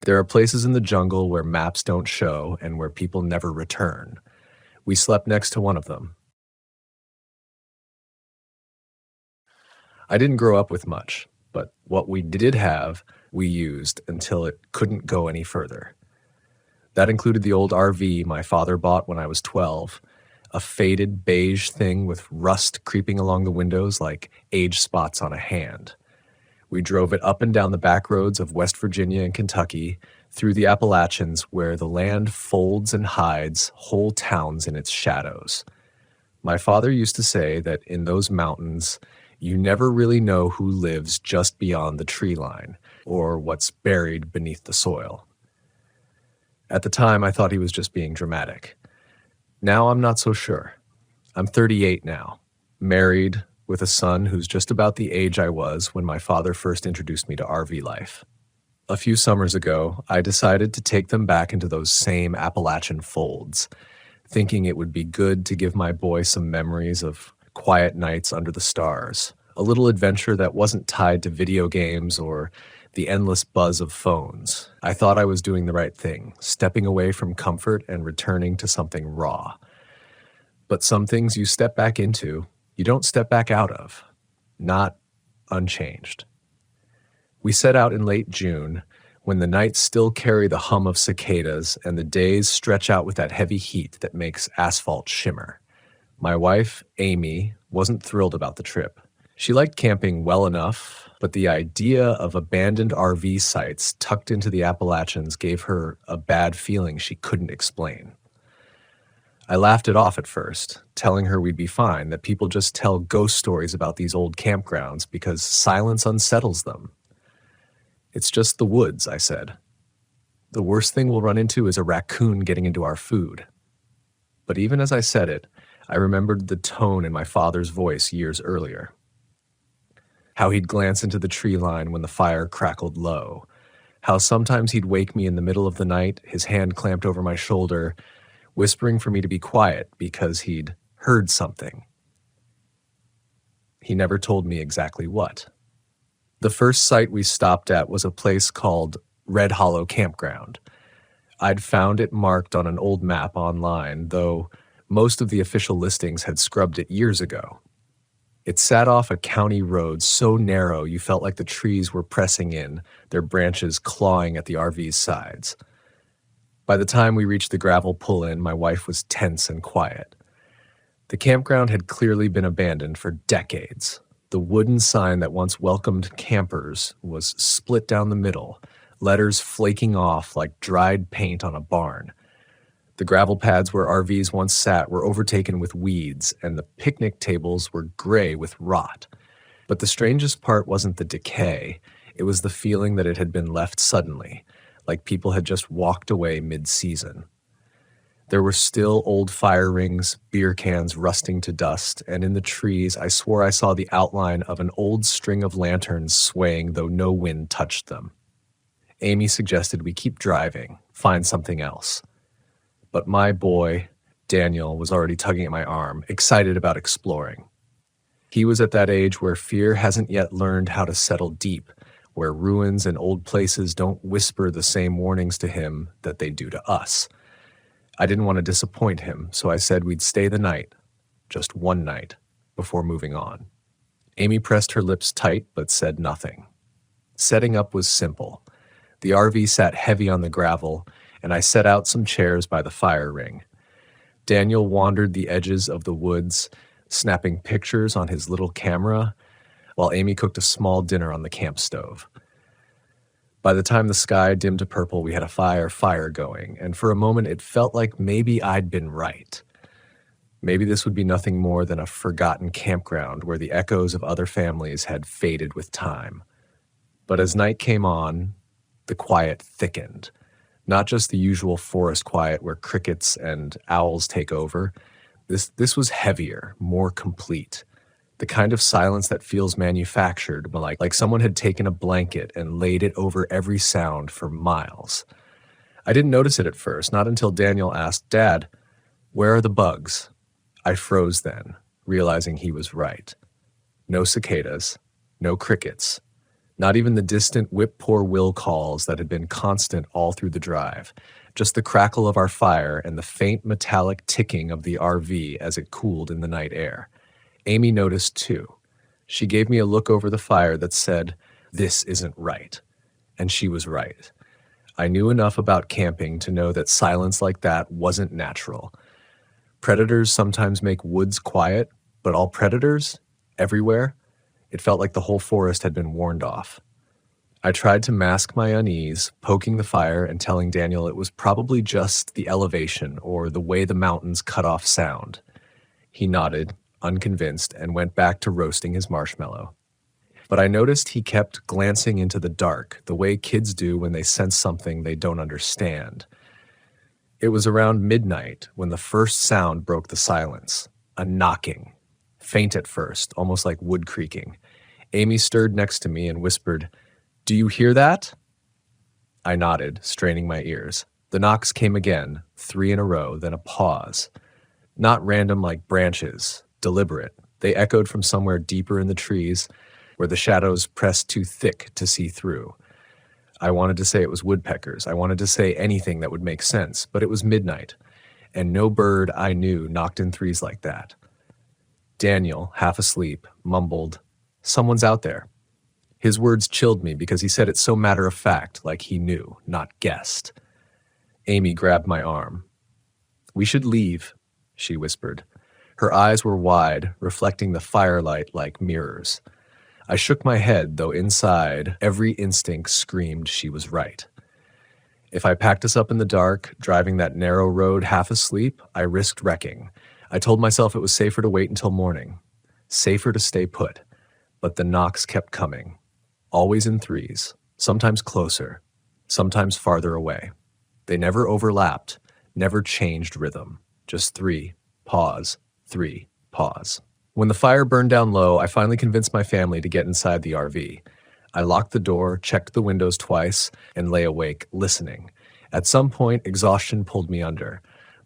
There are places in the jungle where maps don't show and where people never return. We slept next to one of them. I didn't grow up with much, but what we did have, we used until it couldn't go any further. That included the old RV my father bought when I was 12, a faded beige thing with rust creeping along the windows like age spots on a hand. We drove it up and down the back roads of West Virginia and Kentucky, through the Appalachians where the land folds and hides whole towns in its shadows. My father used to say that in those mountains, you never really know who lives just beyond the tree line or what's buried beneath the soil. At the time, I thought he was just being dramatic. Now I'm not so sure. I'm 38 now, married, with a son who's just about the age I was when my father first introduced me to RV life. A few summers ago, I decided to take them back into those same Appalachian folds, thinking it would be good to give my boy some memories of quiet nights under the stars, a little adventure that wasn't tied to video games or the endless buzz of phones. I thought I was doing the right thing, stepping away from comfort and returning to something raw. But some things you step back into, you don't step back out of, not unchanged. We set out in late June, when the nights still carry the hum of cicadas and the days stretch out with that heavy heat that makes asphalt shimmer. My wife, Amy, wasn't thrilled about the trip. She liked camping well enough, but the idea of abandoned RV sites tucked into the Appalachians gave her a bad feeling she couldn't explain. I laughed it off at first, telling her we'd be fine, that people just tell ghost stories about these old campgrounds because silence unsettles them. It's just the woods, I said. The worst thing we'll run into is a raccoon getting into our food. But even as I said it, I remembered the tone in my father's voice years earlier. How he'd glance into the tree line when the fire crackled low. How sometimes he'd wake me in the middle of the night, his hand clamped over my shoulder, whispering for me to be quiet because he'd heard something. He never told me exactly what. The first site we stopped at was a place called Red Hollow Campground. I'd found it marked on an old map online, though most of the official listings had scrubbed it years ago. It sat off a county road so narrow you felt like the trees were pressing in, their branches clawing at the RV's sides. By the time we reached the gravel pull-in, my wife was tense and quiet. The campground had clearly been abandoned for decades. The wooden sign that once welcomed campers was split down the middle, letters flaking off like dried paint on a barn. The gravel pads where RVs once sat were overtaken with weeds, and the picnic tables were gray with rot. But the strangest part wasn't the decay, it was the feeling that it had been left suddenly, like people had just walked away mid-season. There were still old fire rings, beer cans rusting to dust, and in the trees I swore I saw the outline of an old string of lanterns swaying though no wind touched them. Amy suggested we keep driving, find something else. But my boy, Daniel, was already tugging at my arm, excited about exploring. He was at that age where fear hasn't yet learned how to settle deep, where ruins and old places don't whisper the same warnings to him that they do to us. I didn't want to disappoint him, so I said we'd stay the night, just one night, before moving on. Amy pressed her lips tight but said nothing. Setting up was simple. The RV sat heavy on the gravel, and I set out some chairs by the fire ring. Daniel wandered the edges of the woods, snapping pictures on his little camera, while Amy cooked a small dinner on the camp stove. By the time the sky dimmed to purple, we had a fire going, and for a moment it felt like maybe I'd been right. Maybe this would be nothing more than a forgotten campground where the echoes of other families had faded with time. But as night came on, the quiet thickened. Not just the usual forest quiet where crickets and owls take over. This was heavier, more complete. The kind of silence that feels manufactured, but like someone had taken a blanket and laid it over every sound for miles. I didn't notice it at first, not until Daniel asked, "Dad, where are the bugs?" I froze then, realizing he was right. No cicadas, no crickets, Not even the distant whip poor will calls that had been constant all through the drive. Just the crackle of our fire and the faint metallic ticking of the RV as it cooled in the night air. Amy noticed too. She gave me a look over the fire that said, "This isn't right." And she was right. I knew enough about camping to know that silence like that wasn't natural. Predators sometimes make woods quiet, but all predators? Everywhere? It felt like the whole forest had been warned off. I tried to mask my unease, poking the fire and telling Daniel it was probably just the elevation or the way the mountains cut off sound. He nodded, unconvinced, and went back to roasting his marshmallow. But I noticed he kept glancing into the dark, the way kids do when they sense something they don't understand. It was around midnight when the first sound broke the silence, a knocking. Faint at first, almost like wood creaking. Amy stirred next to me and whispered, "Do you hear that?" I nodded, straining my ears. The knocks came again, 3 in a row, then a pause. Not random like branches, deliberate. They echoed from somewhere deeper in the trees, where the shadows pressed too thick to see through. I wanted to say it was woodpeckers. I wanted to say anything that would make sense, but it was midnight, and no bird I knew knocked in threes like that. Daniel, half asleep, mumbled, "Someone's out there." His words chilled me because he said it so matter-of-fact, like he knew, not guessed. Amy grabbed my arm. "We should leave," she whispered. Her eyes were wide, reflecting the firelight like mirrors. I shook my head, though inside, every instinct screamed she was right. If I packed us up in the dark, driving that narrow road half asleep, I risked wrecking. I told myself it was safer to wait until morning. Safer to stay put. But the knocks kept coming. Always in threes, sometimes closer, sometimes farther away. They never overlapped, never changed rhythm. Just 3, pause, 3, pause. When the fire burned down low, I finally convinced my family to get inside the RV. I locked the door, checked the windows twice, and lay awake, listening. At some point, exhaustion pulled me under.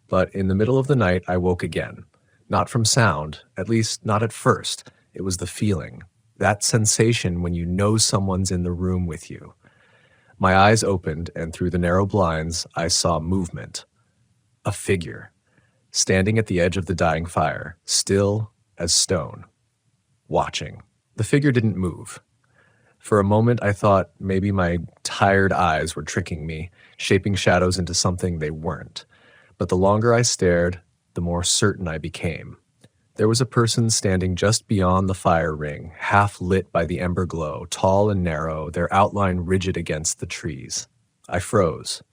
But in the middle of the night, I woke again. Not from sound, at least not at first. It was the feeling. That sensation when you know someone's in the room with you. My eyes opened, and through the narrow blinds, I saw movement. A figure. Standing at the edge of the dying fire, still as stone. Watching. The figure didn't move. For a moment, I thought maybe my tired eyes were tricking me, shaping shadows into something they weren't. But the longer I stared, the more certain I became. There was a person standing just beyond the fire ring, half lit by the ember glow, tall and narrow, their outline rigid against the trees. I froze,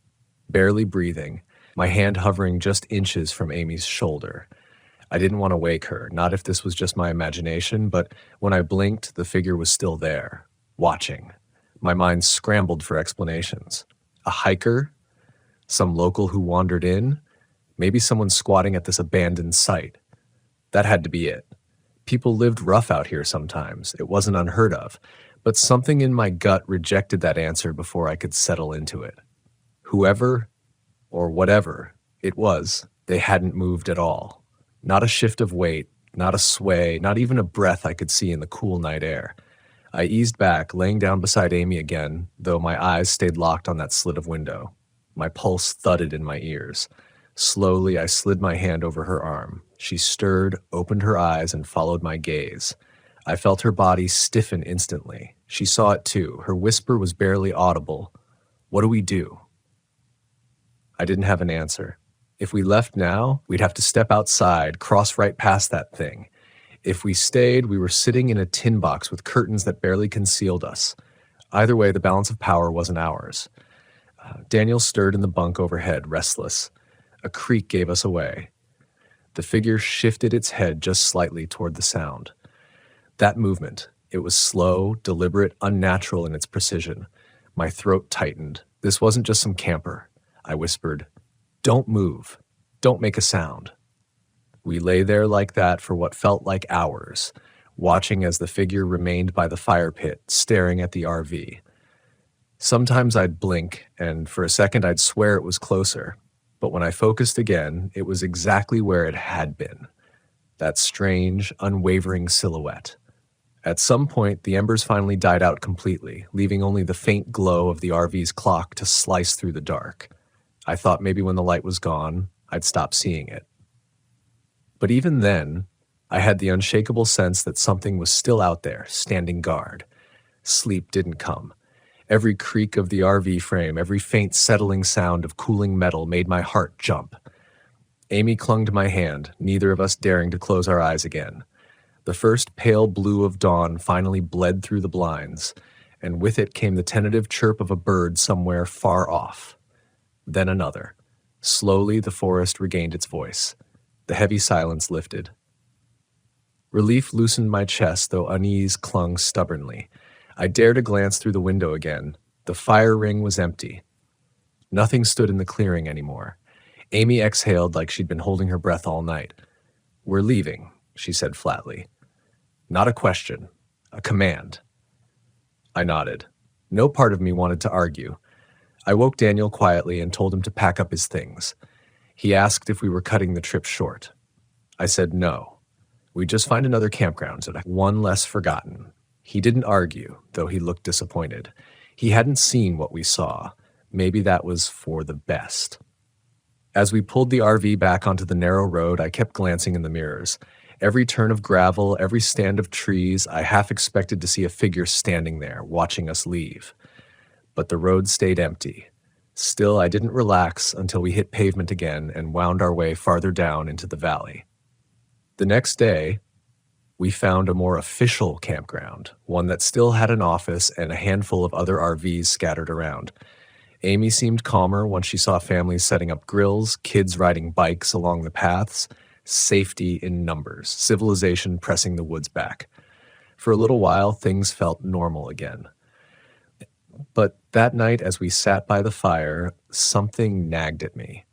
barely breathing, my hand hovering just inches from Amy's shoulder. I didn't want to wake her, not if this was just my imagination, but when I blinked, the figure was still there, watching. My mind scrambled for explanations. A hiker? Some local who wandered in? Maybe someone squatting at this abandoned site. That had to be it. People lived rough out here sometimes. It wasn't unheard of. But something in my gut rejected that answer before I could settle into it. Whoever, or whatever it was, they hadn't moved at all. Not a shift of weight, not a sway, not even a breath I could see in the cool night air. I eased back, laying down beside Amy again, though my eyes stayed locked on that slit of window. My pulse thudded in my ears. Slowly, I slid my hand over her arm. She stirred, opened her eyes, and followed my gaze. I felt her body stiffen instantly. She saw it too. Her whisper was barely audible. "What do we do?" I didn't have an answer. If we left now, we'd have to step outside, cross right past that thing. If we stayed, we were sitting in a tin box with curtains that barely concealed us. Either way, the balance of power wasn't ours. Daniel stirred in the bunk overhead, restless. A creak gave us away. The figure shifted its head just slightly toward the sound. That movement, it was slow, deliberate, unnatural in its precision. My throat tightened. This wasn't just some camper. I whispered, "Don't move. Don't make a sound." We lay there like that for what felt like hours, watching as the figure remained by the fire pit, staring at the RV. Sometimes I'd blink, and for a second I'd swear it was closer. But when I focused again, it was exactly where it had been. That strange, unwavering silhouette. At some point, the embers finally died out completely, leaving only the faint glow of the RV's clock to slice through the dark. I thought maybe when the light was gone, I'd stop seeing it. But even then, I had the unshakable sense that something was still out there, standing guard. Sleep didn't come. Every creak of the RV frame, every faint settling sound of cooling metal made my heart jump. Amy clung to my hand, neither of us daring to close our eyes again. The first pale blue of dawn finally bled through the blinds, and with it came the tentative chirp of a bird somewhere far off. Then another. Slowly the forest regained its voice. The heavy silence lifted. Relief loosened my chest, though unease clung stubbornly. I dared a glance through the window again. The fire ring was empty. Nothing stood in the clearing anymore. Amy exhaled like she'd been holding her breath all night. "We're leaving," she said flatly. Not a question, a command. I nodded. No part of me wanted to argue. I woke Daniel quietly and told him to pack up his things. He asked if we were cutting the trip short. I said no. We'd just find another campground, so one less forgotten. He didn't argue, though he looked disappointed. He hadn't seen what we saw. Maybe that was for the best. As we pulled the RV back onto the narrow road, I kept glancing in the mirrors. Every turn of gravel, every stand of trees, I half expected to see a figure standing there, watching us leave. But the road stayed empty. Still, I didn't relax until we hit pavement again and wound our way farther down into the valley. The next day, we found a more official campground, one that still had an office and a handful of other RVs scattered around. Amy seemed calmer once she saw families setting up grills, kids riding bikes along the paths, safety in numbers, civilization pressing the woods back. For a little while, things felt normal again. But that night, as we sat by the fire, something nagged at me.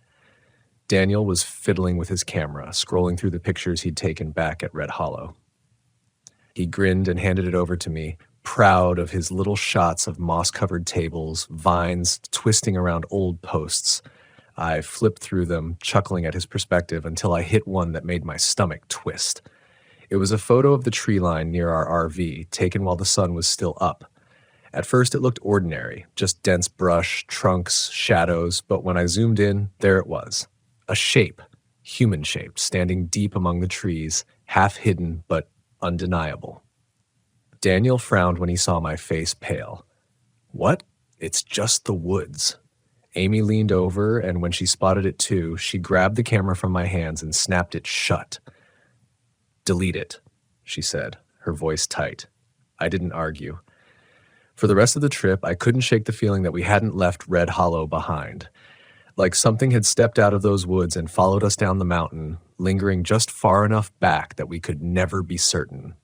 Daniel was fiddling with his camera, scrolling through the pictures he'd taken back at Red Hollow. He grinned and handed it over to me, proud of his little shots of moss-covered tables, vines twisting around old posts. I flipped through them, chuckling at his perspective until I hit one that made my stomach twist. It was a photo of the tree line near our RV, taken while the sun was still up. At first it looked ordinary, just dense brush, trunks, shadows, but when I zoomed in, there it was. A shape, human-shaped, standing deep among the trees, half hidden but undeniable. Daniel frowned when he saw my face pale. "What? It's just the woods." Amy leaned over, and when she spotted it too, she grabbed the camera from my hands and snapped it shut. "Delete it," she said, her voice tight. I didn't argue. For the rest of the trip, I couldn't shake the feeling that we hadn't left Red Hollow behind. Like something had stepped out of those woods and followed us down the mountain, lingering just far enough back that we could never be certain.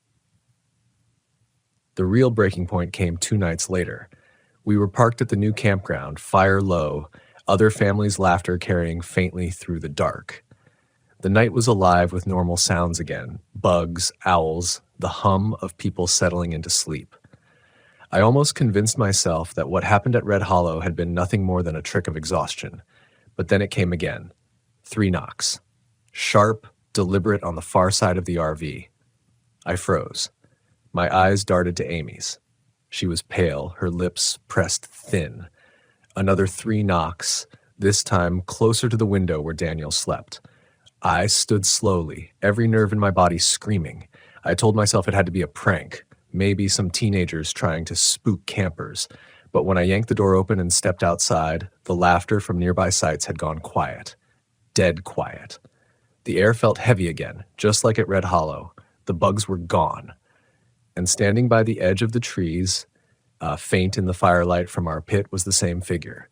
The real breaking point came 2 nights later. We were parked at the new campground, fire low, other families' laughter carrying faintly through the dark. The night was alive with normal sounds again, bugs, owls, the hum of people settling into sleep. I almost convinced myself that what happened at Red Hollow had been nothing more than a trick of exhaustion. But then it came again. 3 knocks. Sharp, deliberate on the far side of the RV. I froze. My eyes darted to Amy's. She was pale, her lips pressed thin. Another 3 knocks, this time closer to the window where Daniel slept. I stood slowly, every nerve in my body screaming. I told myself it had to be a prank, maybe some teenagers trying to spook campers. But when I yanked the door open and stepped outside, the laughter from nearby sites had gone quiet. Dead quiet. The air felt heavy again, just like at Red Hollow. The bugs were gone. And standing by the edge of the trees, faint in the firelight from our pit, was the same figure.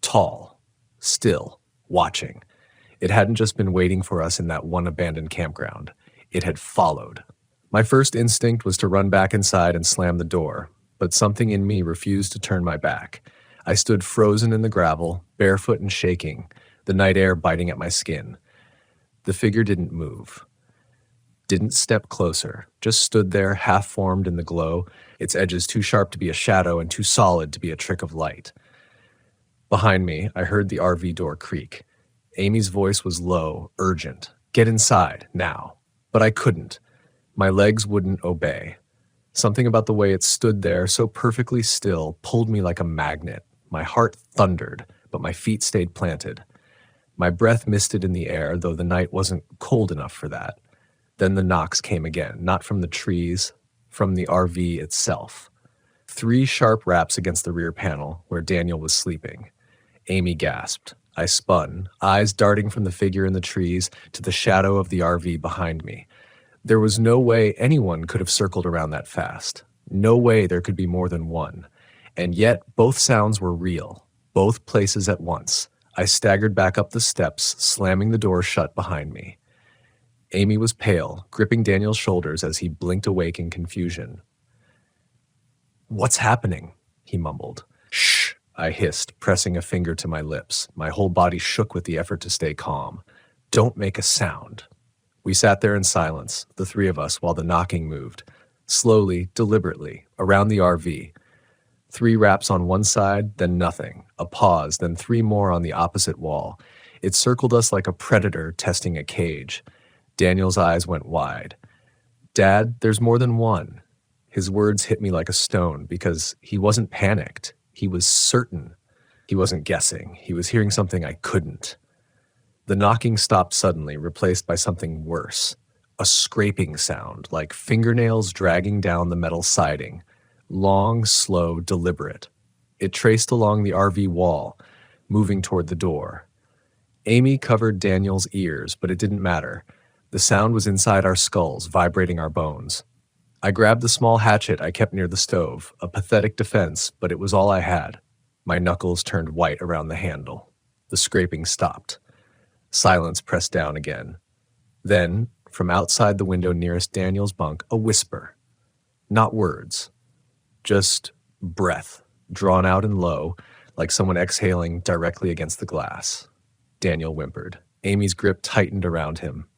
Tall, still, watching. It hadn't just been waiting for us in that one abandoned campground. It had followed. My first instinct was to run back inside and slam the door, but something in me refused to turn my back. I stood frozen in the gravel, barefoot and shaking, the night air biting at my skin. The figure didn't move. Didn't step closer, just stood there half-formed in the glow, its edges too sharp to be a shadow and too solid to be a trick of light. Behind me, I heard the RV door creak. Amy's voice was low, urgent. "Get inside, now." But I couldn't. My legs wouldn't obey. Something about the way it stood there, so perfectly still, pulled me like a magnet. My heart thundered, but my feet stayed planted. My breath misted in the air, though the night wasn't cold enough for that. Then the knocks came again, not from the trees, from the RV itself. 3 sharp raps against the rear panel, where Daniel was sleeping. Amy gasped. I spun, eyes darting from the figure in the trees to the shadow of the RV behind me. There was no way anyone could have circled around that fast. No way there could be more than one. And yet, both sounds were real. Both places at once. I staggered back up the steps, slamming the door shut behind me. Amy was pale, gripping Daniel's shoulders as he blinked awake in confusion. "What's happening?" he mumbled. "Shh," I hissed, pressing a finger to my lips. My whole body shook with the effort to stay calm. "Don't make a sound." We sat there in silence, the 3 of us, while the knocking moved. Slowly, deliberately, around the RV. 3 raps on one side, then nothing. A pause, then 3 more on the opposite wall. It circled us like a predator testing a cage. Daniel's eyes went wide. "Dad, there's more than one." His words hit me like a stone because he wasn't panicked. He was certain. He wasn't guessing. He was hearing something I couldn't. The knocking stopped suddenly, replaced by something worse. A scraping sound, like fingernails dragging down the metal siding. Long, slow, deliberate. It traced along the RV wall, moving toward the door. Amy covered Daniel's ears, but it didn't matter. The sound was inside our skulls, vibrating our bones. I grabbed the small hatchet I kept near the stove, a pathetic defense, but it was all I had. My knuckles turned white around the handle. The scraping stopped. Silence pressed down again. Then, from outside the window nearest Daniel's bunk, a whisper. Not words. Just breath, drawn out and low, like someone exhaling directly against the glass. Daniel whimpered. Amy's grip tightened around him.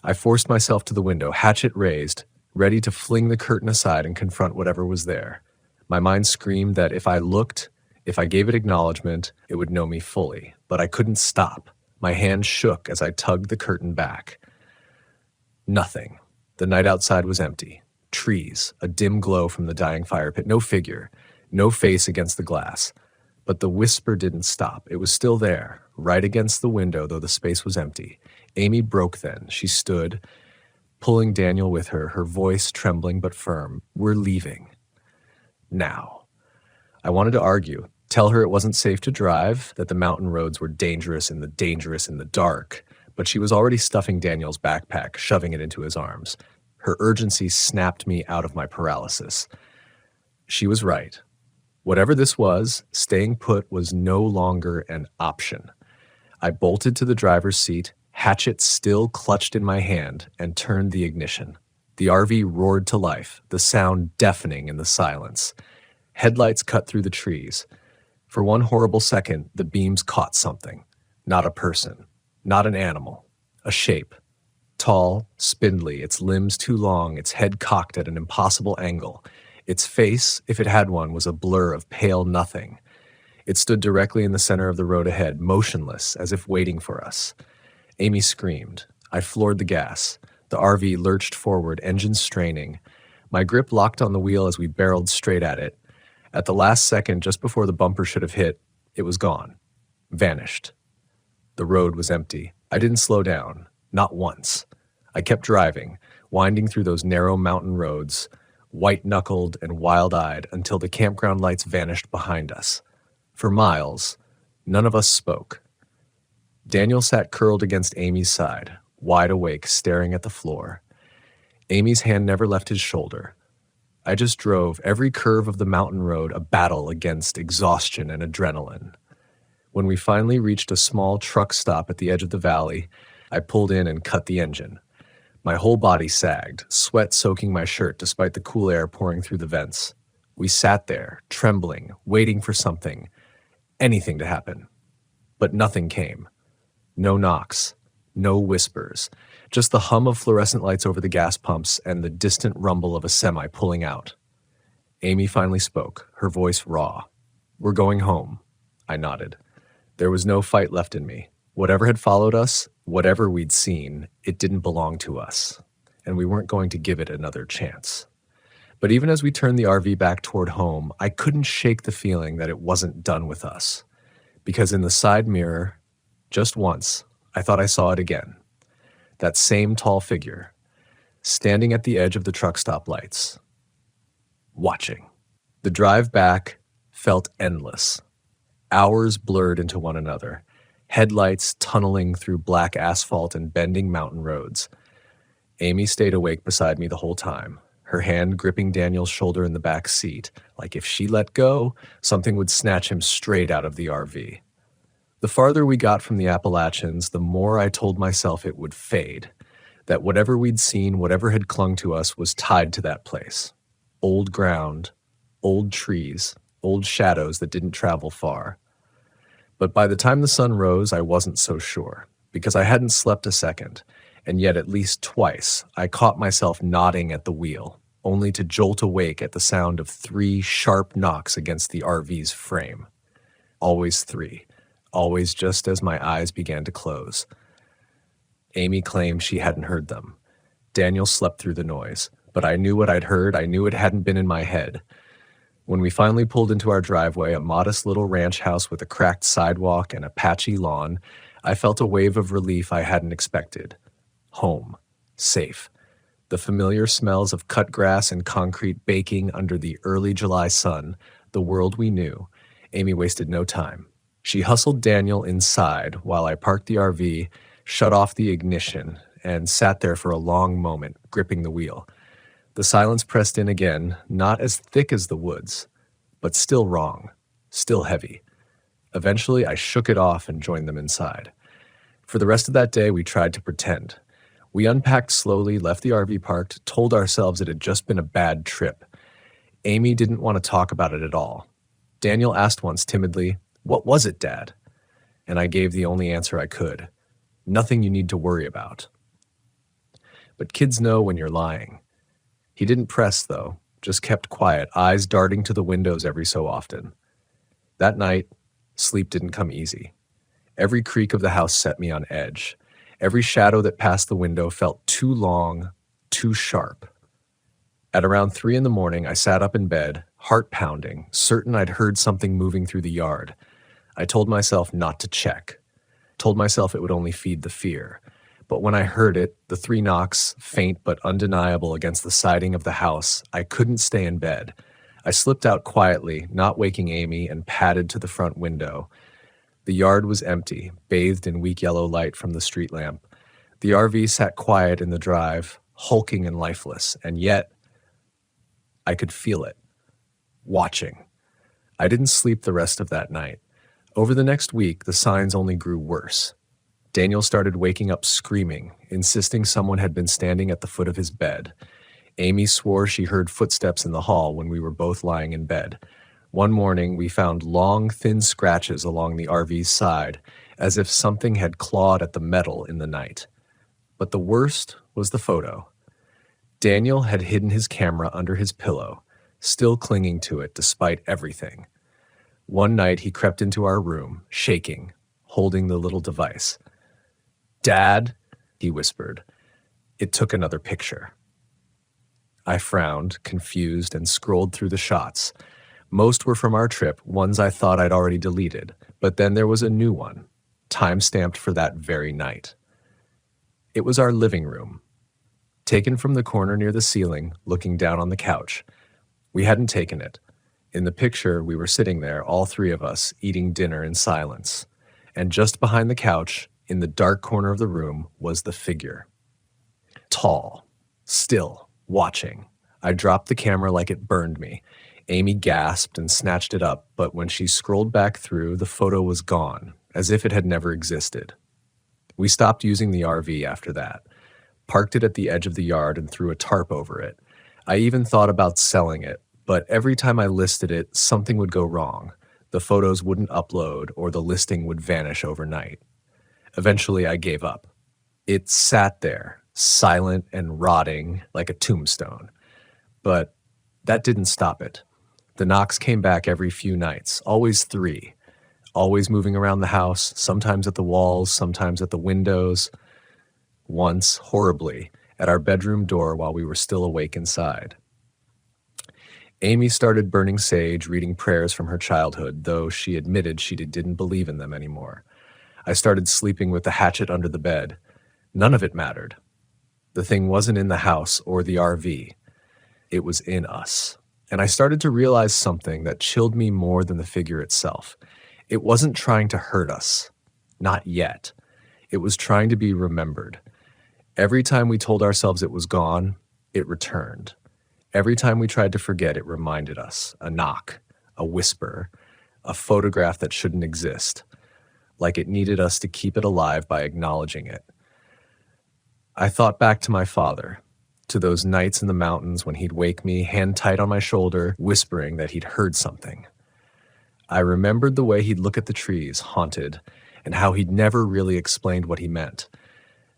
I forced myself to the window, hatchet raised, ready to fling the curtain aside and confront whatever was there. My mind screamed that if I looked, if I gave it acknowledgement, it would know me fully. But I couldn't stop. My hand shook as I tugged the curtain back. Nothing. The night outside was empty. Trees, a dim glow from the dying fire pit, no figure, no face against the glass. But the whisper didn't stop. It was still there, right against the window, though the space was empty. Amy broke then. She stood, pulling Daniel with her, her voice trembling but firm. "We're leaving. Now." I wanted to argue, tell her it wasn't safe to drive, that the mountain roads were dangerous in the dark, but she was already stuffing Daniel's backpack, shoving it into his arms. Her urgency snapped me out of my paralysis. She was right. Whatever this was, staying put was no longer an option. I bolted to the driver's seat, hatchet still clutched in my hand, and turned the ignition. The RV roared to life, the sound deafening in the silence. Headlights cut through the trees. For one horrible second, the beams caught something. Not a person, not an animal, a shape. Tall, spindly, its limbs too long, its head cocked at an impossible angle. Its face, if it had one, was a blur of pale nothing. It stood directly in the center of the road ahead, motionless, as if waiting for us. Amy screamed. I floored the gas. The RV lurched forward, engine straining. My grip locked on the wheel as we barreled straight at it. At the last second, just before the bumper should have hit, it was gone. Vanished. The road was empty. I didn't slow down. Not once. I kept driving, winding through those narrow mountain roads, white-knuckled and wild-eyed, until the campground lights vanished behind us. For miles, none of us spoke. Daniel sat curled against Amy's side, wide awake, staring at the floor. Amy's hand never left his shoulder. I just drove, every curve of the mountain road a battle against exhaustion and adrenaline. When we finally reached a small truck stop at the edge of the valley, I pulled in and cut the engine. My whole body sagged, sweat soaking my shirt despite the cool air pouring through the vents. We sat there, trembling, waiting for something, anything to happen. But nothing came. No knocks, no whispers, just the hum of fluorescent lights over the gas pumps and the distant rumble of a semi pulling out. Amy finally spoke, her voice raw. "We're going home." I nodded. There was no fight left in me. Whatever had followed us, whatever we'd seen, it didn't belong to us, and we weren't going to give it another chance. But even as we turned the RV back toward home, I couldn't shake the feeling that it wasn't done with us. Because in the side mirror, just once, I thought I saw it again. That same tall figure, standing at the edge of the truck stop lights, watching. The drive back felt endless. Hours blurred into one another, headlights tunneling through black asphalt and bending mountain roads. Amy stayed awake beside me the whole time, her hand gripping Daniel's shoulder in the back seat, like if she let go, something would snatch him straight out of the RV. The farther we got from the Appalachians, the more I told myself it would fade, that whatever we'd seen, whatever had clung to us, was tied to that place. Old ground, old trees, old shadows that didn't travel far. But by the time the sun rose, I wasn't so sure, because I hadn't slept a second, and yet at least twice I caught myself nodding at the wheel, only to jolt awake at the sound of 3 sharp knocks against the RV's frame. Always 3, always just as my eyes began to close. Amy claimed she hadn't heard them. Daniel slept through the noise, but I knew what I'd heard. I knew it hadn't been in my head. When we finally pulled into our driveway, a modest little ranch house with a cracked sidewalk and a patchy lawn, I felt a wave of relief I hadn't expected. Home. Safe. The familiar smells of cut grass and concrete baking under the early July sun, the world we knew. Amy wasted no time. She hustled Daniel inside while I parked the RV, shut off the ignition, and sat there for a long moment, gripping the wheel. The silence pressed in again, not as thick as the woods, but still wrong, still heavy. Eventually, I shook it off and joined them inside. For the rest of that day, we tried to pretend. We unpacked slowly, left the RV parked, told ourselves it had just been a bad trip. Amy didn't want to talk about it at all. Daniel asked once timidly, "What was it, Dad?" And I gave the only answer I could. Nothing you need to worry about. But kids know when you're lying. He didn't press, though, just kept quiet, eyes darting to the windows every so often. That night, sleep didn't come easy. Every creak of the house set me on edge. Every shadow that passed the window felt too long, too sharp. At around 3 a.m, I sat up in bed, heart pounding, certain I'd heard something moving through the yard. I told myself not to check. Told myself it would only feed the fear. But when I heard it, the 3 knocks, faint but undeniable against the siding of the house, I couldn't stay in bed. I slipped out quietly, not waking Amy, and padded to the front window. The yard was empty, bathed in weak yellow light from the street lamp. The RV sat quiet in the drive, hulking and lifeless, and yet I could feel it. Watching. I didn't sleep the rest of that night. Over the next week, the signs only grew worse. Daniel started waking up screaming, insisting someone had been standing at the foot of his bed. Amy swore she heard footsteps in the hall when we were both lying in bed. One morning, we found long, thin scratches along the RV's side, as if something had clawed at the metal in the night. But the worst was the photo. Daniel had hidden his camera under his pillow, still clinging to it despite everything. One night, he crept into our room, shaking, holding the little device. "Dad," he whispered. It took another picture. I frowned, confused, and scrolled through the shots. Most were from our trip, ones I thought I'd already deleted, but then there was a new one, time-stamped for that very night. It was our living room, taken from the corner near the ceiling, looking down on the couch. We hadn't taken it. In the picture, we were sitting there, all 3 of us, eating dinner in silence. And just behind the couch, in the dark corner of the room, was the figure. Tall, still, watching. I dropped the camera like it burned me. Amy gasped and snatched it up, but when she scrolled back through, the photo was gone, as if it had never existed. We stopped using the RV after that, parked it at the edge of the yard and threw a tarp over it. I even thought about selling it, but every time I listed it, something would go wrong. The photos wouldn't upload or the listing would vanish overnight. Eventually, I gave up. It sat there, silent and rotting like a tombstone. But that didn't stop it. The knocks came back every few nights, always 3. Always moving around the house, sometimes at the walls, sometimes at the windows. Once, horribly, at our bedroom door while we were still awake inside. Amy started burning sage, reading prayers from her childhood, though she admitted she didn't believe in them anymore. I started sleeping with the hatchet under the bed. None of it mattered. The thing wasn't in the house or the RV. It was in us. And I started to realize something that chilled me more than the figure itself. It wasn't trying to hurt us. Not yet. It was trying to be remembered. Every time we told ourselves it was gone, it returned. Every time we tried to forget, it reminded us. A knock, a whisper, a photograph that shouldn't exist. Like it needed us to keep it alive by acknowledging it. I thought back to my father, to those nights in the mountains when he'd wake me, hand tight on my shoulder, whispering that he'd heard something. I remembered the way he'd look at the trees, haunted, and how he'd never really explained what he meant.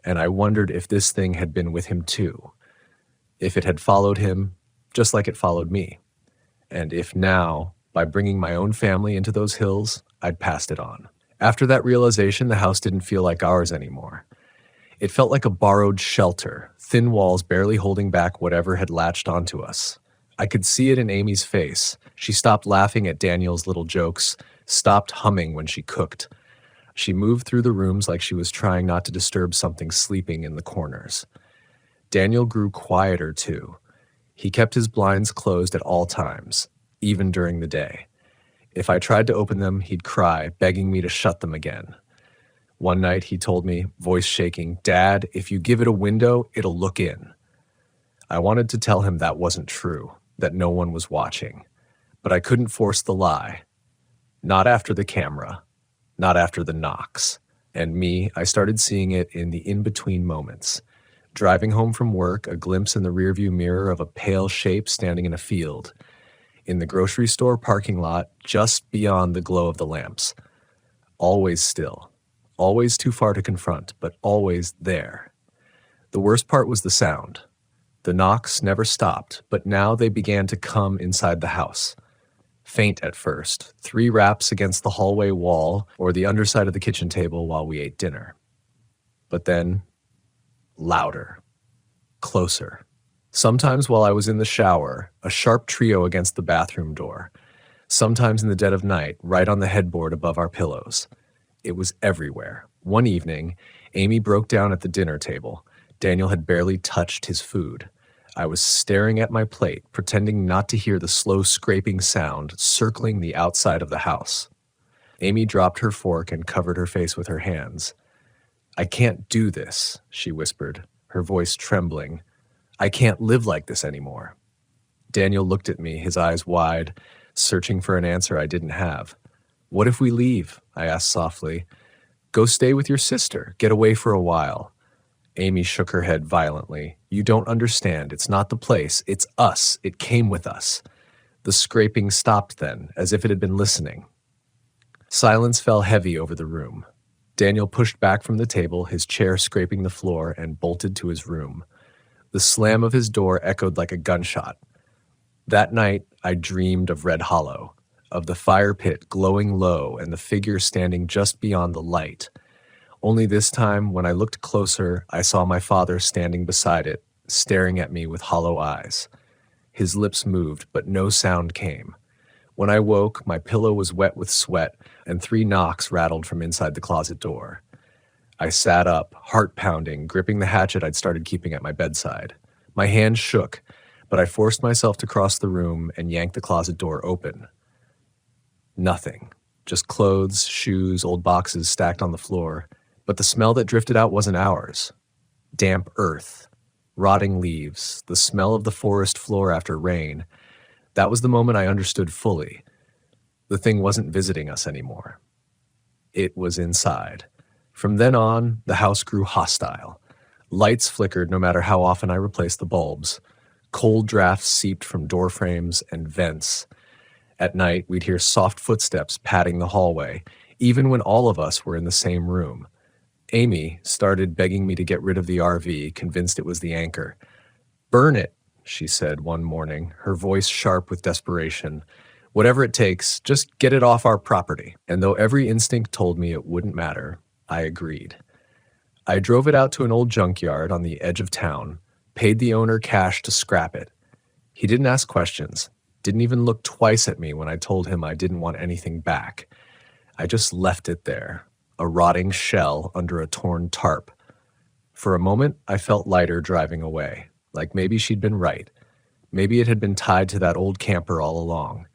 And I wondered if this thing had been with him too. If it had followed him, just like it followed me. And if now, by bringing my own family into those hills, I'd passed it on. After that realization, the house didn't feel like ours anymore. It felt like a borrowed shelter, thin walls barely holding back whatever had latched onto us. I could see it in Amy's face. She stopped laughing at Daniel's little jokes, stopped humming when she cooked. She moved through the rooms like she was trying not to disturb something sleeping in the corners. Daniel grew quieter too. He kept his blinds closed at all times, even during the day. If I tried to open them, he'd cry, begging me to shut them again. One night he told me, voice shaking, "Dad, if you give it a window, it'll look in." I wanted to tell him that wasn't true, that no one was watching. But I couldn't force the lie. Not after the camera. Not after the knocks. And me, I started seeing it in the in-between moments. Driving home from work, a glimpse in the rearview mirror of a pale shape standing in a field. In the grocery store parking lot, just beyond the glow of the lamps. Always still. Always too far to confront, but always there. The worst part was the sound. The knocks never stopped, but now they began to come inside the house. Faint at first, 3 raps against the hallway wall or the underside of the kitchen table while we ate dinner. But then, louder, closer. Sometimes while I was in the shower, a sharp trio against the bathroom door. Sometimes in the dead of night, right on the headboard above our pillows. It was everywhere. One evening, Amy broke down at the dinner table. Daniel had barely touched his food. I was staring at my plate, pretending not to hear the slow scraping sound circling the outside of the house. Amy dropped her fork and covered her face with her hands. "I can't do this," she whispered, her voice trembling. "I can't live like this anymore." Daniel looked at me, his eyes wide, searching for an answer I didn't have. "What if we leave?" I asked softly. "Go stay with your sister. Get away for a while." Amy shook her head violently. "You don't understand. It's not the place. It's us. It came with us." The scraping stopped then, as if it had been listening. Silence fell heavy over the room. Daniel pushed back from the table, his chair scraping the floor, and bolted to his room. The slam of his door echoed like a gunshot. That night, I dreamed of Red Hollow, of the fire pit glowing low and the figure standing just beyond the light. Only this time, when I looked closer, I saw my father standing beside it, staring at me with hollow eyes. His lips moved, but no sound came. When I woke, my pillow was wet with sweat, and 3 knocks rattled from inside the closet door. I sat up, heart pounding, gripping the hatchet I'd started keeping at my bedside. My hand shook, but I forced myself to cross the room and yank the closet door open. Nothing. Just clothes, shoes, old boxes stacked on the floor. But the smell that drifted out wasn't ours. Damp earth, rotting leaves, the smell of the forest floor after rain. That was the moment I understood fully. The thing wasn't visiting us anymore. It was inside. From then on, the house grew hostile. Lights flickered no matter how often I replaced the bulbs. Cold drafts seeped from door frames and vents. At night, we'd hear soft footsteps padding the hallway, even when all of us were in the same room. Amy started begging me to get rid of the RV, convinced it was the anchor. "Burn it," she said one morning, her voice sharp with desperation. "Whatever it takes, just get it off our property." And though every instinct told me it wouldn't matter, I agreed. I drove it out to an old junkyard on the edge of town, paid the owner cash to scrap it. He didn't ask questions. Didn't even look twice at me when I told him I didn't want anything back. I just left it there, a rotting shell under a torn tarp. For a moment, I felt lighter driving away, like maybe she'd been right. Maybe it had been tied to that old camper all along.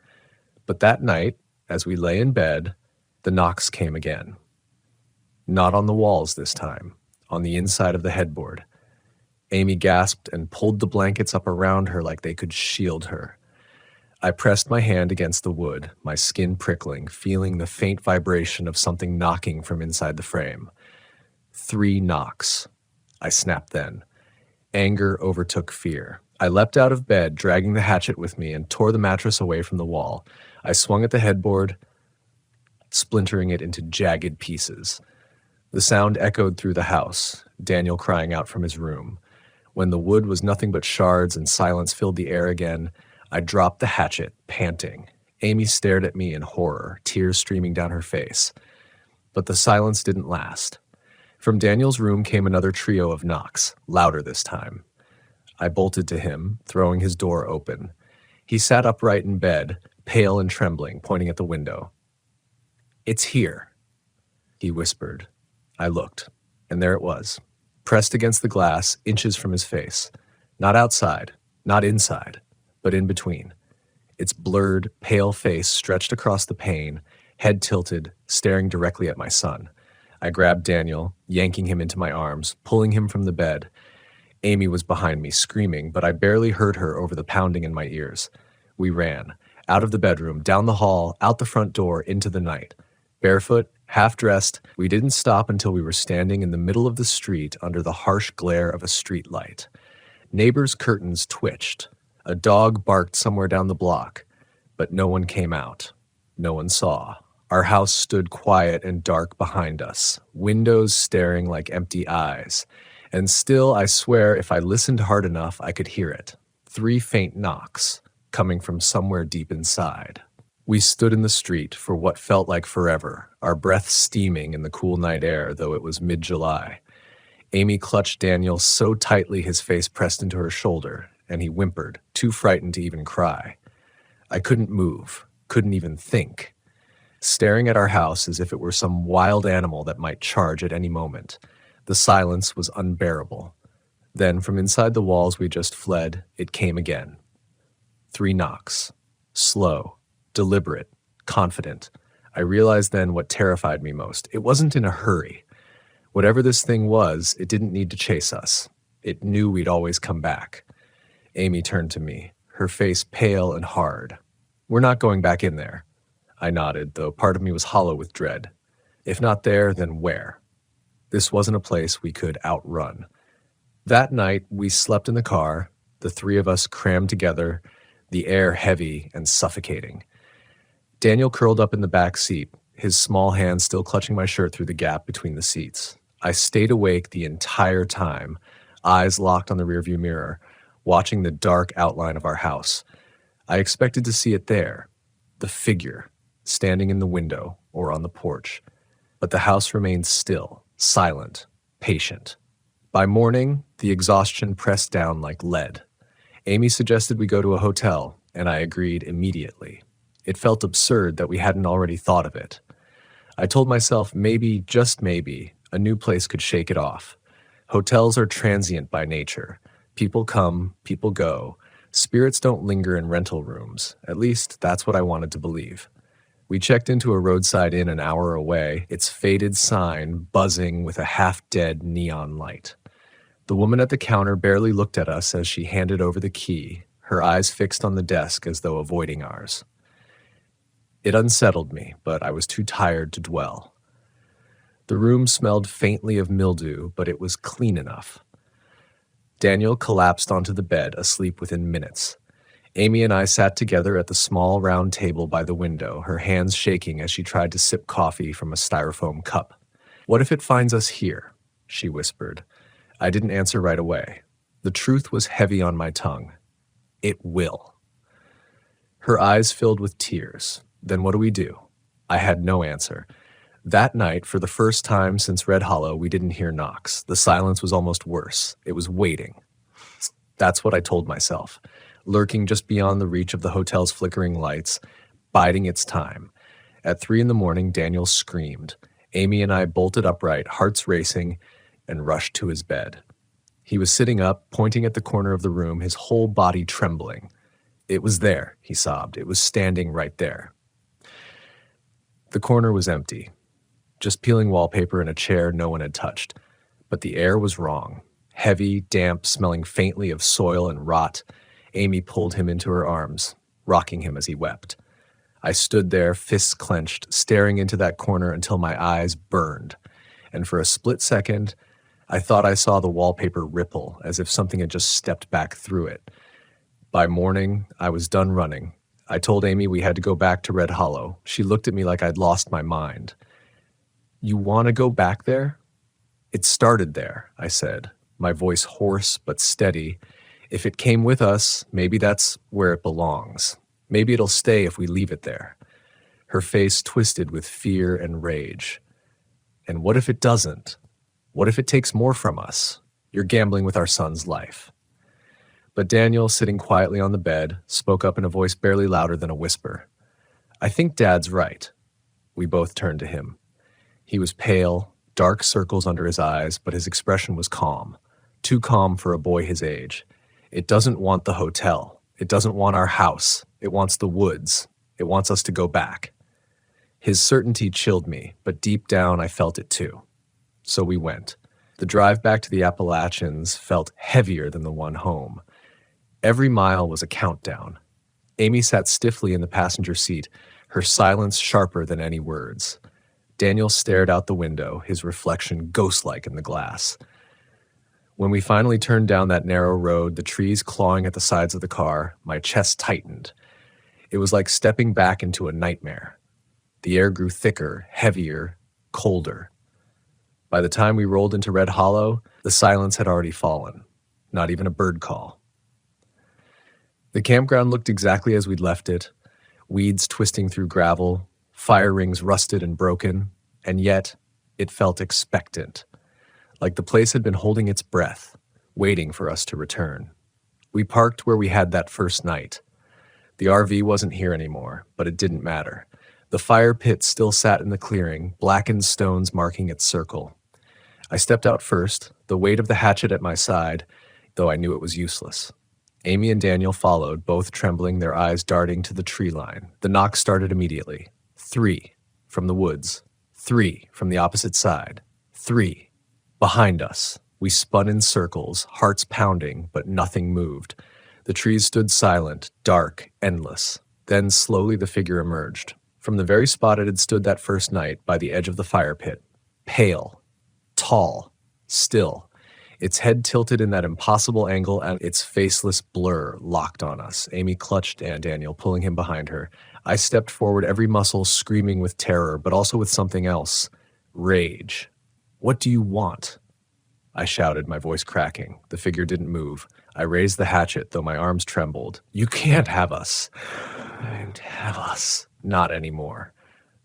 But that night, as we lay in bed, the knocks came again. Not on the walls this time, on the inside of the headboard. Amy gasped and pulled the blankets up around her like they could shield her. I pressed my hand against the wood, my skin prickling, feeling the faint vibration of something knocking from inside the frame. 3 knocks. I snapped then. Anger overtook fear. I leapt out of bed, dragging the hatchet with me, and tore the mattress away from the wall. I swung at the headboard, splintering it into jagged pieces. The sound echoed through the house, Daniel crying out from his room. When the wood was nothing but shards and silence filled the air again, I dropped the hatchet, panting. Amy stared at me in horror, tears streaming down her face. But the silence didn't last. From Daniel's room came another trio of knocks, louder this time. I bolted to him, throwing his door open. He sat upright in bed, pale and trembling, pointing at the window. "It's here," he whispered. I looked, and there it was, pressed against the glass, inches from his face. Not outside, not inside, but in between. Its blurred, pale face stretched across the pane, head tilted, staring directly at my son. I grabbed Daniel, yanking him into my arms, pulling him from the bed. Amy was behind me, screaming, but I barely heard her over the pounding in my ears. We ran, out of the bedroom, down the hall, out the front door, into the night. Barefoot, half-dressed, we didn't stop until we were standing in the middle of the street under the harsh glare of a street light. Neighbors' curtains twitched. A dog barked somewhere down the block, but no one came out. No one saw. Our house stood quiet and dark behind us, windows staring like empty eyes. And still, I swear, if I listened hard enough, I could hear it. 3 faint knocks, coming from somewhere deep inside. We stood in the street for what felt like forever, our breath steaming in the cool night air, though it was mid-July. Amy clutched Daniel so tightly his face pressed into her shoulder, and he whimpered, too frightened to even cry. I couldn't move, couldn't even think. Staring at our house as if it were some wild animal that might charge at any moment. The silence was unbearable. Then, from inside the walls we just fled, it came again. 3 knocks. Slow, deliberate, confident. I realized then what terrified me most. It wasn't in a hurry. Whatever this thing was, it didn't need to chase us. It knew we'd always come back. Amy turned to me, her face pale and hard. "We're not going back in there." I nodded, though part of me was hollow with dread. If not there, then where? This wasn't a place we could outrun. That night, we slept in the car, the 3 of us crammed together, the air heavy and suffocating. Daniel curled up in the back seat, his small hand still clutching my shirt through the gap between the seats. I stayed awake the entire time, eyes locked on the rearview mirror, watching the dark outline of our house. I expected to see it there, the figure, standing in the window or on the porch. But the house remained still, silent, patient. By morning, the exhaustion pressed down like lead. Amy suggested we go to a hotel, and I agreed immediately. It felt absurd that we hadn't already thought of it. I told myself maybe, just maybe, a new place could shake it off. Hotels are transient by nature. People come, people go. Spirits don't linger in rental rooms. At least, that's what I wanted to believe. We checked into a roadside inn an hour away, its faded sign buzzing with a half-dead neon light. The woman at the counter barely looked at us as she handed over the key, her eyes fixed on the desk as though avoiding ours. It unsettled me, but I was too tired to dwell. The room smelled faintly of mildew, but it was clean enough. Daniel collapsed onto the bed, asleep within minutes. Amy and I sat together at the small round table by the window, her hands shaking as she tried to sip coffee from a styrofoam cup. "What if it finds us here?" she whispered. I didn't answer right away. The truth was heavy on my tongue. It will. Her eyes filled with tears. Then what do we do? I had no answer. That night, for the first time since Red Hollow, we didn't hear knocks. The silence was almost worse. It was waiting. That's what I told myself. lurking just beyond the reach of the hotel's flickering lights, biding its time. At 3 in the morning, Daniel screamed. Amy and I bolted upright, hearts racing, and rushed to his bed. He was sitting up, pointing at the corner of the room, his whole body trembling. It was there, he sobbed. It was standing right there. The corner was empty, just peeling wallpaper and a chair no one had touched. But the air was wrong. Heavy, damp, smelling faintly of soil and rot. Amy pulled him into her arms, rocking him as he wept. I stood there, fists clenched, staring into that corner until my eyes burned. And for a split second, I thought I saw the wallpaper ripple, as if something had just stepped back through it. By morning, I was done running. I told Amy we had to go back to Red Hollow. She looked at me like I'd lost my mind. You want to go back there? It started there, I said, my voice hoarse but steady. If it came with us, maybe that's where it belongs. Maybe it'll stay if we leave it there. Her face twisted with fear and rage. And what if it doesn't? What if it takes more from us? You're gambling with our son's life. But Daniel, sitting quietly on the bed, spoke up in a voice barely louder than a whisper. I think Dad's right. We both turned to him. He was pale, dark circles under his eyes, but his expression was calm. Too calm for a boy his age. It doesn't want the hotel. It doesn't want our house. It wants the woods. It wants us to go back. His certainty chilled me, but deep down I felt it too. So we went. The drive back to the Appalachians felt heavier than the one home. Every mile was a countdown. Amy sat stiffly in the passenger seat, her silence sharper than any words. Daniel stared out the window, his reflection ghost-like in the glass. When we finally turned down that narrow road, the trees clawing at the sides of the car, my chest tightened. It was like stepping back into a nightmare. The air grew thicker, heavier, colder. By the time we rolled into Red Hollow, the silence had already fallen. Not even a bird call. The campground looked exactly as we'd left it, weeds twisting through gravel, fire rings rusted and broken, and yet it felt expectant, like the place had been holding its breath, waiting for us to return. We parked where we had that first night. The RV wasn't here anymore, but it didn't matter. The fire pit still sat in the clearing, blackened stones marking its circle. I stepped out first, the weight of the hatchet at my side, though I knew it was useless. Amy and Daniel followed, both trembling, their eyes darting to the tree line. The knock started immediately. 3 from the woods. 3 from the opposite side. 3 behind us. We spun in circles, hearts pounding, but nothing moved. The trees stood silent, dark, endless. Then slowly the figure emerged. From the very spot it had stood that first night, by the edge of the fire pit. Pale, tall, still. Its head tilted in that impossible angle and its faceless blur locked on us. Amy clutched Daniel, pulling him behind her. I stepped forward, every muscle screaming with terror, but also with something else. Rage. What do you want? I shouted, my voice cracking. The figure didn't move. I raised the hatchet, though my arms trembled. You can't have us. Can't have us. Not anymore.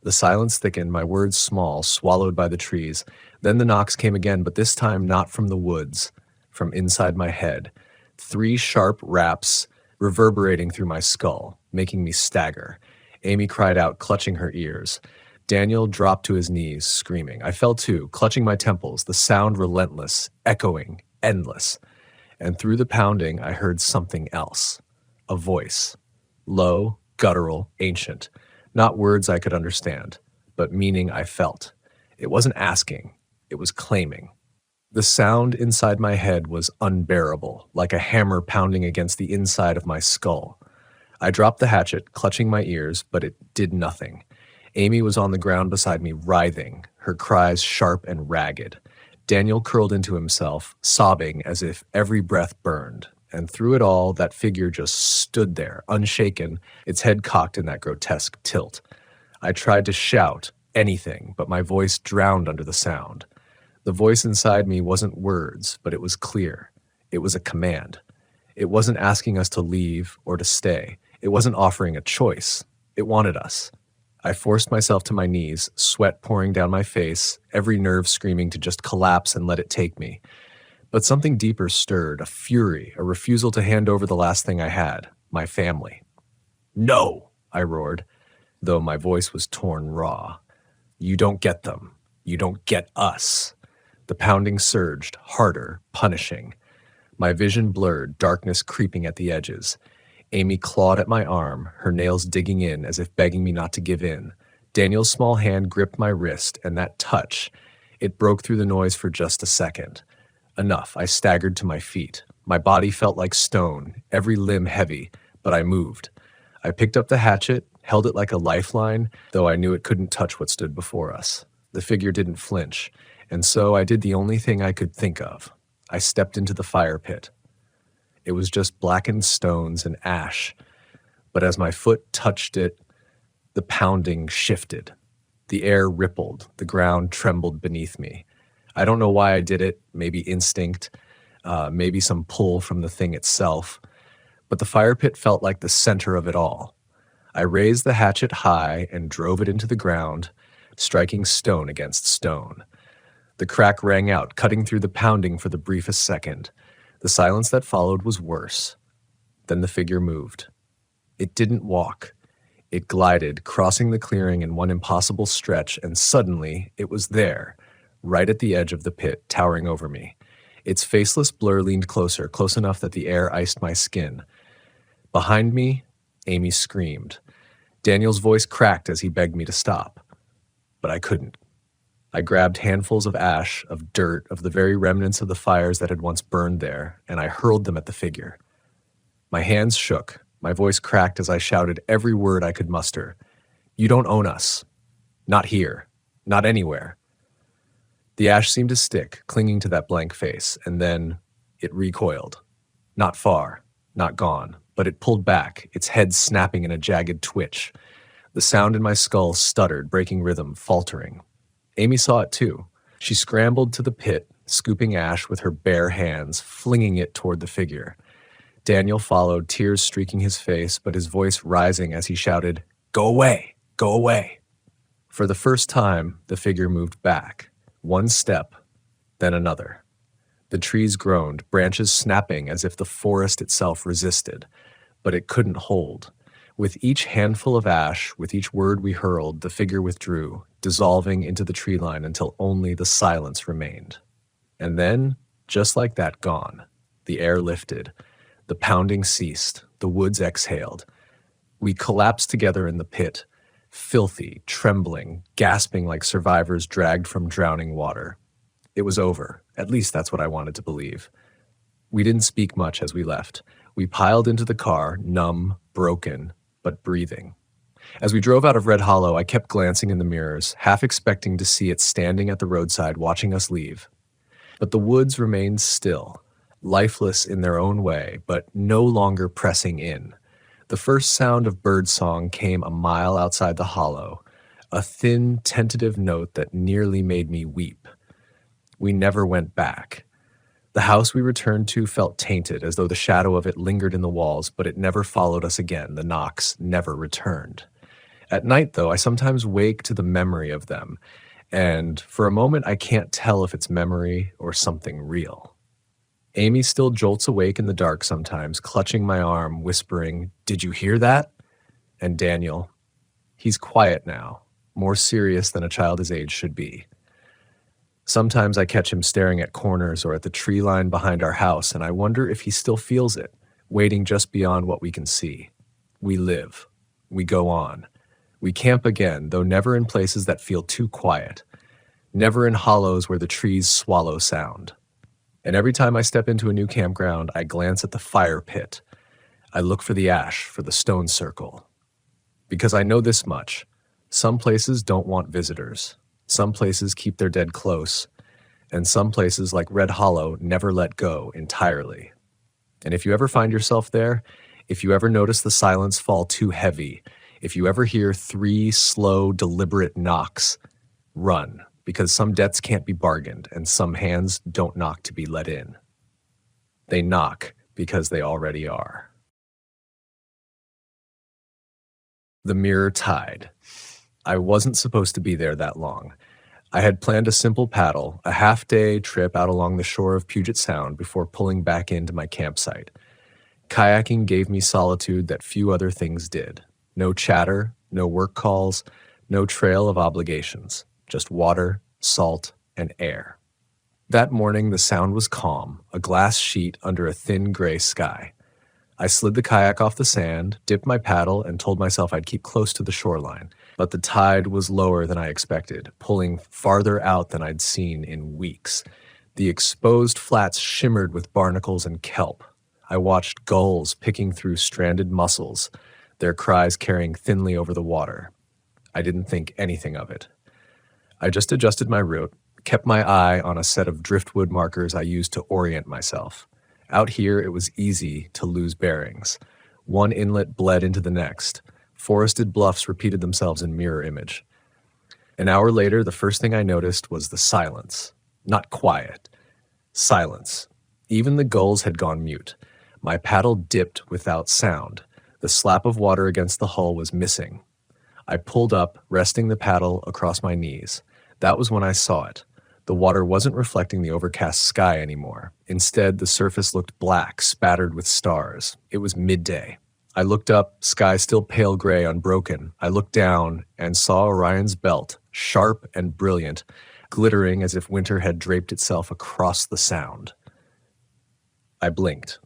The silence thickened, my words small, swallowed by the trees. Then the knocks came again, but this time not from the woods, from inside my head. 3 sharp raps reverberating through my skull, making me stagger. Amy cried out, clutching her ears. Daniel dropped to his knees, screaming. I fell too, clutching my temples, the sound relentless, echoing, endless. And through the pounding, I heard something else. A voice. Low, guttural, ancient. Not words I could understand, but meaning I felt. It wasn't asking, it was claiming. The sound inside my head was unbearable, like a hammer pounding against the inside of my skull. I dropped the hatchet, clutching my ears, but it did nothing. Amy was on the ground beside me, writhing, her cries sharp and ragged. Daniel curled into himself, sobbing as if every breath burned. And through it all, that figure just stood there, unshaken, its head cocked in that grotesque tilt. I tried to shout anything, but my voice drowned under the sound. The voice inside me wasn't words, but it was clear. It was a command. It wasn't asking us to leave or to stay. It wasn't offering a choice. It wanted us. I forced myself to my knees, sweat pouring down my face, every nerve screaming to just collapse and let it take me. But something deeper stirred, a fury, a refusal to hand over the last thing I had, my family. "No!" I roared, though my voice was torn raw. "You don't get them. You don't get us." The pounding surged, harder, punishing. My vision blurred, darkness creeping at the edges. Amy clawed at my arm, her nails digging in as if begging me not to give in. Daniel's small hand gripped my wrist, and that touch, it broke through the noise for just a second. Enough, I staggered to my feet. My body felt like stone, every limb heavy, but I moved. I picked up the hatchet, held it like a lifeline, though I knew it couldn't touch what stood before us. The figure didn't flinch, and so I did the only thing I could think of. I stepped into the fire pit. It was just blackened stones and ash, but as my foot touched it, the pounding shifted. The air rippled, the ground trembled beneath me. I don't know why I did it, maybe instinct, maybe some pull from the thing itself, but the fire pit felt like the center of it all. I raised the hatchet high and drove it into the ground, striking stone against stone. The crack rang out, cutting through the pounding for the briefest second. The silence that followed was worse. Then the figure moved. It didn't walk. It glided, crossing the clearing in one impossible stretch, and suddenly it was there, right at the edge of the pit, towering over me. Its faceless blur leaned closer, close enough that the air iced my skin. Behind me, Amy screamed. Daniel's voice cracked as he begged me to stop. But I couldn't. I grabbed handfuls of ash, of dirt, of the very remnants of the fires that had once burned there, and I hurled them at the figure. My hands shook. My voice cracked as I shouted every word I could muster. "You don't own us. Not here. Not anywhere." The ash seemed to stick, clinging to that blank face, and then it recoiled. Not far, not gone, but it pulled back, its head snapping in a jagged twitch. The sound in my skull stuttered, breaking rhythm, faltering. Amy saw it too. She scrambled to the pit, scooping ash with her bare hands, flinging it toward the figure. Daniel followed, tears streaking his face, but his voice rising as he shouted, "Go away! Go away!" For the first time, the figure moved back. One step, then another. The trees groaned, branches snapping as if the forest itself resisted, but it couldn't hold. With each handful of ash, with each word we hurled, the figure withdrew, dissolving into the tree line until only the silence remained. And then, just like that, gone. The air lifted. The pounding ceased. The woods exhaled. We collapsed together in the pit, filthy, trembling, gasping like survivors dragged from drowning water. It was over. At least that's what I wanted to believe. We didn't speak much as we left. We piled into the car, numb, broken, but breathing. As we drove out of Red Hollow, I kept glancing in the mirrors, half expecting to see it standing at the roadside watching us leave. But the woods remained still, lifeless in their own way, but no longer pressing in. The first sound of birdsong came a mile outside the hollow, a thin, tentative note that nearly made me weep. We never went back. The house we returned to felt tainted, as though the shadow of it lingered in the walls, but it never followed us again. The knocks never returned. At night, though, I sometimes wake to the memory of them, and for a moment I can't tell if it's memory or something real. Amy still jolts awake in the dark sometimes, clutching my arm, whispering, "Did you hear that?" And Daniel, he's quiet now, more serious than a child his age should be. Sometimes I catch him staring at corners or at the tree line behind our house, and I wonder if he still feels it, waiting just beyond what we can see. We live. We go on. We camp again, though never in places that feel too quiet. Never in hollows where the trees swallow sound. And every time I step into a new campground, I glance at the fire pit. I look for the ash, for the stone circle. Because I know this much. Some places don't want visitors. Some places keep their dead close. And some places, like Red Hollow, never let go entirely. And if you ever find yourself there, if you ever notice the silence fall too heavy, if you ever hear 3 slow, deliberate knocks, run, because some debts can't be bargained and some hands don't knock to be let in. They knock because they already are. The mirror tide. I wasn't supposed to be there that long. I had planned a simple paddle, a half-day trip out along the shore of Puget Sound before pulling back into my campsite. Kayaking gave me solitude that few other things did. No chatter, no work calls, no trail of obligations, just water, salt, and air. That morning, the sound was calm, a glass sheet under a thin gray sky. I slid the kayak off the sand, dipped my paddle, and told myself I'd keep close to the shoreline. But the tide was lower than I expected, pulling farther out than I'd seen in weeks. The exposed flats shimmered with barnacles and kelp. I watched gulls picking through stranded mussels, their cries carrying thinly over the water. I didn't think anything of it. I just adjusted my route, kept my eye on a set of driftwood markers I used to orient myself. Out here, it was easy to lose bearings. One inlet bled into the next. Forested bluffs repeated themselves in mirror image. An hour later, the first thing I noticed was the silence. Not quiet. Silence. Even the gulls had gone mute. My paddle dipped without sound. The slap of water against the hull was missing. I pulled up, resting the paddle across my knees. That was when I saw it. The water wasn't reflecting the overcast sky anymore. Instead, the surface looked black, spattered with stars. It was midday. I looked up, sky still pale gray, unbroken. I looked down and saw Orion's belt, sharp and brilliant, glittering as if winter had draped itself across the sound. I blinked,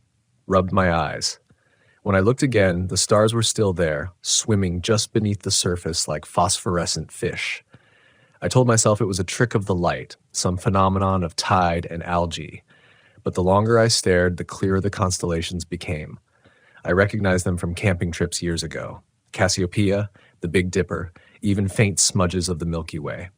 rubbed my eyes. When I looked again, the stars were still there, swimming just beneath the surface like phosphorescent fish. I told myself it was a trick of the light, some phenomenon of tide and algae. But the longer I stared, the clearer the constellations became. I recognized them from camping trips years ago. Cassiopeia, the Big Dipper, even faint smudges of the Milky Way.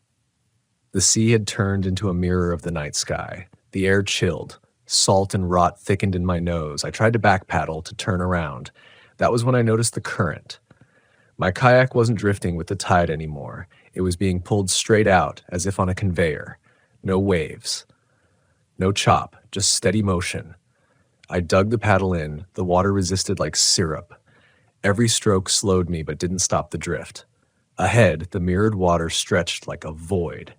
The sea had turned into a mirror of the night sky. The air chilled. Salt and rot thickened in my nose. I tried to back paddle, to turn around. That was when I noticed the current. My kayak wasn't drifting with the tide anymore. It was being pulled straight out, as if on a conveyor. No waves. No chop, just steady motion. I dug the paddle in. The water resisted like syrup. Every stroke slowed me but didn't stop the drift. Ahead, the mirrored water stretched like a void.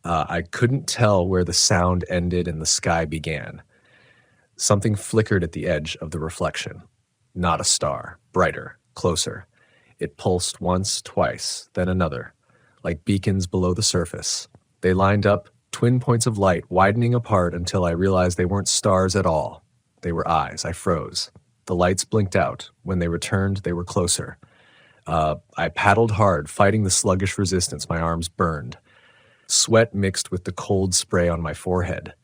I couldn't tell where the sound ended and the sky began. Something flickered at the edge of the reflection. Not a star. Brighter. Closer. It pulsed once, twice, then another, like beacons below the surface. They lined up, twin points of light widening apart until I realized they weren't stars at all. They were eyes. I froze. The lights blinked out. When they returned, they were closer. I paddled hard, fighting the sluggish resistance. My arms burned. Sweat mixed with the cold spray on my forehead.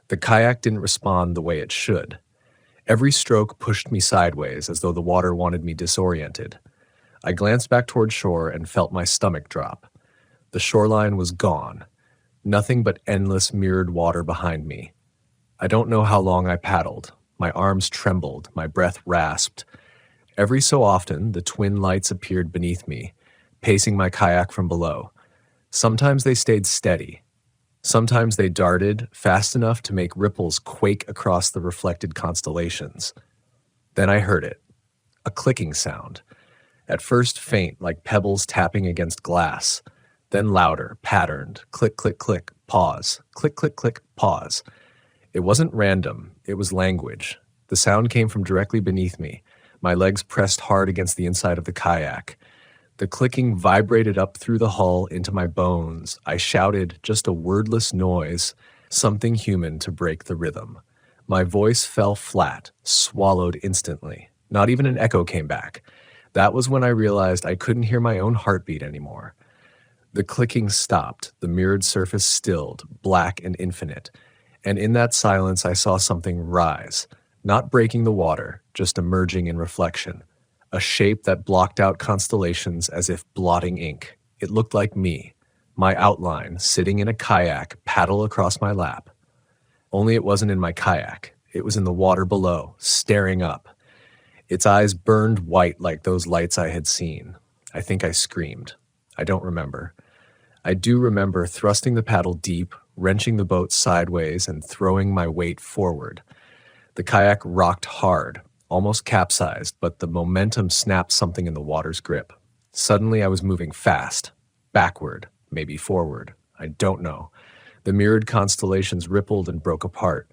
The kayak didn't respond the way it should. Every stroke pushed me sideways, as though the water wanted me disoriented. I glanced back toward shore and felt my stomach drop. The shoreline was gone. Nothing but endless mirrored water behind me. I don't know how long I paddled. My arms trembled, my breath rasped. Every so often, the twin lights appeared beneath me, pacing my kayak from below. Sometimes they stayed steady. Sometimes they darted, fast enough to make ripples quake across the reflected constellations. Then I heard it. A clicking sound. At first faint, like pebbles tapping against glass. Then louder, patterned. Click, click, click, pause. Click, click, click, pause. It wasn't random. It was language. The sound came from directly beneath me. My legs pressed hard against the inside of the kayak. The clicking vibrated up through the hull into my bones. I shouted, just a wordless noise, something human to break the rhythm. My voice fell flat, swallowed instantly. Not even an echo came back. That was when I realized I couldn't hear my own heartbeat anymore. The clicking stopped, the mirrored surface stilled, black and infinite. And in that silence I saw something rise, not breaking the water, just emerging in reflection. A shape that blocked out constellations as if blotting ink. It looked like me, my outline, sitting in a kayak, paddle across my lap. Only it wasn't in my kayak. It was in the water below, staring up. Its eyes burned white like those lights I had seen. I think I screamed. I don't remember. I do remember thrusting the paddle deep, wrenching the boat sideways, and throwing my weight forward. The kayak rocked hard, almost capsized, but the momentum snapped something in the water's grip. Suddenly I was moving fast, backward, maybe forward. I don't know. The mirrored constellations rippled and broke apart.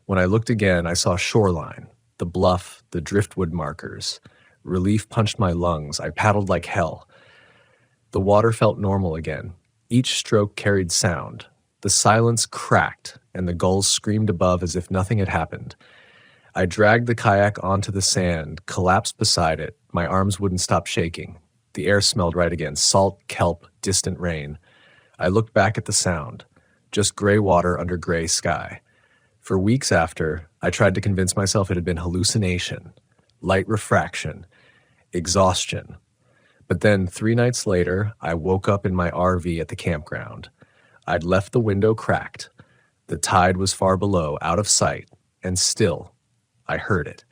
When I looked again, I saw shoreline, the bluff, the driftwood markers. Relief punched my lungs. I paddled like hell. The water felt normal again. Each stroke carried sound. The silence cracked, and the gulls screamed above as if nothing had happened. I dragged the kayak onto the sand, collapsed beside it. My arms wouldn't stop shaking. The air smelled right again, salt, kelp, distant rain. I looked back at the sound, just gray water under gray sky. For weeks after, I tried to convince myself it had been hallucination, light refraction, exhaustion. But then 3 nights later, I woke up in my RV at the campground. I'd left the window cracked. The tide was far below, out of sight, and still, I heard it.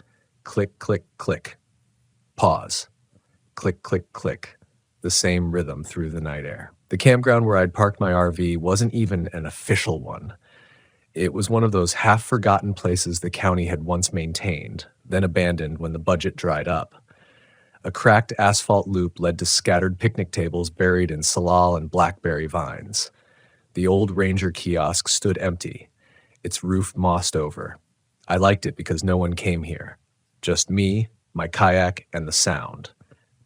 Click, click, click. Pause. Click, click, click. The same rhythm through the night air. The campground where I'd parked my RV wasn't even an official one. It was one of those half-forgotten places the county had once maintained, then abandoned when the budget dried up. A cracked asphalt loop led to scattered picnic tables buried in salal and blackberry vines. The old ranger kiosk stood empty, its roof mossed over. I liked it because no one came here. Just me, my kayak, and the sound.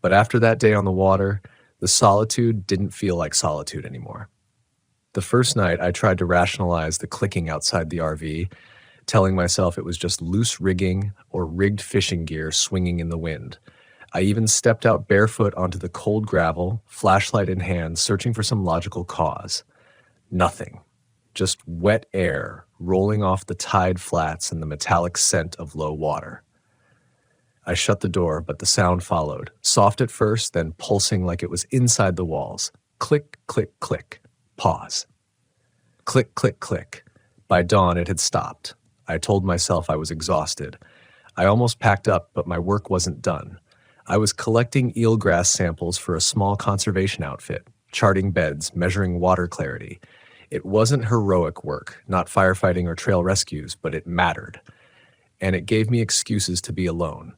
But after that day on the water, the solitude didn't feel like solitude anymore. The first night, I tried to rationalize the clicking outside the RV, telling myself it was just loose rigging or rigged fishing gear swinging in the wind. I even stepped out barefoot onto the cold gravel, flashlight in hand, searching for some logical cause. Nothing. Just wet air rolling off the tide flats and the metallic scent of low water. I shut the door, but the sound followed, soft at first, then pulsing like it was inside the walls. Click, click, click. Pause. Click, click, click. By dawn, it had stopped. I told myself I was exhausted. I almost packed up, but my work wasn't done. I was collecting eelgrass samples for a small conservation outfit, charting beds, measuring water clarity. It wasn't heroic work, not firefighting or trail rescues, but it mattered. And it gave me excuses to be alone.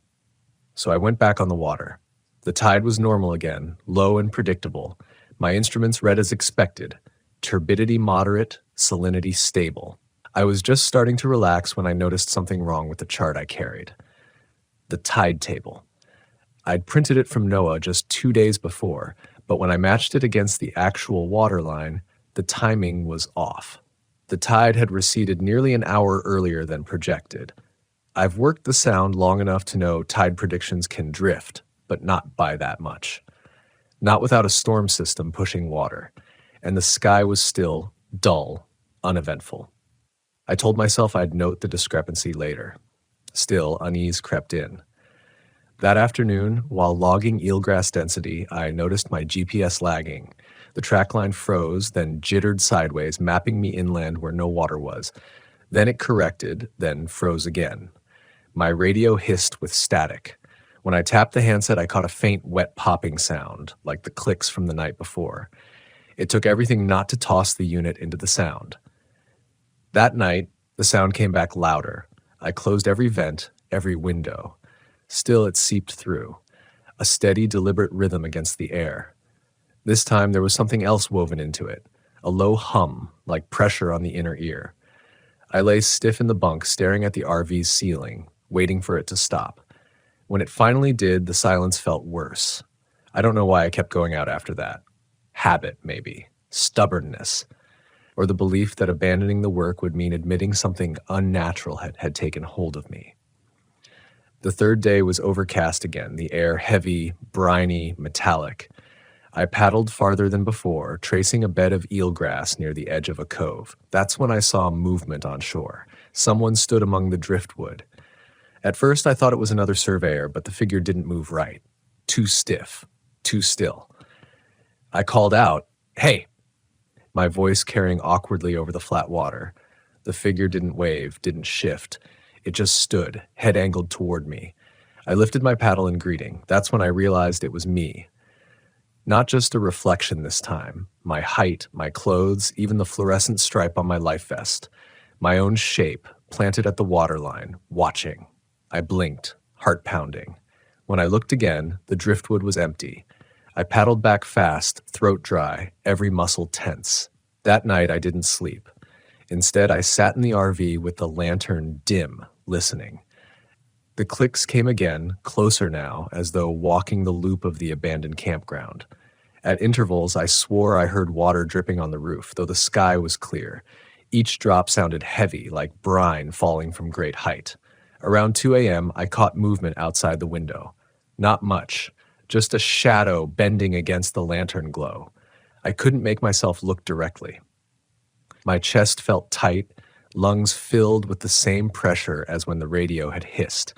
So I went back on the water. The tide was normal again, low and predictable. My instruments read as expected. Turbidity moderate, salinity stable. I was just starting to relax when I noticed something wrong with the chart I carried. The tide table. I'd printed it from NOAA just 2 days before, but when I matched it against the actual water line, the timing was off. The tide had receded nearly an hour earlier than projected. I've worked the sound long enough to know tide predictions can drift, but not by that much. Not without a storm system pushing water, and the sky was still dull, uneventful. I told myself I'd note the discrepancy later. Still, unease crept in. That afternoon, while logging eelgrass density, I noticed my GPS lagging. The track line froze, then jittered sideways, mapping me inland where no water was. Then it corrected, then froze again. My radio hissed with static. When I tapped the handset, I caught a faint, wet popping sound, like the clicks from the night before. It took everything not to toss the unit into the sound. That night, the sound came back louder. I closed every vent, every window. Still, it seeped through, a steady, deliberate rhythm against the air. This time, there was something else woven into it, a low hum, like pressure on the inner ear. I lay stiff in the bunk, staring at the RV's ceiling, waiting for it to stop. When it finally did, the silence felt worse. I don't know why I kept going out after that. Habit, maybe. Stubbornness. Or the belief that abandoning the work would mean admitting something unnatural had taken hold of me. The third day was overcast again, the air heavy, briny, metallic. I paddled farther than before, tracing a bed of eelgrass near the edge of a cove. That's when I saw movement on shore. Someone stood among the driftwood. At first, I thought it was another surveyor, but the figure didn't move right. Too stiff. Too still. I called out, "Hey!" My voice carrying awkwardly over the flat water. The figure didn't wave, didn't shift. It just stood, head angled toward me. I lifted my paddle in greeting. That's when I realized it was me. Not just a reflection this time. My height, my clothes, even the fluorescent stripe on my life vest. My own shape, planted at the waterline, watching. I blinked, heart pounding. When I looked again, the driftwood was empty. I paddled back fast, throat dry, every muscle tense. That night I didn't sleep. Instead, I sat in the RV with the lantern dim, listening. The clicks came again, closer now, as though walking the loop of the abandoned campground. At intervals, I swore I heard water dripping on the roof, though the sky was clear. Each drop sounded heavy, like brine falling from great height. Around 2 a.m., I caught movement outside the window. Not much, just a shadow bending against the lantern glow. I couldn't make myself look directly. My chest felt tight, lungs filled with the same pressure as when the radio had hissed.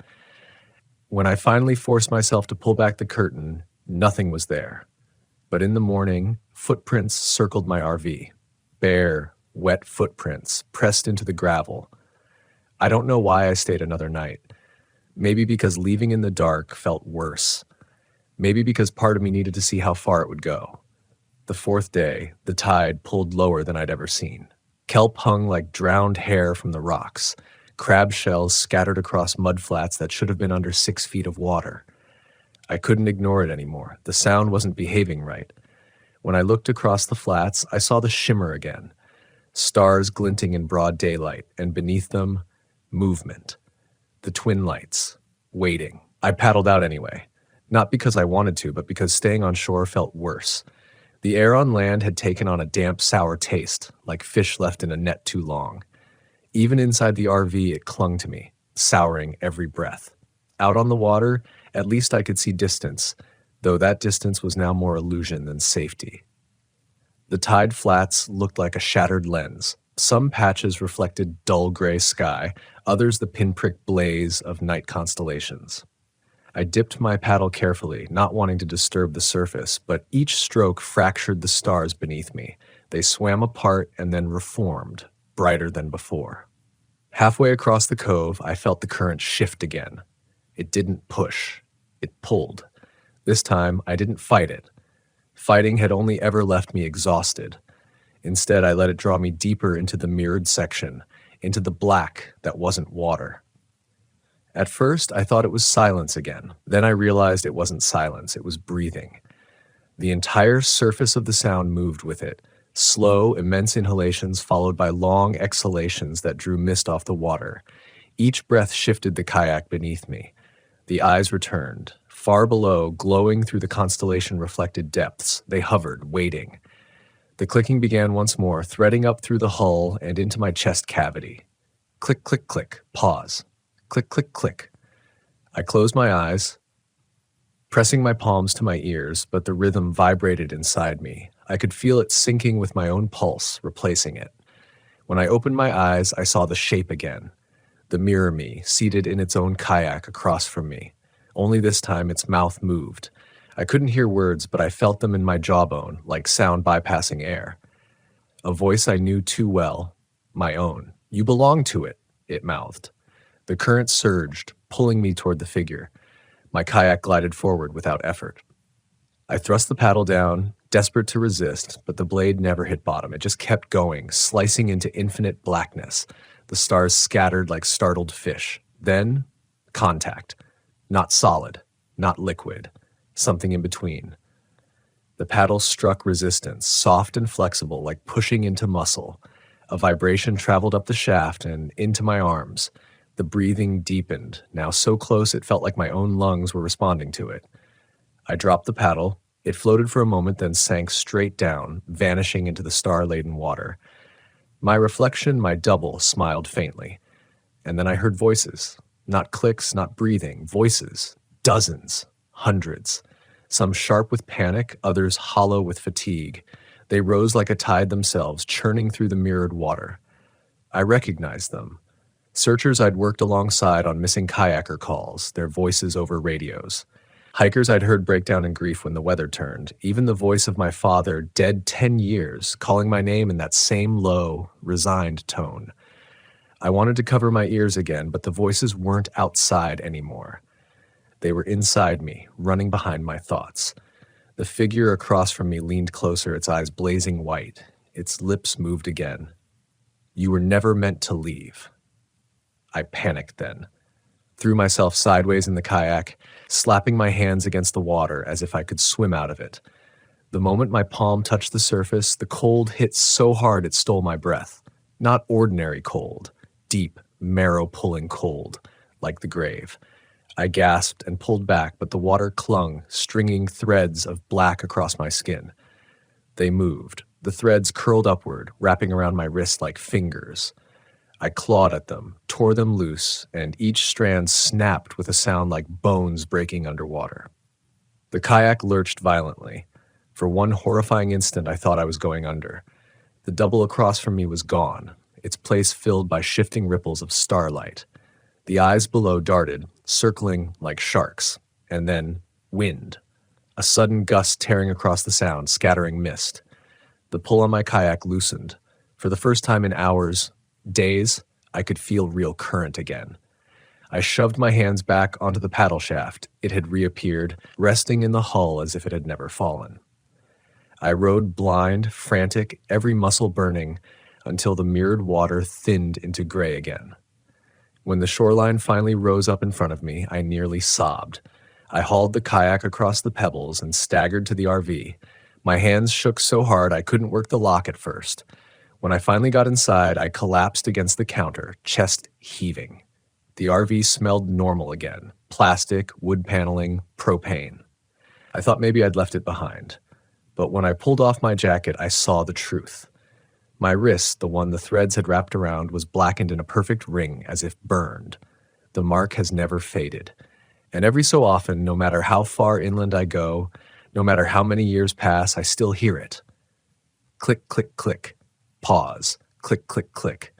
When I finally forced myself to pull back the curtain, nothing was there. But in the morning, footprints circled my RV. Bare, wet footprints pressed into the gravel. I don't know why I stayed another night. Maybe because leaving in the dark felt worse. Maybe because part of me needed to see how far it would go. The fourth day, the tide pulled lower than I'd ever seen. Kelp hung like drowned hair from the rocks. Crab shells scattered across mudflats that should have been under 6 feet of water. I couldn't ignore it anymore. The sound wasn't behaving right. When I looked across the flats, I saw the shimmer again. Stars glinting in broad daylight, and beneath them, movement. The twin lights, waiting. I paddled out anyway. Not because I wanted to, but because staying on shore felt worse. The air on land had taken on a damp, sour taste, like fish left in a net too long. Even inside the RV, it clung to me, souring every breath. Out on the water, at least I could see distance, though that distance was now more illusion than safety. The tide flats looked like a shattered lens. Some patches reflected dull gray sky, others the pinprick blaze of night constellations. I dipped my paddle carefully, not wanting to disturb the surface, but each stroke fractured the stars beneath me. They swam apart and then reformed, brighter than before. Halfway across the cove, I felt the current shift again. It didn't push. It pulled. This time, I didn't fight it. Fighting had only ever left me exhausted. Instead, I let it draw me deeper into the mirrored section, into the black that wasn't water. At first, I thought it was silence again. Then I realized it wasn't silence, it was breathing. The entire surface of the sound moved with it, slow, immense inhalations followed by long exhalations that drew mist off the water. Each breath shifted the kayak beneath me. The eyes returned. Far below, glowing through the constellation-reflected depths, they hovered, waiting. The clicking began once more, threading up through the hull and into my chest cavity. Click, click, click, pause. Click, click, click. I closed my eyes, pressing my palms to my ears, but the rhythm vibrated inside me. I could feel it syncing with my own pulse, replacing it. When I opened my eyes, I saw the shape again. The mirror me, seated in its own kayak across from me. Only this time its mouth moved. I couldn't hear words, but I felt them in my jawbone, like sound bypassing air. A voice I knew too well, my own. "You belong to it," it mouthed. The current surged, pulling me toward the figure. My kayak glided forward without effort. I thrust the paddle down, desperate to resist, but the blade never hit bottom. It just kept going, slicing into infinite blackness. The stars scattered like startled fish. Then, contact. Not solid, not liquid, something in between. The paddle struck resistance, soft and flexible, like pushing into muscle. A vibration traveled up the shaft and into my arms. The breathing deepened, now so close it felt like my own lungs were responding to it. I dropped the paddle. It floated for a moment, then sank straight down, vanishing into the star-laden water. My reflection, my double, smiled faintly. And then I heard voices. Not clicks, not breathing. Voices. Dozens. Hundreds. Some sharp with panic, others hollow with fatigue. They rose like a tide themselves, churning through the mirrored water. I recognized them. Searchers I'd worked alongside on missing kayaker calls, their voices over radios. Hikers I'd heard break down in grief when the weather turned. Even the voice of my father, dead 10 years, calling my name in that same low, resigned tone. I wanted to cover my ears again, but the voices weren't outside anymore. They were inside me, running behind my thoughts. The figure across from me leaned closer, its eyes blazing white. Its lips moved again. "You were never meant to leave." I panicked then. Threw myself sideways in the kayak. slapping my hands against the water as if I could swim out of it. The moment my palm touched the surface, the cold hit so hard it stole my breath. Not ordinary cold, deep, marrow-pulling cold, like the grave. I gasped and pulled back, but the water clung, stringing threads of black across my skin. They moved. The threads curled upward, wrapping around my wrist like fingers. I clawed at them, tore them loose, and each strand snapped with a sound like bones breaking underwater. The kayak lurched violently. For one horrifying instant, I thought I was going under. The double across from me was gone, its place filled by shifting ripples of starlight. The eyes below darted, circling like sharks, and then wind. A sudden gust tearing across the sound, scattering mist. The pull on my kayak loosened. For the first time in hours, days, I could feel real current again. I shoved my hands back onto the paddle shaft. It had reappeared, resting in the hull as if it had never fallen. I rode blind, frantic, every muscle burning, until the mirrored water thinned into gray again. When the shoreline finally rose up in front of me, I nearly sobbed. I hauled the kayak across the pebbles and staggered to the RV. My hands shook so hard I couldn't work the lock at first. When I finally got inside, I collapsed against the counter, chest heaving. The RV smelled normal again. Plastic, wood paneling, propane. I thought maybe I'd left it behind. But when I pulled off my jacket, I saw the truth. My wrist, the one the threads had wrapped around, was blackened in a perfect ring, as if burned. The mark has never faded. And every so often, no matter how far inland I go, no matter how many years pass, I still hear it. Click, click, click. Pause. Click, click, click.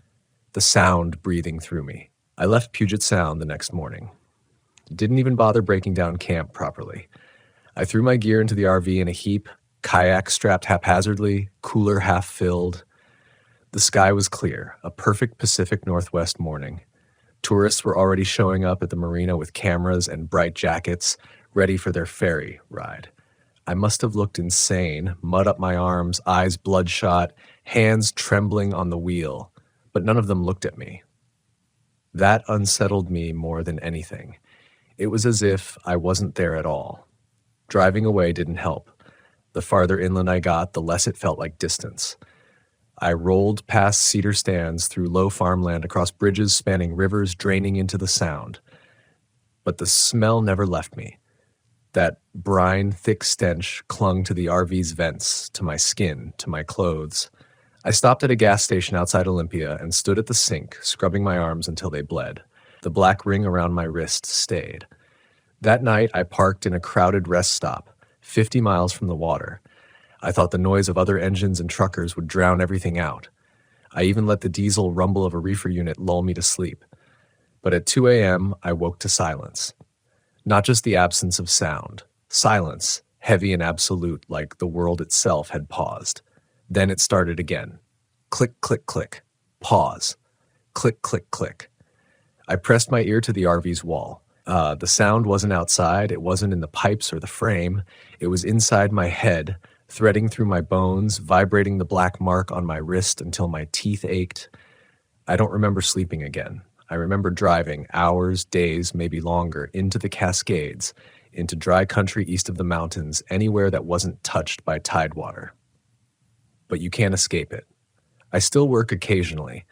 The sound breathing through me. I left Puget Sound the next morning. Didn't even bother breaking down camp properly. I threw my gear into the RV in a heap, kayak strapped haphazardly, cooler half filled. The sky was clear, a perfect Pacific Northwest morning. Tourists were already showing up at the marina with cameras and bright jackets, ready for their ferry ride. I must have looked insane, mud up my arms, eyes bloodshot, hands trembling on the wheel, but none of them looked at me. That unsettled me more than anything. It was as if I wasn't there at all. Driving away didn't help. The farther inland I got, the less it felt like distance. I rolled past cedar stands through low farmland across bridges spanning rivers draining into the sound. But the smell never left me. That brine, thick stench clung to the RV's vents, to my skin, to my clothes. I stopped at a gas station outside Olympia and stood at the sink, scrubbing my arms until they bled. The black ring around my wrist stayed. That night, I parked in a crowded rest stop, 50 miles from the water. I thought the noise of other engines and truckers would drown everything out. I even let the diesel rumble of a reefer unit lull me to sleep. But at 2 a.m., I woke to silence. Not just the absence of sound. Silence, heavy and absolute, like the world itself had paused. Then it started again. Click, click, click. Pause. Click, click, click. I pressed my ear to the RV's wall. The sound wasn't outside. It wasn't in the pipes or the frame. It was inside my head, threading through my bones, vibrating the black mark on my wrist until my teeth ached. I don't remember sleeping again. I remember driving hours, days, maybe longer, into the Cascades, into dry country east of the mountains, anywhere that wasn't touched by tidewater. But you can't escape it. I still work occasionally,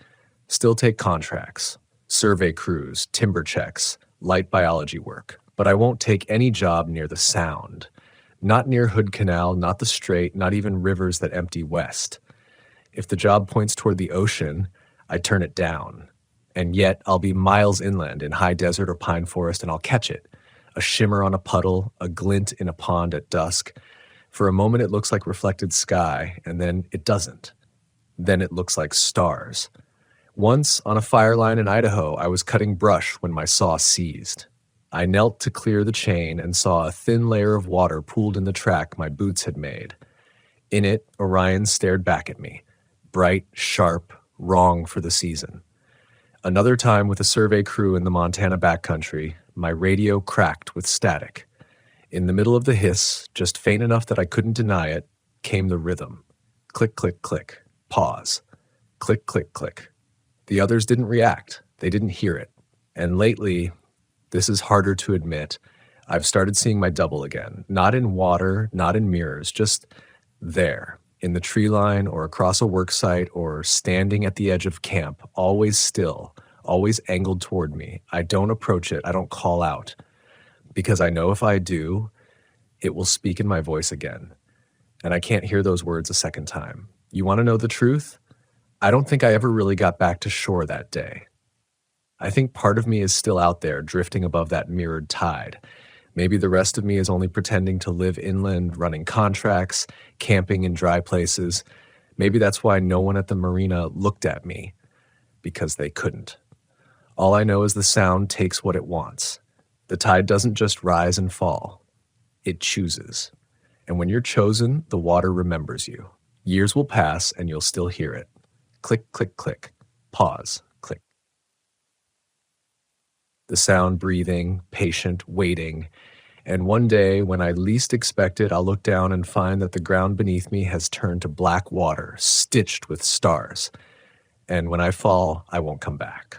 still take contracts, survey crews, timber checks, light biology work. But I won't take any job near the Sound. Not near Hood Canal, not the Strait, not even rivers that empty west. If the job points toward the ocean, I turn it down. And yet I'll be miles inland in high desert or pine forest and I'll catch it. A shimmer on a puddle, a glint in a pond at dusk. For a moment it looks like reflected sky, and then it doesn't. Then it looks like stars. Once, on a fire line in Idaho, I was cutting brush when my saw seized. I knelt to clear the chain and saw a thin layer of water pooled in the track my boots had made. In it, Orion stared back at me. Bright, sharp, wrong for the season. Another time with a survey crew in the Montana backcountry, my radio cracked with static. In the middle of the hiss, just faint enough that I couldn't deny it, came the rhythm. Click, click, click. Pause. Click, click, click. The others didn't react. They didn't hear it. And lately, this is harder to admit, I've started seeing my double again, not in water, not in mirrors, just there, in the tree line or across a work site or standing at the edge of camp, always still, always angled toward me. I don't approach it, I don't call out, because I know if I do, it will speak in my voice again, and I can't hear those words a second time. You want to know the truth? I don't think I ever really got back to shore that day. I think part of me is still out there, drifting above that mirrored tide. Maybe the rest of me is only pretending to live inland, running contracts, camping in dry places. Maybe that's why no one at the marina looked at me, because they couldn't. All I know is the sound takes what it wants. The tide doesn't just rise and fall. It chooses. And when you're chosen, the water remembers you. Years will pass and you'll still hear it. Click, click, click. Pause, click. The sound breathing, patient, waiting. And one day, when I least expect it, I'll look down and find that the ground beneath me has turned to black water, stitched with stars. And when I fall, I won't come back.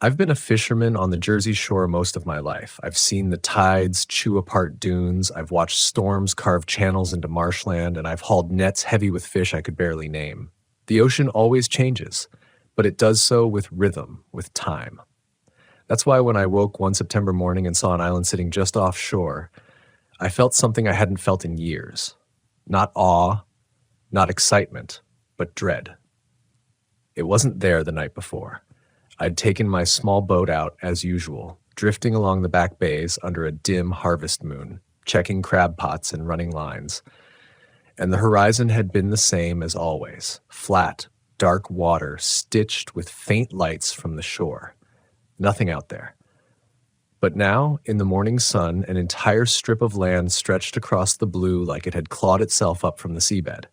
I've been a fisherman on the Jersey Shore most of my life. I've seen the tides chew apart dunes, I've watched storms carve channels into marshland, and I've hauled nets heavy with fish I could barely name. The ocean always changes, but it does so with rhythm, with time. That's why when I woke one September morning and saw an island sitting just offshore, I felt something I hadn't felt in years. Not awe, not excitement, but dread. It wasn't there the night before. I'd taken my small boat out as usual, drifting along the back bays under a dim harvest moon, checking crab pots and running lines. And the horizon had been the same as always, flat, dark water stitched with faint lights from the shore. Nothing out there. But now, in the morning sun, an entire strip of land stretched across the blue like it had clawed itself up from the seabed.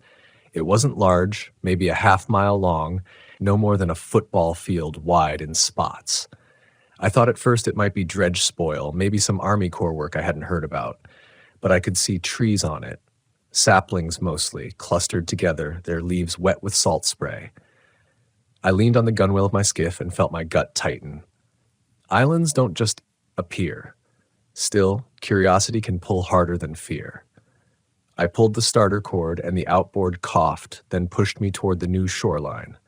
It wasn't large, maybe a half-mile long, no more than a football field wide in spots. I thought at first it might be dredge spoil, maybe some Army Corps work I hadn't heard about, but I could see trees on it, saplings mostly, clustered together, their leaves wet with salt spray. I leaned on the gunwale of my skiff and felt my gut tighten. Islands don't just appear. Still, curiosity can pull harder than fear. I pulled the starter cord and the outboard coughed, then pushed me toward the new shoreline.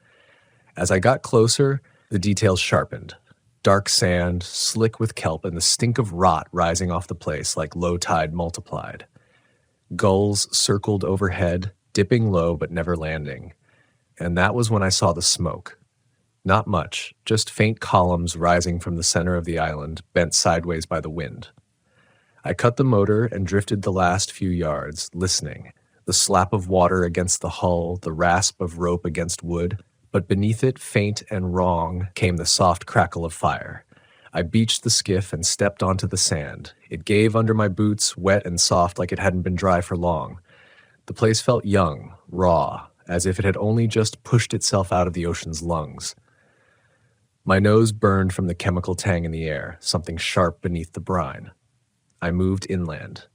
As I got closer, the details sharpened. Dark sand, slick with kelp, and the stink of rot rising off the place like low tide multiplied. Gulls circled overhead, dipping low but never landing. And that was when I saw the smoke. Not much, just faint columns rising from the center of the island, bent sideways by the wind. I cut the motor and drifted the last few yards, listening. The slap of water against the hull, the rasp of rope against wood. But beneath it, faint and wrong, came the soft crackle of fire. I beached the skiff and stepped onto the sand. It gave under my boots, wet and soft like it hadn't been dry for long. The place felt young, raw, as if it had only just pushed itself out of the ocean's lungs. My nose burned from the chemical tang in the air, something sharp beneath the brine. I moved inland.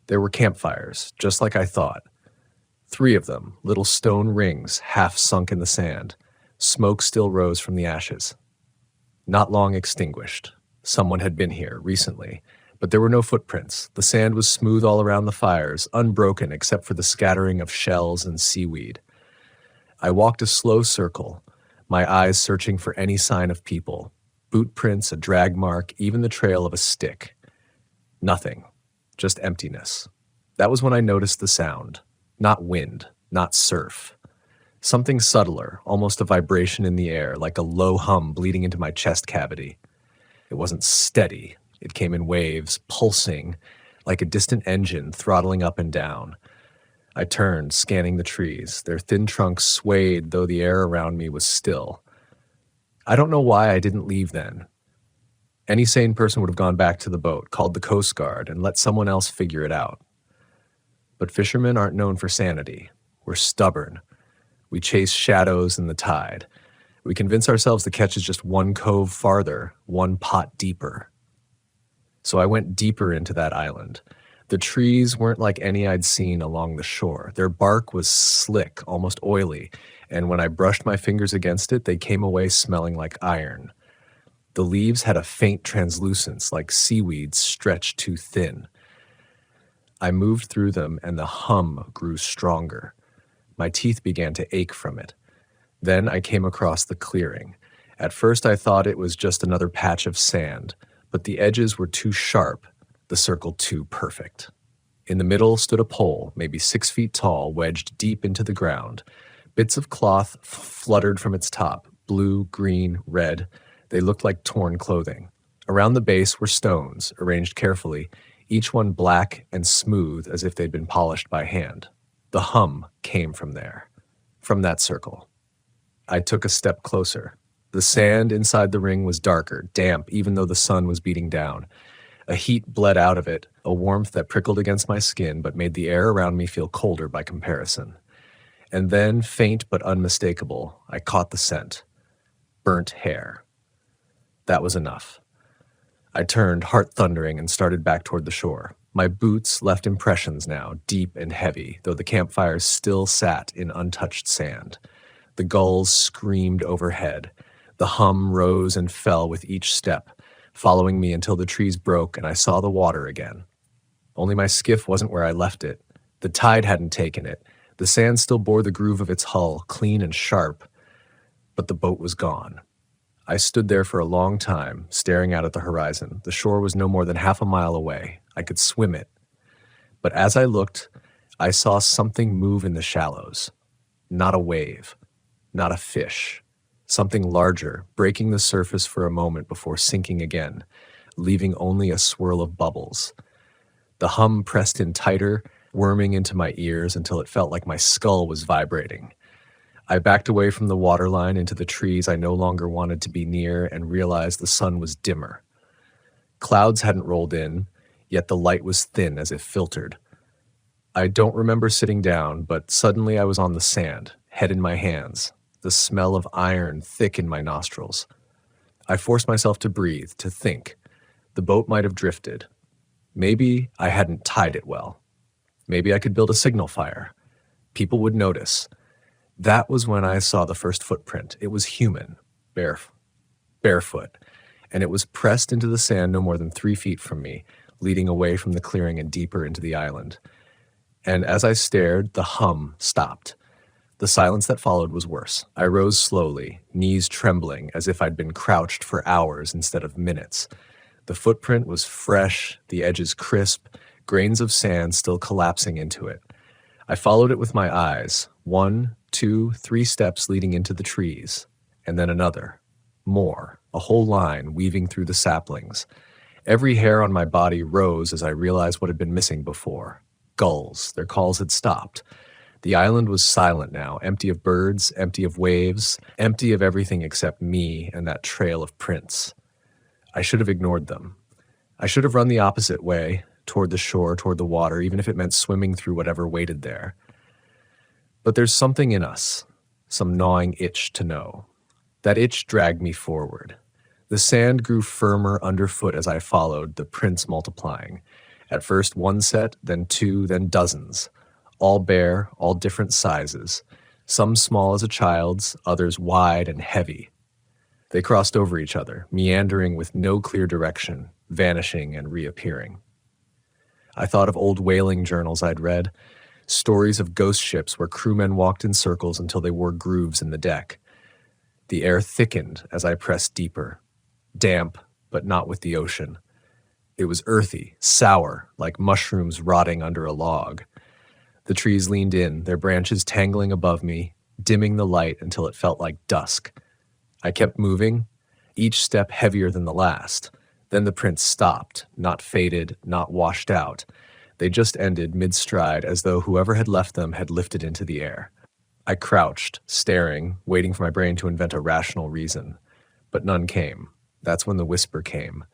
There were campfires, just like I thought. 3 of them, little stone rings, half sunk in the sand. Smoke still rose from the ashes. Not long extinguished. Someone had been here recently, but there were no footprints. The sand was smooth all around the fires, unbroken except for the scattering of shells and seaweed. I walked a slow circle, my eyes searching for any sign of people. Boot prints, a drag mark, even the trail of a stick. Nothing. Just emptiness. That was when I noticed the sound. Not wind, not surf. Something subtler, almost a vibration in the air, like a low hum bleeding into my chest cavity. It wasn't steady. It came in waves, pulsing, like a distant engine throttling up and down. I turned, scanning the trees. Their thin trunks swayed, though the air around me was still. I don't know why I didn't leave then. Any sane person would have gone back to the boat, called the Coast Guard, and let someone else figure it out. But fishermen aren't known for sanity. We're stubborn. We chase shadows in the tide. We convince ourselves the catch is just one cove farther, one pot deeper. So I went deeper into that island. The trees weren't like any I'd seen along the shore. Their bark was slick, almost oily, and when I brushed my fingers against it, they came away smelling like iron. The leaves had a faint translucence, like seaweeds stretched too thin. I moved through them, and the hum grew stronger. My teeth began to ache from it. Then I came across the clearing. At first I thought it was just another patch of sand, but the edges were too sharp, the circle too perfect. In the middle stood a pole, maybe 6 feet tall, wedged deep into the ground. Bits of cloth fluttered from its top, blue, green, red. They looked like torn clothing. Around the base were stones, arranged carefully, each one black and smooth as if they'd been polished by hand. The hum came from there, from that circle. I took a step closer. The sand inside the ring was darker, damp, even though the sun was beating down. A heat bled out of it, a warmth that prickled against my skin but made the air around me feel colder by comparison. And then, faint but unmistakable, I caught the scent. Burnt hair. That was enough. I turned, heart thundering, and started back toward the shore. My boots left impressions now, deep and heavy, though the campfires still sat in untouched sand. The gulls screamed overhead. The hum rose and fell with each step, following me until the trees broke and I saw the water again. Only my skiff wasn't where I left it. The tide hadn't taken it. The sand still bore the groove of its hull, clean and sharp, but the boat was gone. I stood there for a long time, staring out at the horizon. The shore was no more than half a mile away. I could swim it. But as I looked, I saw something move in the shallows. Not a wave, not a fish. Something larger, breaking the surface for a moment before sinking again, leaving only a swirl of bubbles. The hum pressed in tighter, worming into my ears until it felt like my skull was vibrating. I backed away from the waterline into the trees I no longer wanted to be near and realized the sun was dimmer. Clouds hadn't rolled in, yet the light was thin as if filtered. I don't remember sitting down, but suddenly I was on the sand, head in my hands, the smell of iron thick in my nostrils. I forced myself to breathe, to think. The boat might have drifted. Maybe I hadn't tied it well. Maybe I could build a signal fire. People would notice. That was when I saw the first footprint. It was human, barefoot, and it was pressed into the sand no more than 3 feet from me, leading away from the clearing and deeper into the island. And as I stared, the hum stopped. The silence that followed was worse. I rose slowly, knees trembling, as if I'd been crouched for hours instead of minutes. The footprint was fresh, the edges crisp, grains of sand still collapsing into it. I followed it with my eyes, 1, 2, 3 steps leading into the trees, and then another. More, a whole line weaving through the saplings. Every hair on my body rose as I realized what had been missing before. Gulls, their calls had stopped. The island was silent now, empty of birds, empty of waves, empty of everything except me and that trail of prints. I should have ignored them. I should have run the opposite way, toward the shore, toward the water, even if it meant swimming through whatever waited there. But there's something in us, some gnawing itch to know. That itch dragged me forward. The sand grew firmer underfoot as I followed, the prints multiplying. At first 1 set, then 2, then dozens. All bare, all different sizes. Some small as a child's, others wide and heavy. They crossed over each other, meandering with no clear direction, vanishing and reappearing. I thought of old whaling journals I'd read, stories of ghost ships where crewmen walked in circles until they wore grooves in the deck. The air thickened as I pressed deeper, damp, but not with the ocean. It was earthy, sour, like mushrooms rotting under a log. The trees leaned in, their branches tangling above me, dimming the light until it felt like dusk. I kept moving, each step heavier than the last. Then the prints stopped, not faded, not washed out. They just ended mid-stride as though whoever had left them had lifted into the air. I crouched, staring, waiting for my brain to invent a rational reason. But none came. That's when the whisper came.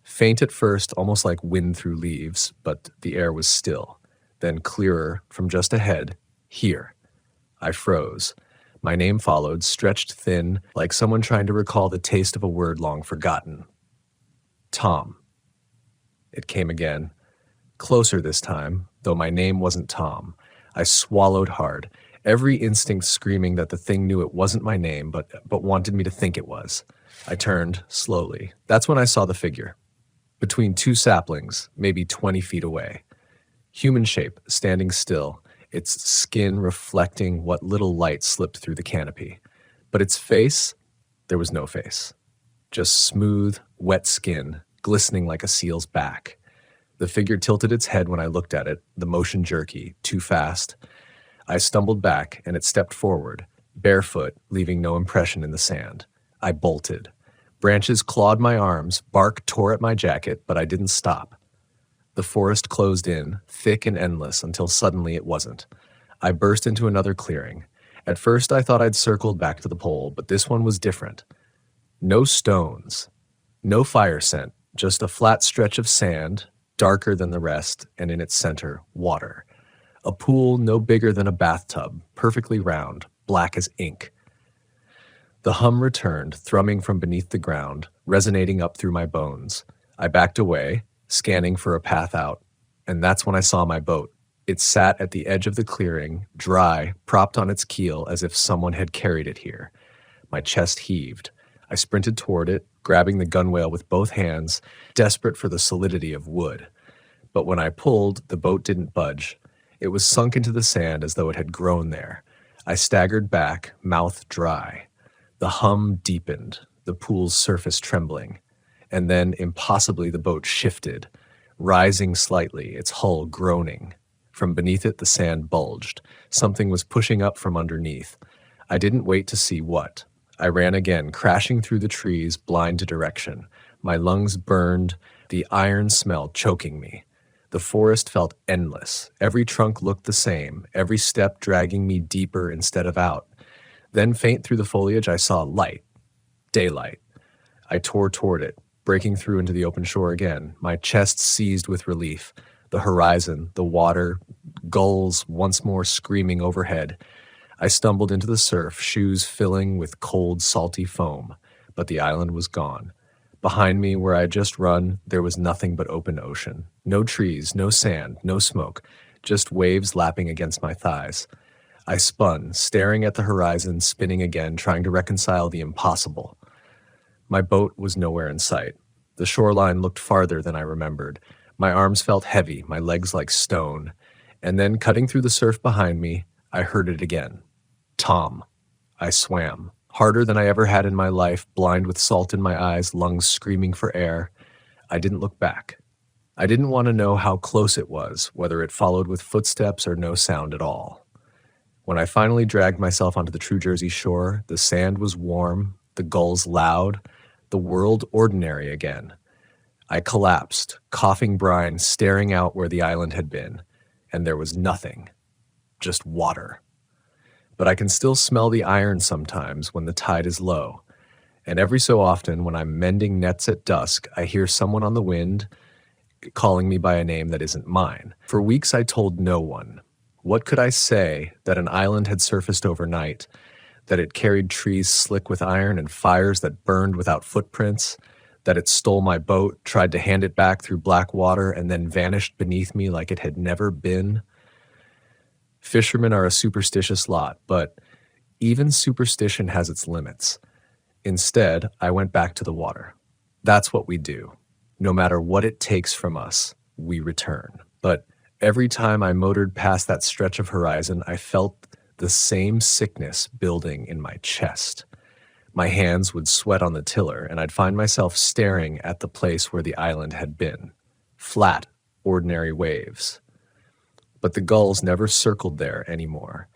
Faint at first, almost like wind through leaves, but the air was still. Then clearer, from just ahead, here. I froze. My name followed, stretched thin, like someone trying to recall the taste of a word long forgotten. Tom. It came again. Closer this time, though my name wasn't Tom. I swallowed hard. every instinct screaming that the thing knew it wasn't my name, but wanted me to think it was. I turned slowly. That's when I saw the figure. Between two saplings, maybe 20 feet away. Human shape, standing still, its skin reflecting what little light slipped through the canopy. But its face, there was no face. Just smooth, wet skin, glistening like a seal's back. The figure tilted its head when I looked at it, the motion jerky, too fast. I stumbled back, and it stepped forward, barefoot, leaving no impression in the sand. I bolted. Branches clawed my arms, bark tore at my jacket, but I didn't stop. The forest closed in, thick and endless, until suddenly it wasn't. I burst into another clearing. At first I thought I'd circled back to the pole, but this one was different. No stones, no fire scent, just a flat stretch of sand, darker than the rest, and in its center, water. A pool no bigger than a bathtub, perfectly round, black as ink. The hum returned, thrumming from beneath the ground, resonating up through my bones. I backed away, scanning for a path out, and that's when I saw my boat. It sat at the edge of the clearing, dry, propped on its keel as if someone had carried it here. My chest heaved. I sprinted toward it, grabbing the gunwale with both hands, desperate for the solidity of wood. But when I pulled, the boat didn't budge. It was sunk into the sand as though it had grown there. I staggered back, mouth dry. The hum deepened, the pool's surface trembling. And then, impossibly, the boat shifted, rising slightly, its hull groaning. From beneath it, the sand bulged. Something was pushing up from underneath. I didn't wait to see what. I ran again, crashing through the trees, blind to direction. My lungs burned, the iron smell choking me. The forest felt endless. Every trunk looked the same, every step dragging me deeper instead of out. Then, faint through the foliage, I saw light. Daylight. I tore toward it, breaking through into the open shore again, my chest seized with relief. The horizon, the water, gulls once more screaming overhead. I stumbled into the surf, shoes filling with cold, salty foam, but the island was gone. Behind me, where I had just run, there was nothing but open ocean. No trees, no sand, no smoke, just waves lapping against my thighs. I spun, staring at the horizon, spinning again, trying to reconcile the impossible. My boat was nowhere in sight. The shoreline looked farther than I remembered. My arms felt heavy, my legs like stone. And then, cutting through the surf behind me, I heard it again. Tom. I swam, harder than I ever had in my life, blind with salt in my eyes, lungs screaming for air. I didn't look back. I didn't want to know how close it was, whether it followed with footsteps or no sound at all. When I finally dragged myself onto the True Jersey shore, the sand was warm, the gulls loud, the world ordinary again. I collapsed, coughing brine, staring out where the island had been, and there was nothing, just water. But I can still smell the iron sometimes when the tide is low, and every so often when I'm mending nets at dusk, I hear someone on the wind calling me by a name that isn't mine. For weeks I told no one. What could I say that an island had surfaced overnight, that it carried trees slick with iron and fires that burned without footprints, that it stole my boat, tried to hand it back through black water, and then vanished beneath me like it had never been? Fishermen are a superstitious lot, but even superstition has its limits. Instead, I went back to the water. That's what we do. No matter what it takes from us, we return. But every time I motored past that stretch of horizon, I felt the same sickness building in my chest. My hands would sweat on the tiller, and I'd find myself staring at the place where the island had been. Flat, ordinary waves. But the gulls never circled there anymore.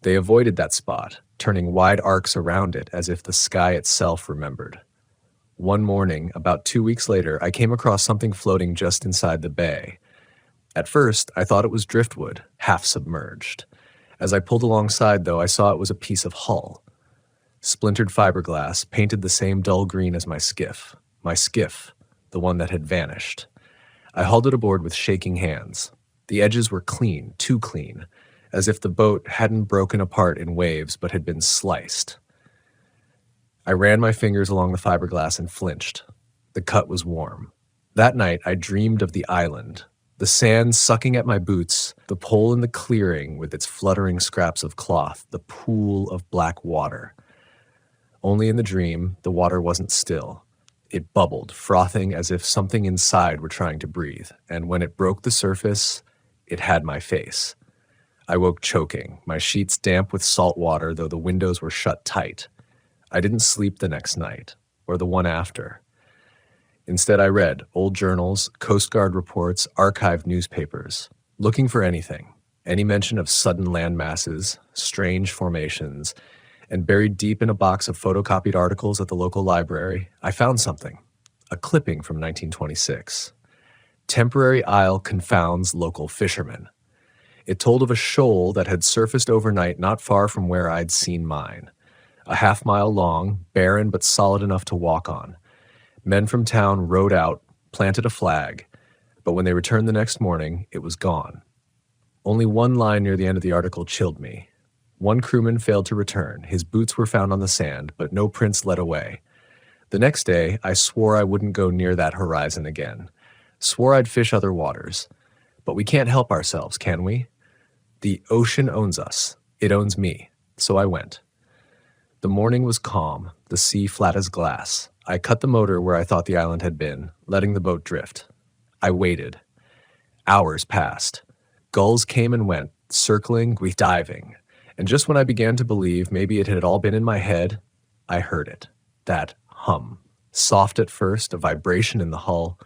They avoided that spot, turning wide arcs around it as if the sky itself remembered. One morning, about 2 weeks later, I came across something floating just inside the bay. At first, I thought it was driftwood, half submerged. As I pulled alongside, though, I saw it was a piece of hull. Splintered fiberglass, painted the same dull green as my skiff. My skiff, the one that had vanished. I hauled it aboard with shaking hands. The edges were clean, too clean, as if the boat hadn't broken apart in waves but had been sliced. I ran my fingers along the fiberglass and flinched. The cut was warm. That night, I dreamed of the island, the The sand sucking at my boots, the pole in the clearing with its fluttering scraps of cloth, the pool of black water. Only in the dream, the water wasn't still. It bubbled, frothing as if something inside were trying to breathe, and when it broke the surface, it had my face. I woke choking, my sheets damp with salt water, though the windows were shut tight. I didn't sleep the next night, or the one after. Instead, I read old journals, Coast Guard reports, archived newspapers, looking for anything, any mention of sudden land masses, strange formations, and buried deep in a box of photocopied articles at the local library, I found something, a clipping from 1926. Temporary Isle confounds local fishermen. It told of a shoal that had surfaced overnight not far from where I'd seen mine. A half-mile long, barren but solid enough to walk on. Men from town rowed out, planted a flag, but when they returned the next morning, it was gone. Only one line near the end of the article chilled me. One crewman failed to return. His boots were found on the sand, but no prints led away. The next day, I swore I wouldn't go near that horizon again. Swore I'd fish other waters. But we can't help ourselves, can we? The ocean owns us. It owns me. So I went. The morning was calm, the sea flat as glass. I cut the motor where I thought the island had been, letting the boat drift. I waited. Hours passed. Gulls came and went, circling, diving. And just when I began to believe maybe it had all been in my head, I heard it. That hum. Soft at first, a vibration in the hull,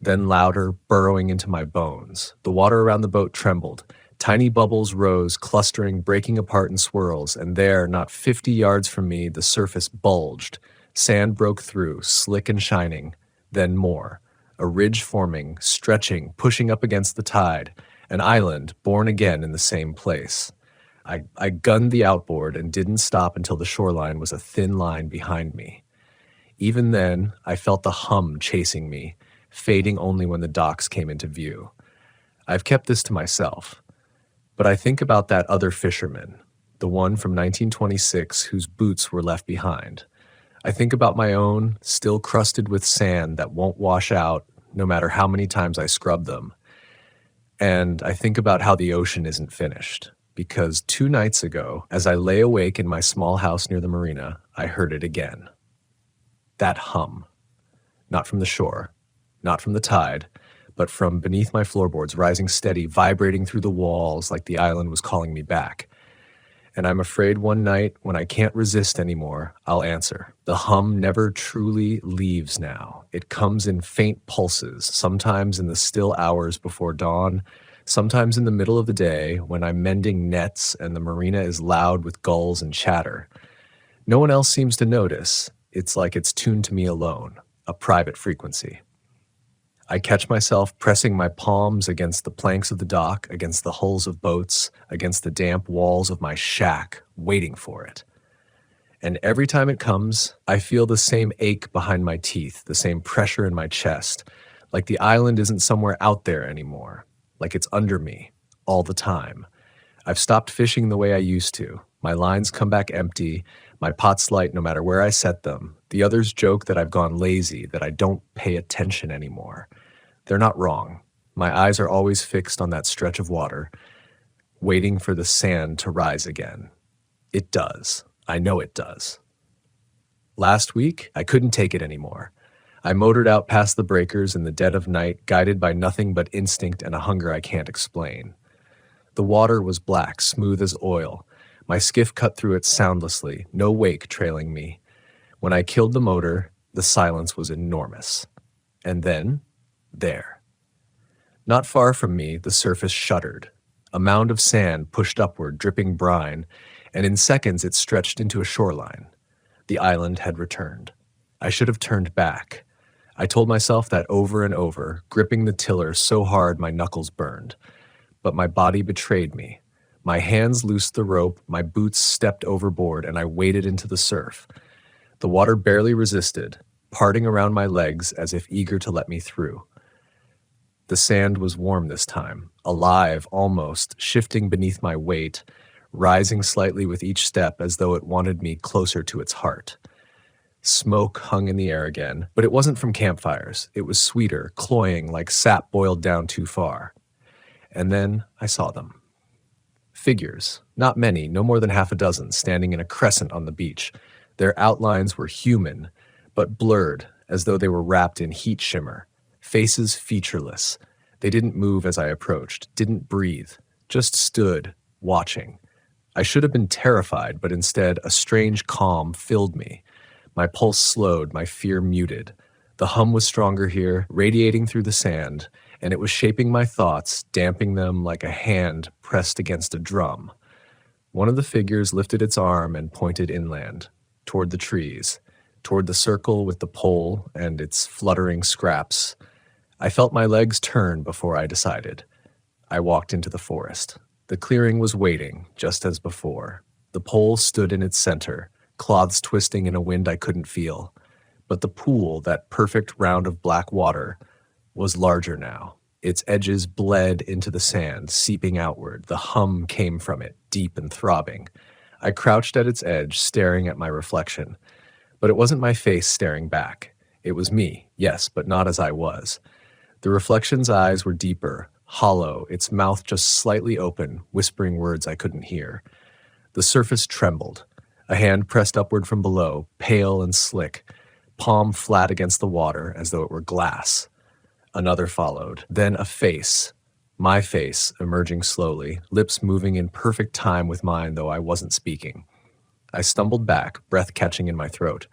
then louder, burrowing into my bones. The water around the boat trembled. Tiny bubbles rose, clustering, breaking apart in swirls, and there, not 50 yards from me, the surface bulged. Sand broke through, slick and shining, then more. A ridge forming, stretching, pushing up against the tide. An island, born again in the same place. I gunned the outboard and didn't stop until the shoreline was a thin line behind me. Even then, I felt the hum chasing me, fading only when the docks came into view. I've kept this to myself. But I think about that other fisherman, the one from 1926 whose boots were left behind. I think about my own, still crusted with sand that won't wash out no matter how many times I scrub them. And I think about how the ocean isn't finished. Because 2 nights ago, as I lay awake in my small house near the marina, I heard it again. That hum. Not from the shore, not from the tide, but from beneath my floorboards, rising steady, vibrating through the walls like the island was calling me back. And I'm afraid one night, when I can't resist anymore, I'll answer. The hum never truly leaves now. It comes in faint pulses, sometimes in the still hours before dawn, sometimes in the middle of the day when I'm mending nets and the marina is loud with gulls and chatter. No one else seems to notice. It's like it's tuned to me alone, a private frequency. I catch myself pressing my palms against the planks of the dock, against the hulls of boats, against the damp walls of my shack, waiting for it. And every time it comes, I feel the same ache behind my teeth, the same pressure in my chest, like the island isn't somewhere out there anymore, like it's under me, all the time. I've stopped fishing the way I used to. My lines come back empty, my pots light no matter where I set them. The others joke that I've gone lazy, that I don't pay attention anymore. They're not wrong. My eyes are always fixed on that stretch of water, waiting for the sand to rise again. It does. I know it does. Last week, I couldn't take it anymore. I motored out past the breakers in the dead of night, guided by nothing but instinct and a hunger I can't explain. The water was black, smooth as oil. My skiff cut through it soundlessly, no wake trailing me. When I killed the motor, the silence was enormous. And then, there. Not far from me, the surface shuddered. A mound of sand pushed upward, dripping brine, and in seconds it stretched into a shoreline. The island had returned. I should have turned back. I told myself that over and over, gripping the tiller so hard my knuckles burned. But my body betrayed me. My hands loosed the rope, my boots stepped overboard, and I waded into the surf. The water barely resisted, parting around my legs as if eager to let me through. The sand was warm this time, alive almost, shifting beneath my weight, rising slightly with each step as though it wanted me closer to its heart. Smoke hung in the air again, but it wasn't from campfires. It was sweeter, cloying like sap boiled down too far. And then I saw them. Figures, not many, no more than half a dozen, standing in a crescent on the beach. Their outlines were human, but blurred, as though they were wrapped in heat shimmer. Faces featureless. They didn't move as I approached, didn't breathe, just stood, watching. I should have been terrified, but instead a strange calm filled me. My pulse slowed, my fear muted. The hum was stronger here, radiating through the sand, and it was shaping my thoughts, damping them like a hand pressed against a drum. One of the figures lifted its arm and pointed inland, toward the trees, toward the circle with the pole and its fluttering scraps. I felt my legs turn before I decided. I walked into the forest. The clearing was waiting, just as before. The pole stood in its center, cloths twisting in a wind I couldn't feel. But the pool, that perfect round of black water, was larger now. Its edges bled into the sand, seeping outward. The hum came from it, deep and throbbing. I crouched at its edge, staring at my reflection. But it wasn't my face staring back. It was me, yes, but not as I was. The reflection's eyes were deeper, hollow, its mouth just slightly open, whispering words I couldn't hear. The surface trembled. A hand pressed upward from below, pale and slick, palm flat against the water as though it were glass. Another followed. Then a face, my face, emerging slowly, lips moving in perfect time with mine though I wasn't speaking. I stumbled back, breath catching in my throat.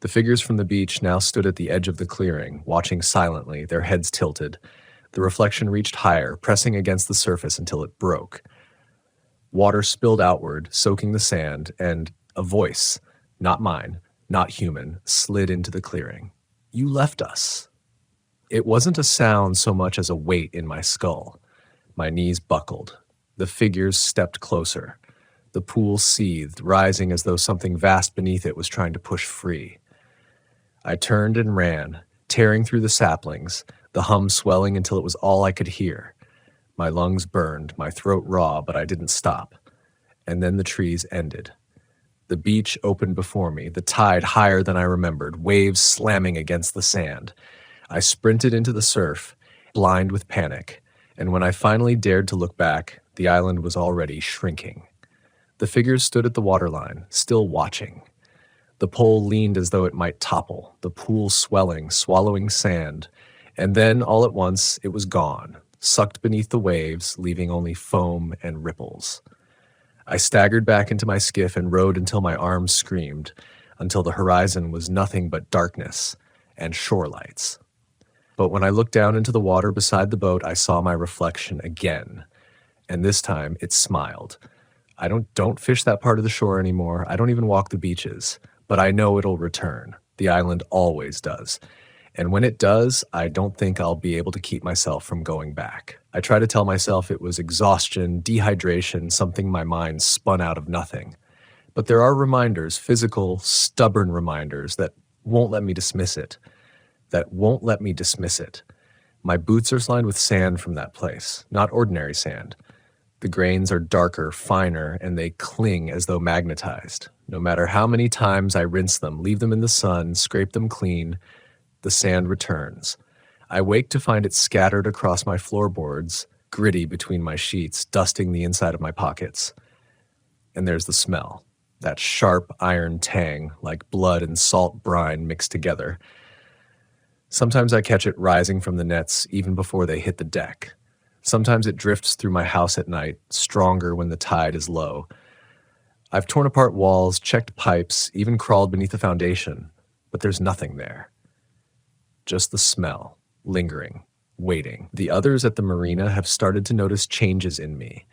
The figures from the beach now stood at the edge of the clearing, watching silently, their heads tilted. The reflection reached higher, pressing against the surface until it broke. Water spilled outward, soaking the sand, and a voice, not mine, not human, slid into the clearing. "You left us." It wasn't a sound so much as a weight in my skull. My knees buckled. The figures stepped closer. The pool seethed, rising as though something vast beneath it was trying to push free. I turned and ran, tearing through the saplings, the hum swelling until it was all I could hear. My lungs burned, my throat raw, but I didn't stop. And then the trees ended. The beach opened before me, the tide higher than I remembered, waves slamming against the sand. I sprinted into the surf, blind with panic, and when I finally dared to look back, the island was already shrinking. The figures stood at the waterline, still watching. The pole leaned as though it might topple, the pool swelling, swallowing sand, and then, all at once, it was gone, sucked beneath the waves, leaving only foam and ripples. I staggered back into my skiff and rowed until my arms screamed, until the horizon was nothing but darkness and shore lights. But when I looked down into the water beside the boat, I saw my reflection again, and this time it smiled. I don't fish that part of the shore anymore. I don't even walk the beaches, but I know it'll return. The island always does. And when it does, I don't think I'll be able to keep myself from going back. I try to tell myself it was exhaustion, dehydration, something my mind spun out of nothing. But there are reminders, physical, stubborn reminders that won't let me dismiss it. My boots are lined with sand from that place, not ordinary sand. The grains are darker, finer, and they cling as though magnetized. No matter how many times I rinse them, leave them in the sun, scrape them clean, the sand returns. I wake to find it scattered across my floorboards, gritty between my sheets, dusting the inside of my pockets. And there's the smell, that sharp iron tang, like blood and salt brine mixed together. Sometimes I catch it rising from the nets even before they hit the deck. Sometimes it drifts through my house at night, stronger when the tide is low. I've torn apart walls, checked pipes, even crawled beneath the foundation, but there's nothing there. Just the smell, lingering, waiting. The others at the marina have started to notice changes in me.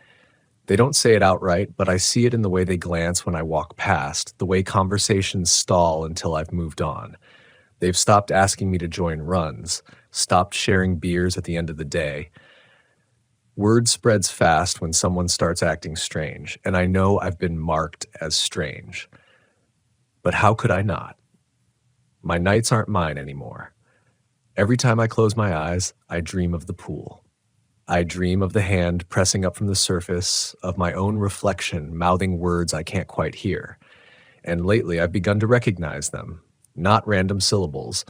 They don't say it outright, but I see it in the way they glance when I walk past, the way conversations stall until I've moved on. They've stopped asking me to join runs, stopped sharing beers at the end of the day. Word spreads fast when someone starts acting strange, and I know I've been marked as strange. But how could I not? My nights aren't mine anymore. Every time I close my eyes, I dream of the pool. I dream of the hand pressing up from the surface, of my own reflection mouthing words I can't quite hear. And lately I've begun to recognize them, not random syllables,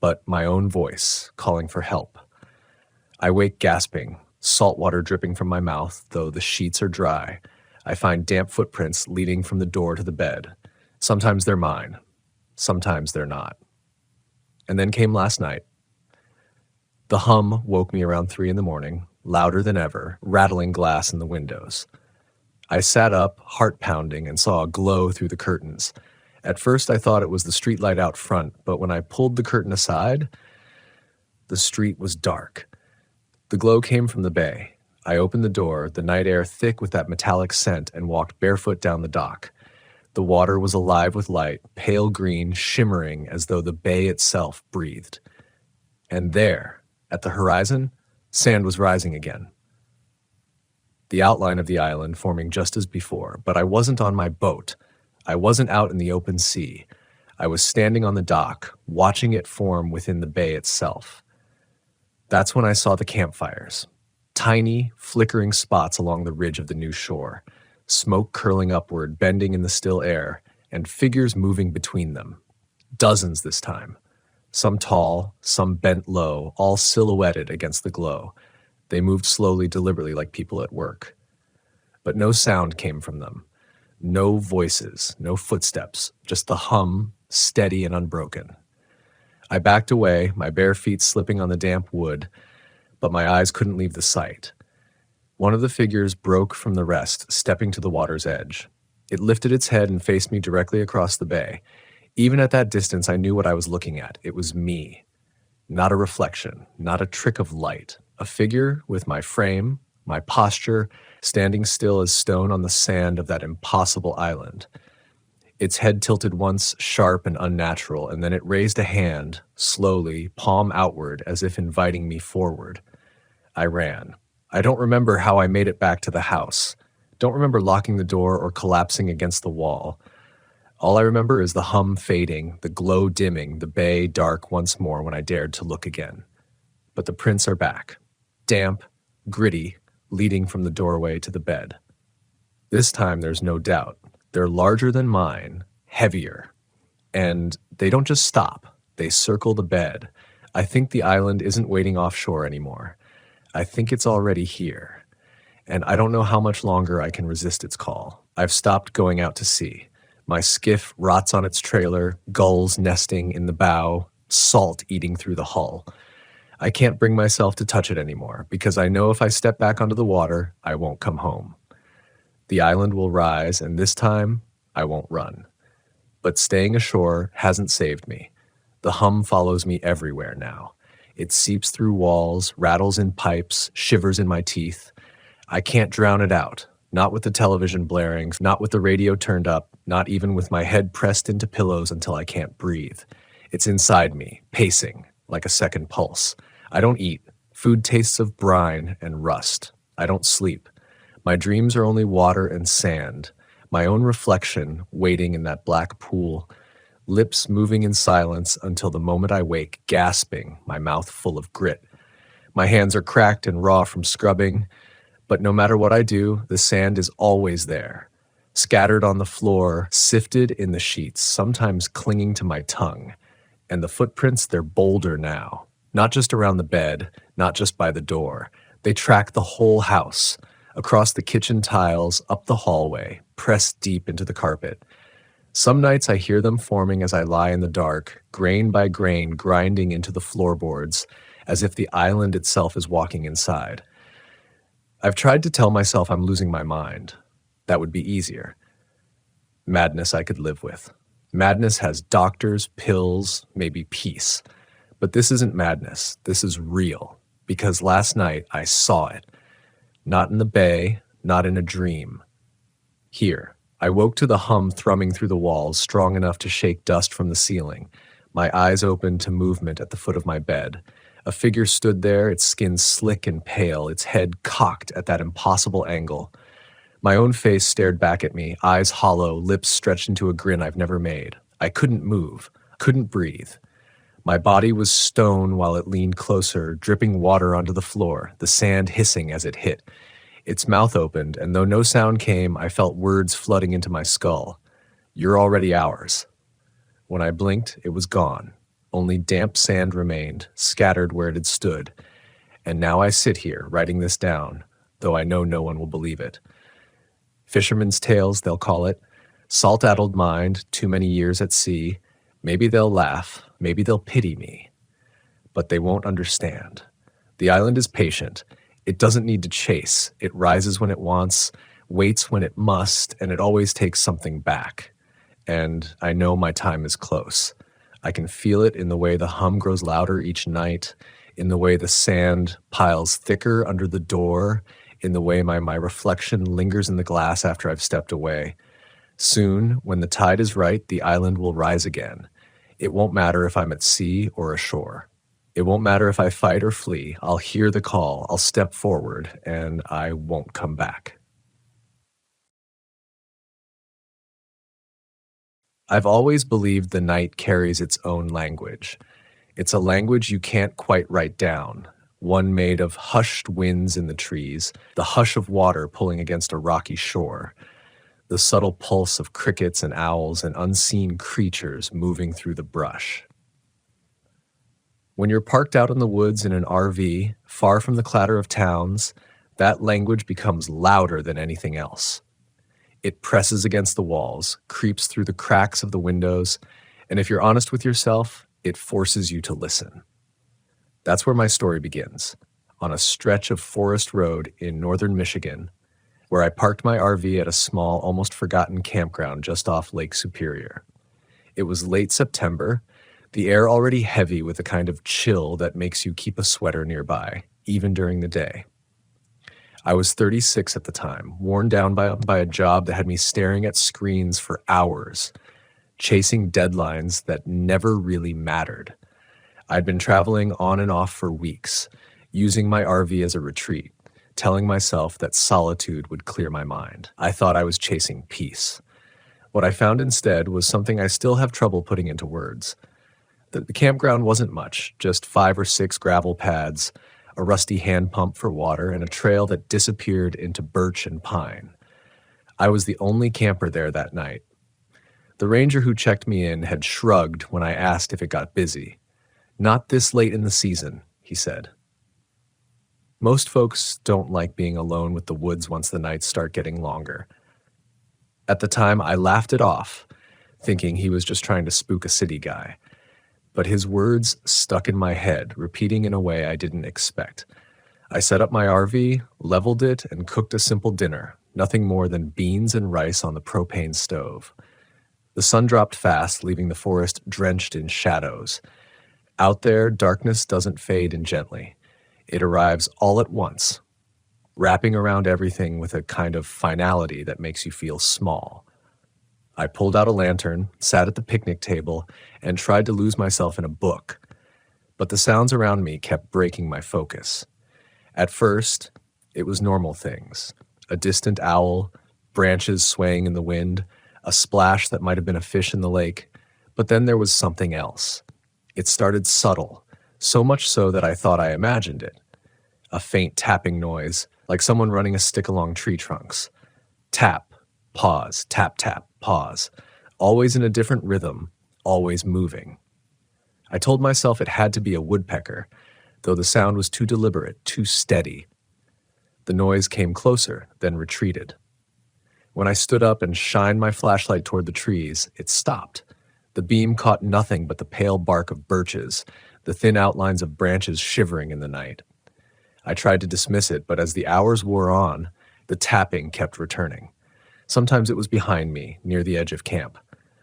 but my own voice calling for help. I wake gasping, Salt water dripping from my mouth, though the sheets are dry. I find damp footprints leading from the door to the bed. Sometimes they're mine. Sometimes they're not. And then came last night. The hum woke me around 3 in the morning, louder than ever, rattling glass in the windows. I sat up, heart pounding, and saw a glow through the curtains. At first I thought it was the streetlight out front, but when I pulled the curtain aside, the street was dark. The glow came from the bay. I opened the door, the night air thick with that metallic scent, and walked barefoot down the dock. The water was alive with light, pale green, shimmering as though the bay itself breathed. And there, at the horizon, sand was rising again. The outline of the island forming just as before, but I wasn't on my boat. I wasn't out in the open sea. I was standing on the dock, watching it form within the bay itself. That's when I saw the campfires. Tiny, flickering spots along the ridge of the new shore, smoke curling upward, bending in the still air, and figures moving between them. Dozens this time. Some tall, some bent low, all silhouetted against the glow. They moved slowly, deliberately, like people at work. But no sound came from them. No voices, no footsteps, just the hum, steady and unbroken. I backed away, my bare feet slipping on the damp wood, but my eyes couldn't leave the sight. One of the figures broke from the rest, stepping to the water's edge. It lifted its head and faced me directly across the bay. Even at that distance, I knew what I was looking at. It was me. Not a reflection, not a trick of light. A figure with my frame, my posture, standing still as stone on the sand of that impossible island. Its head tilted once, sharp and unnatural, and then it raised a hand, slowly, palm outward, as if inviting me forward. I ran. I don't remember how I made it back to the house. Don't remember locking the door or collapsing against the wall. All I remember is the hum fading, the glow dimming, the bay dark once more when I dared to look again. But the prints are back. Damp, gritty, leading from the doorway to the bed. This time there's no doubt. They're larger than mine, heavier. And they don't just stop. They circle the bed. I think the island isn't waiting offshore anymore. I think it's already here. And I don't know how much longer I can resist its call. I've stopped going out to sea. My skiff rots on its trailer, gulls nesting in the bow, salt eating through the hull. I can't bring myself to touch it anymore, because I know if I step back onto the water, I won't come home. The island will rise, and this time, I won't run. But staying ashore hasn't saved me. The hum follows me everywhere now. It seeps through walls, rattles in pipes, shivers in my teeth. I can't drown it out, not with the television blaring, not with the radio turned up, not even with my head pressed into pillows until I can't breathe. It's inside me, pacing, like a second pulse. I don't eat. Food tastes of brine and rust. I don't sleep. My dreams are only water and sand, my own reflection waiting in that black pool, lips moving in silence until the moment I wake, gasping, my mouth full of grit. My hands are cracked and raw from scrubbing, but no matter what I do, the sand is always there, scattered on the floor, sifted in the sheets, sometimes clinging to my tongue. And the footprints, they're bolder now, not just around the bed, not just by the door. They track the whole house, across the kitchen tiles, up the hallway, pressed deep into the carpet. Some nights I hear them forming as I lie in the dark, grain by grain grinding into the floorboards, as if the island itself is walking inside. I've tried to tell myself I'm losing my mind. That would be easier. Madness I could live with. Madness has doctors, pills, maybe peace. But this isn't madness. This is real. Because last night I saw it. Not in the bay, not in a dream. Here, I woke to the hum thrumming through the walls, strong enough to shake dust from the ceiling. My eyes opened to movement at the foot of my bed. A figure stood there, its skin slick and pale, its head cocked at that impossible angle. My own face stared back at me, eyes hollow, lips stretched into a grin I've never made. I couldn't move, couldn't breathe. My body was stone while it leaned closer, dripping water onto the floor, the sand hissing as it hit. Its mouth opened, and though no sound came, I felt words flooding into my skull. "You're already ours." When I blinked, it was gone. Only damp sand remained, scattered where it had stood. And now I sit here writing this down, though I know no one will believe it. Fisherman's tales, they'll call it. Salt-addled mind, too many years at sea. Maybe they'll laugh, maybe they'll pity me. But they won't understand. The island is patient. It doesn't need to chase. It rises when it wants, waits when it must, and it always takes something back. And I know my time is close. I can feel it in the way the hum grows louder each night, in the way the sand piles thicker under the door, in the way my reflection lingers in the glass after I've stepped away. Soon, when the tide is right, the island will rise again. It won't matter if I'm at sea or ashore. It won't matter if I fight or flee. I'll hear the call, I'll step forward, and I won't come back. I've always believed the night carries its own language. It's a language you can't quite write down, one made of hushed winds in the trees, the hush of water pulling against a rocky shore, the subtle pulse of crickets and owls and unseen creatures moving through the brush. When you're parked out in the woods in an RV, far from the clatter of towns, that language becomes louder than anything else. It presses against the walls, creeps through the cracks of the windows, and if you're honest with yourself, it forces you to listen. That's where my story begins, on a stretch of forest road in northern Michigan, where I parked my RV at a small, almost forgotten campground just off Lake Superior. It was late September, the air already heavy with a kind of chill that makes you keep a sweater nearby, even during the day. I was 36 at the time, worn down by a job that had me staring at screens for hours, chasing deadlines that never really mattered. I'd been traveling on and off for weeks, using my RV as a retreat, telling myself that solitude would clear my mind. I thought I was chasing peace. What I found instead was something I still have trouble putting into words. The campground wasn't much, just 5 or 6 gravel pads, a rusty hand pump for water, and a trail that disappeared into birch and pine. I was the only camper there that night. The ranger who checked me in had shrugged when I asked if it got busy. "Not this late in the season," he said. Most folks don't like being alone with the woods once the nights start getting longer. At the time, I laughed it off, thinking he was just trying to spook a city guy. But his words stuck in my head, repeating in a way I didn't expect. I set up my RV, leveled it, and cooked a simple dinner, nothing more than beans and rice on the propane stove. The sun dropped fast, leaving the forest drenched in shadows. Out there, darkness doesn't fade in gently. It arrives all at once, wrapping around everything with a kind of finality that makes you feel small. I pulled out a lantern, sat at the picnic table, and tried to lose myself in a book. But the sounds around me kept breaking my focus. At first, it was normal things. A distant owl, branches swaying in the wind, a splash that might have been a fish in the lake. But then there was something else. It started subtle, so much so that I thought I imagined it. A faint tapping noise, like someone running a stick along tree trunks. Tap, pause, tap, tap, pause. Always in a different rhythm, always moving. I told myself it had to be a woodpecker, though the sound was too deliberate, too steady. The noise came closer, then retreated. When I stood up and shined my flashlight toward the trees, it stopped. The beam caught nothing but the pale bark of birches, the thin outlines of branches shivering in the night. I tried to dismiss it, but as the hours wore on, the tapping kept returning. Sometimes it was behind me, near the edge of camp.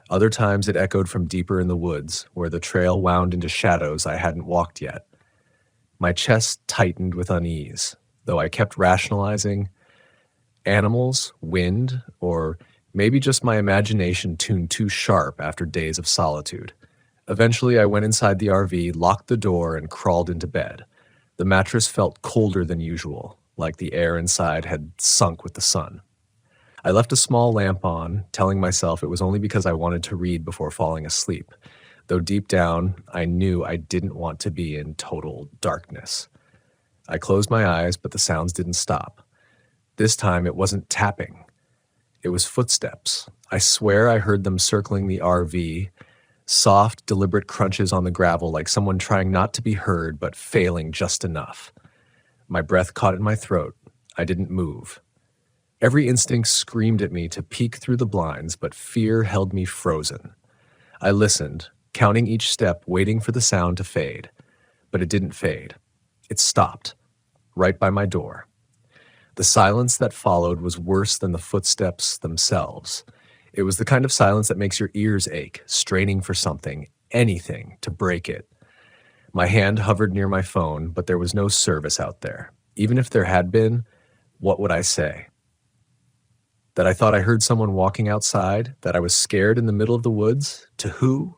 Other times it echoed from deeper in the woods, where the trail wound into shadows I hadn't walked yet. My chest tightened with unease, though I kept rationalizing. Animals, wind, or maybe just my imagination tuned too sharp after days of solitude. Eventually I went inside the RV, locked the door, and crawled into bed. The mattress felt colder than usual, like the air inside had sunk with the sun. I left a small lamp on, telling myself it was only because I wanted to read before falling asleep, though deep down, I knew I didn't want to be in total darkness. I closed my eyes, but the sounds didn't stop. This time, it wasn't tapping. It was footsteps. I swear I heard them circling the RV, soft, deliberate crunches on the gravel like someone trying not to be heard but failing just enough. My breath caught in my throat. I didn't move. Every instinct screamed at me to peek through the blinds, but fear held me frozen. I listened, counting each step, waiting for the sound to fade. But it didn't fade. It stopped, right by my door. The silence that followed was worse than the footsteps themselves. It was the kind of silence that makes your ears ache, straining for something, anything, to break it. My hand hovered near my phone, but there was no service out there. Even if there had been, what would I say? That I thought I heard someone walking outside? That I was scared in the middle of the woods? To who?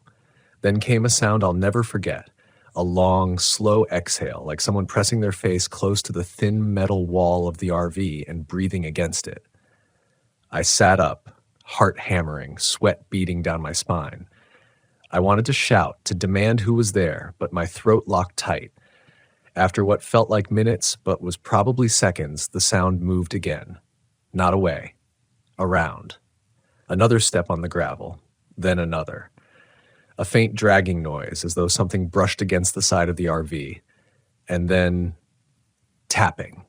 Then came a sound I'll never forget. A long, slow exhale, like someone pressing their face close to the thin metal wall of the RV and breathing against it. I sat up, heart hammering, sweat beating down my spine. I wanted to shout, to demand who was there, but my throat locked tight. After what felt like minutes, but was probably seconds, the sound moved again. Not away. Around. Another step on the gravel. Then another. A faint dragging noise, as though something brushed against the side of the RV. And then tapping.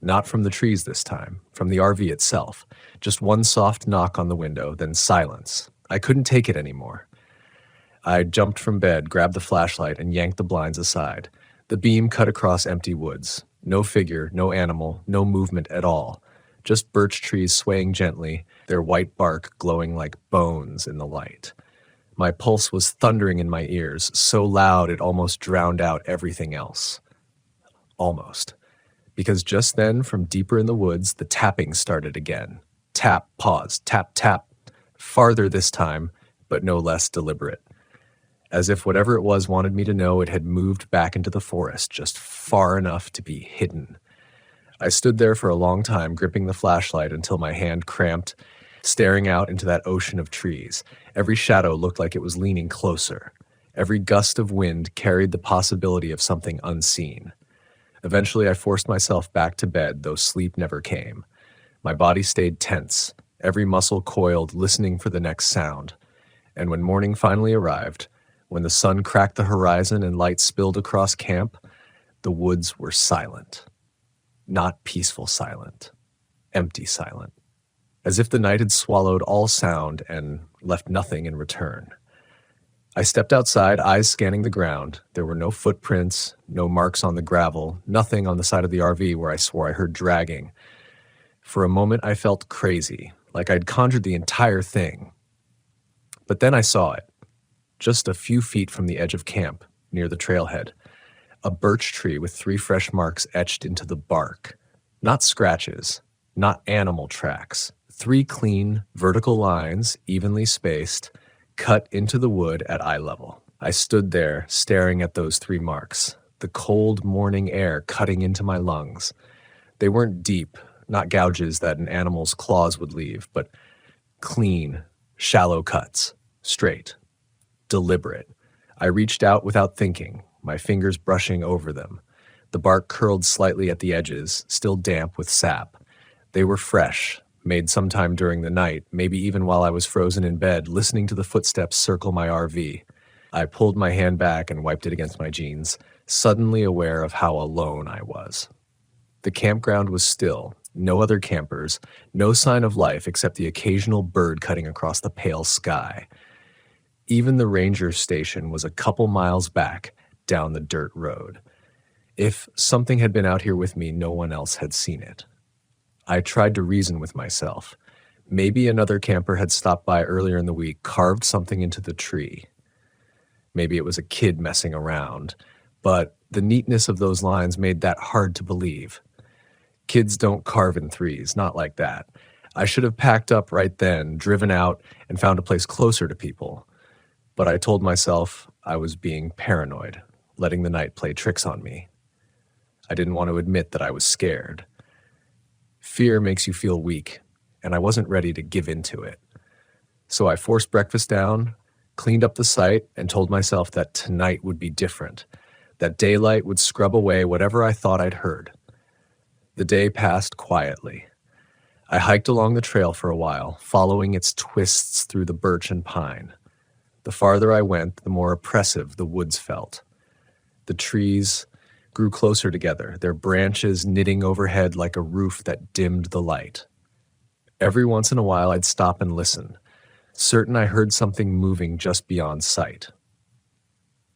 Not from the trees this time, from the RV itself. Just one soft knock on the window, then silence. I couldn't take it anymore. I jumped from bed, grabbed the flashlight, and yanked the blinds aside. The beam cut across empty woods. No figure, no animal, no movement at all. Just birch trees swaying gently, their white bark glowing like bones in the light. My pulse was thundering in my ears, so loud it almost drowned out everything else. Almost. Because just then, from deeper in the woods, the tapping started again. Tap, pause, tap, tap. Farther this time, but no less deliberate. As if whatever it was wanted me to know it had moved back into the forest, just far enough to be hidden. I stood there for a long time, gripping the flashlight until my hand cramped, staring out into that ocean of trees. Every shadow looked like it was leaning closer. Every gust of wind carried the possibility of something unseen. Eventually, I forced myself back to bed, though sleep never came. My body stayed tense, every muscle coiled, listening for the next sound. And when morning finally arrived, when the sun cracked the horizon and light spilled across camp, the woods were silent. Not peaceful silent. Empty silent. As if the night had swallowed all sound and left nothing in return. I stepped outside, eyes scanning the ground. There were no footprints, no marks on the gravel, nothing on the side of the RV where I swore I heard dragging. For a moment I felt crazy, like I'd conjured the entire thing. But then I saw it. Just a few feet from the edge of camp, near the trailhead. A birch tree with 3 fresh marks etched into the bark. Not scratches, not animal tracks. 3 clean, vertical lines, evenly spaced, cut into the wood at eye level. I stood there, staring at those 3 marks, the cold morning air cutting into my lungs. They weren't deep, not gouges that an animal's claws would leave, but clean, shallow cuts, straight. Deliberate. I reached out without thinking, my fingers brushing over them. The bark curled slightly at the edges, still damp with sap. They were fresh, made sometime during the night, maybe even while I was frozen in bed, listening to the footsteps circle my RV. I pulled my hand back and wiped it against my jeans, suddenly aware of how alone I was. The campground was still, no other campers, no sign of life except the occasional bird cutting across the pale sky. Even the ranger station was a couple miles back, down the dirt road. If something had been out here with me, no one else had seen it. I tried to reason with myself. Maybe another camper had stopped by earlier in the week, carved something into the tree. Maybe it was a kid messing around, but the neatness of those lines made that hard to believe. Kids don't carve in threes, not like that. I should have packed up right then, driven out, and found a place closer to people. But I told myself I was being paranoid, letting the night play tricks on me. I didn't want to admit that I was scared. Fear makes you feel weak, and I wasn't ready to give in to it. So I forced breakfast down, cleaned up the site, and told myself that tonight would be different, that daylight would scrub away whatever I thought I'd heard. The day passed quietly. I hiked along the trail for a while, following its twists through the birch and pine. The farther I went, the more oppressive the woods felt. The trees grew closer together, their branches knitting overhead like a roof that dimmed the light. Every once in a while, I'd stop and listen, certain I heard something moving just beyond sight.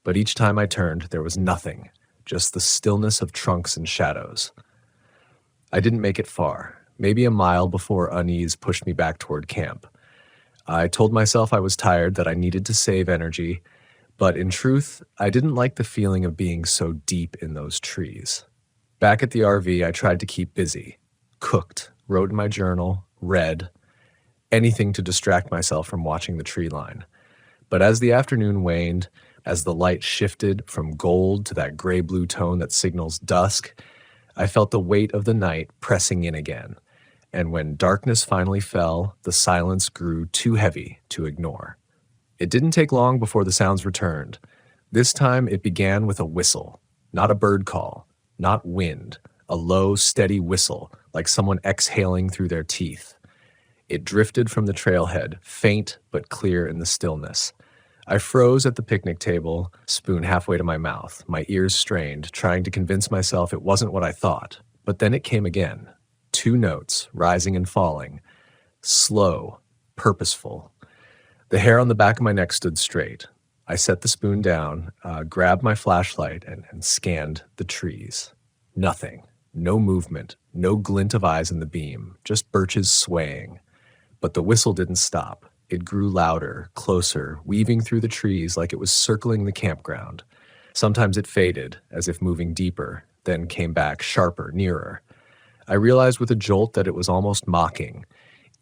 But each time I turned, there was nothing, just the stillness of trunks and shadows. I didn't make it far, maybe a mile before unease pushed me back toward camp. I told myself I was tired, that I needed to save energy, but in truth, I didn't like the feeling of being so deep in those trees. Back at the RV, I tried to keep busy, cooked, wrote in my journal, read, anything to distract myself from watching the tree line. But as the afternoon waned, as the light shifted from gold to that gray-blue tone that signals dusk, I felt the weight of the night pressing in again. And when darkness finally fell, the silence grew too heavy to ignore. It didn't take long before the sounds returned. This time it began with a whistle, not a bird call, not wind, a low, steady whistle, like someone exhaling through their teeth. It drifted from the trailhead, faint but clear in the stillness. I froze at the picnic table, spoon halfway to my mouth, my ears strained, trying to convince myself it wasn't what I thought. But then it came again. 2 notes, rising and falling. Slow, purposeful. The hair on the back of my neck stood straight. I set the spoon down, grabbed my flashlight, and scanned the trees. Nothing. No movement. No glint of eyes in the beam. Just birches swaying. But the whistle didn't stop. It grew louder, closer, weaving through the trees like it was circling the campground. Sometimes it faded, as if moving deeper, then came back sharper, nearer. I realized with a jolt that it was almost mocking,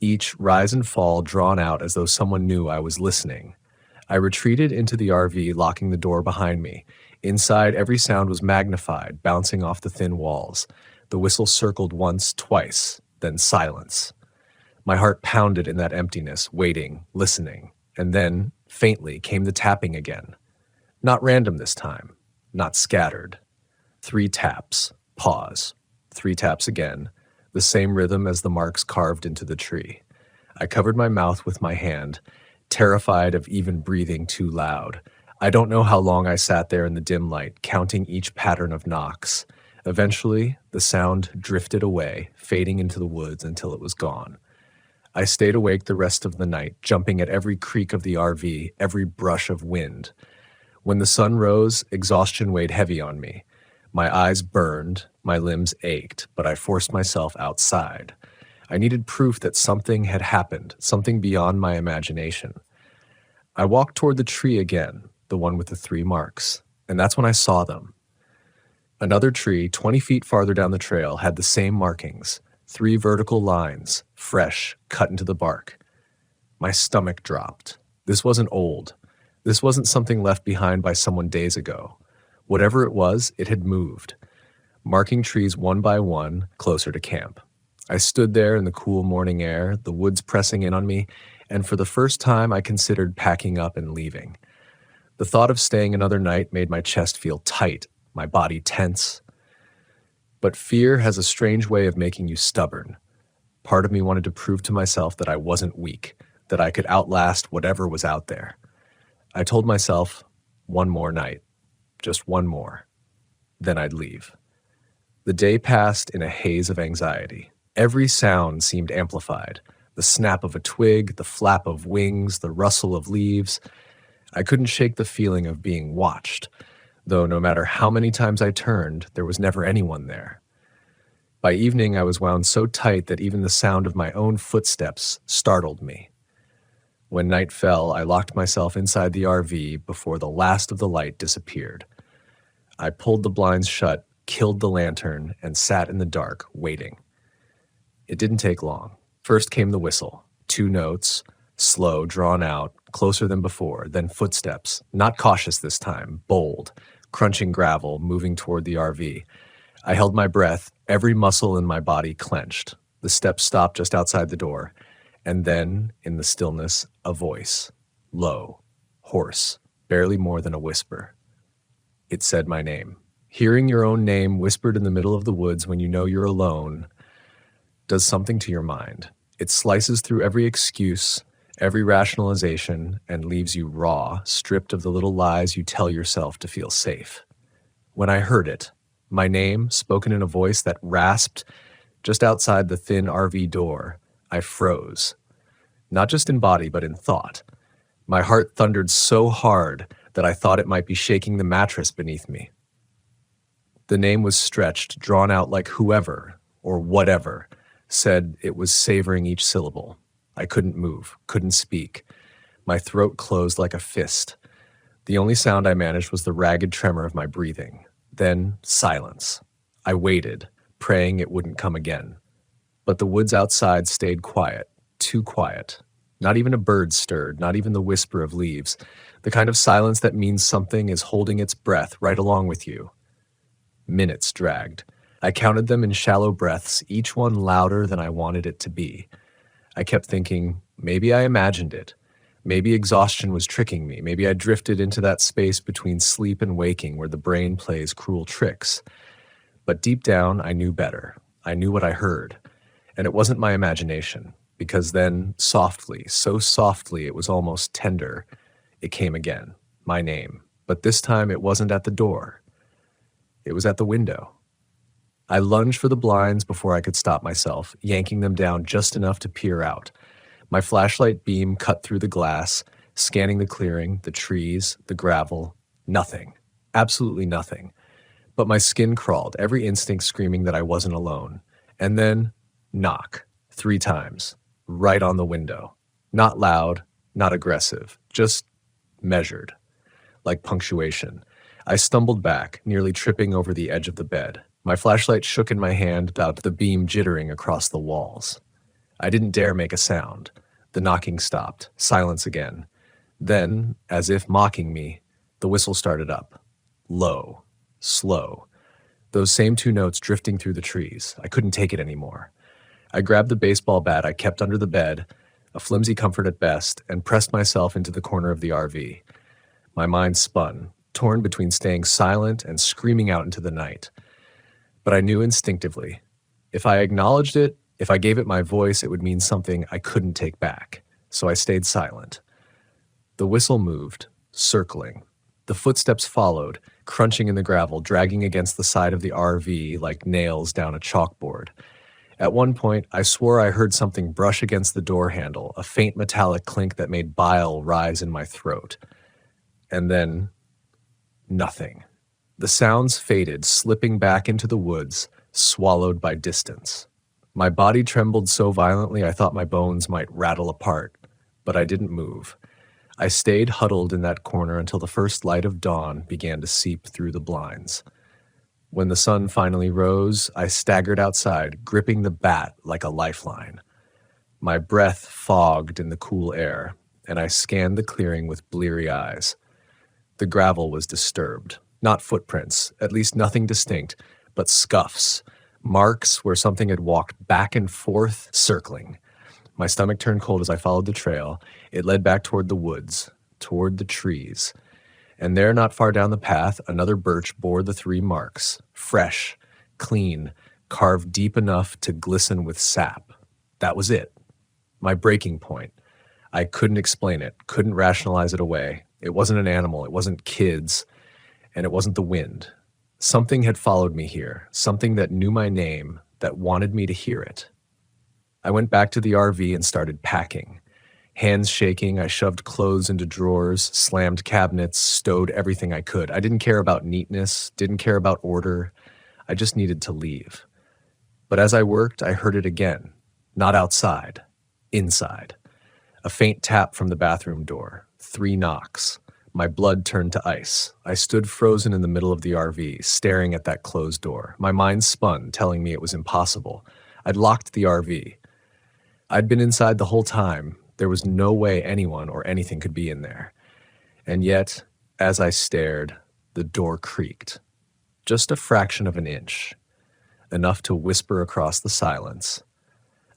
each rise and fall drawn out as though someone knew I was listening. I retreated into the RV, locking the door behind me. Inside, every sound was magnified, bouncing off the thin walls. The whistle circled once, twice, then silence. My heart pounded in that emptiness, waiting, listening. And then, faintly, came the tapping again. Not random this time, not scattered. 3 taps, pause. 3 taps again, the same rhythm as the marks carved into the tree. I covered my mouth with my hand, terrified of even breathing too loud. I don't know how long I sat there in the dim light, counting each pattern of knocks. Eventually, the sound drifted away, fading into the woods until it was gone. I stayed awake the rest of the night, jumping at every creak of the RV, every brush of wind. When the sun rose, exhaustion weighed heavy on me. My eyes burned, my limbs ached, but I forced myself outside. I needed proof that something had happened, something beyond my imagination. I walked toward the tree again, the one with the 3 marks, and that's when I saw them. Another tree, 20 feet farther down the trail, had the same markings, 3 vertical lines, fresh, cut into the bark. My stomach dropped. This wasn't old. This wasn't something left behind by someone days ago. Whatever it was, it had moved, marking trees one by one closer to camp. I stood there in the cool morning air, the woods pressing in on me, and for the first time I considered packing up and leaving. The thought of staying another night made my chest feel tight, my body tense. But fear has a strange way of making you stubborn. Part of me wanted to prove to myself that I wasn't weak, that I could outlast whatever was out there. I told myself, one more night. Just one more. Then I'd leave. The day passed in a haze of anxiety. Every sound seemed amplified. The snap of a twig, the flap of wings, the rustle of leaves. I couldn't shake the feeling of being watched, though no matter how many times I turned, there was never anyone there. By evening, I was wound so tight that even the sound of my own footsteps startled me. When night fell, I locked myself inside the RV before the last of the light disappeared. I pulled the blinds shut, killed the lantern, and sat in the dark, waiting. It didn't take long. First came the whistle. 2 notes, slow, drawn out, closer than before, then footsteps, not cautious this time, bold, crunching gravel, moving toward the RV. I held my breath, every muscle in my body clenched. The steps stopped just outside the door. And then, in the stillness, a voice, low, hoarse, barely more than a whisper. It said my name. Hearing your own name whispered in the middle of the woods when you know you're alone does something to your mind. It slices through every excuse, every rationalization, and leaves you raw, stripped of the little lies you tell yourself to feel safe. When I heard it, My name, spoken in a voice that rasped just outside the thin RV door. I froze. Not just in body, but in thought. My heart thundered so hard that I thought it might be shaking the mattress beneath me. The name was stretched, drawn out like whoever, or whatever, said it was savoring each syllable. I couldn't move, couldn't speak. My throat closed like a fist. The only sound I managed was the ragged tremor of my breathing. Then silence. I waited, praying it wouldn't come again. But the woods outside stayed quiet, too quiet. Not even a bird stirred, not even the whisper of leaves. The kind of silence that means something is holding its breath right along with you. Minutes dragged. I counted them in shallow breaths, each one louder than I wanted it to be. I kept thinking, maybe I imagined it. Maybe exhaustion was tricking me. Maybe I drifted into that space between sleep and waking where the brain plays cruel tricks. But deep down, I knew better. I knew what I heard. And it wasn't my imagination, because then, softly, so softly it was almost tender, it came again, my name. But this time it wasn't at the door. It was at the window. I lunged for the blinds before I could stop myself, yanking them down just enough to peer out. My flashlight beam cut through the glass, scanning the clearing, the trees, the gravel. Nothing. Absolutely nothing. But my skin crawled, every instinct screaming that I wasn't alone. And then, knock. 3 times. Right on the window. Not loud, not aggressive, just measured. Like punctuation. I stumbled back, nearly tripping over the edge of the bed. My flashlight shook in my hand, about the beam jittering across the walls. I didn't dare make a sound. The knocking stopped. Silence again. Then, as if mocking me, the whistle started up. Low. Slow. Those same 2 notes drifting through the trees. I couldn't take it anymore. I grabbed the baseball bat I kept under the bed, a flimsy comfort at best, and pressed myself into the corner of the RV. My mind spun, torn between staying silent and screaming out into the night. But I knew instinctively, if I acknowledged it, if I gave it my voice, it would mean something I couldn't take back. So I stayed silent. The whistle moved, circling. The footsteps followed, crunching in the gravel, dragging against the side of the RV like nails down a chalkboard. At one point, I swore I heard something brush against the door handle, a faint metallic clink that made bile rise in my throat. And then, nothing. The sounds faded, slipping back into the woods, swallowed by distance. My body trembled so violently I thought my bones might rattle apart, but I didn't move. I stayed huddled in that corner until the first light of dawn began to seep through the blinds. When the sun finally rose, I staggered outside, gripping the bat like a lifeline. My breath fogged in the cool air, and I scanned the clearing with bleary eyes. The gravel was disturbed. Not footprints, at least nothing distinct, but scuffs. Marks where something had walked back and forth, circling. My stomach turned cold as I followed the trail. It led back toward the woods, toward the trees. And there, not far down the path, another birch bore the 3 marks. Fresh, clean, carved deep enough to glisten with sap. That was it. My breaking point. I couldn't explain it, couldn't rationalize it away. It wasn't an animal, it wasn't kids, and it wasn't the wind. Something had followed me here, something that knew my name, that wanted me to hear it. I went back to the RV and started packing. Hands shaking, I shoved clothes into drawers, slammed cabinets, stowed everything I could. I didn't care about neatness, didn't care about order. I just needed to leave. But as I worked, I heard it again. Not outside, inside. A faint tap from the bathroom door. 3 knocks. My blood turned to ice. I stood frozen in the middle of the RV, staring at that closed door. My mind spun, telling me it was impossible. I'd locked the RV. I'd been inside the whole time. There was no way anyone or anything could be in there. And yet, as I stared, the door creaked. Just a fraction of an inch. Enough to whisper across the silence.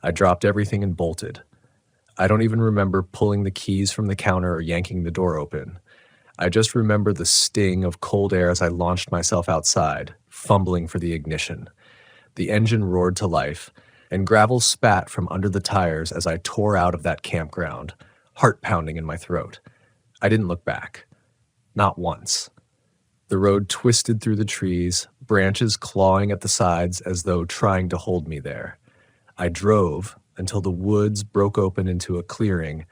I dropped everything and bolted. I don't even remember pulling the keys from the counter or yanking the door open. I just remember the sting of cold air as I launched myself outside, fumbling for the ignition. The engine roared to life, and gravel spat from under the tires as I tore out of that campground, heart pounding in my throat. I didn't look back. Not once. The road twisted through the trees, branches clawing at the sides as though trying to hold me there. I drove until the woods broke open into a clearing,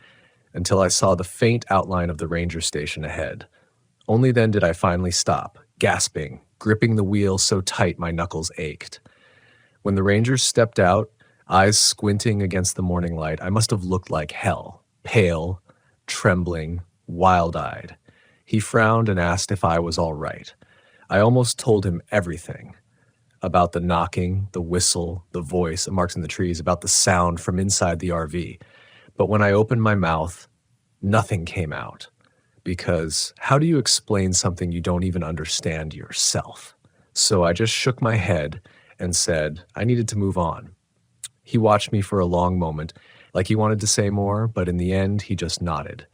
until I saw the faint outline of the ranger station ahead. Only then did I finally stop, gasping, gripping the wheel so tight my knuckles ached. When the rangers stepped out, eyes squinting against the morning light, I must have looked like hell, pale, trembling, wild-eyed. He frowned and asked if I was all right. I almost told him everything. About the knocking, the whistle, the voice, the marks in the trees, about the sound from inside the RV. But when I opened my mouth, nothing came out. Because how do you explain something you don't even understand yourself? So I just shook my head and said I needed to move on. He watched me for a long moment, like he wanted to say more, but in the end, he just nodded.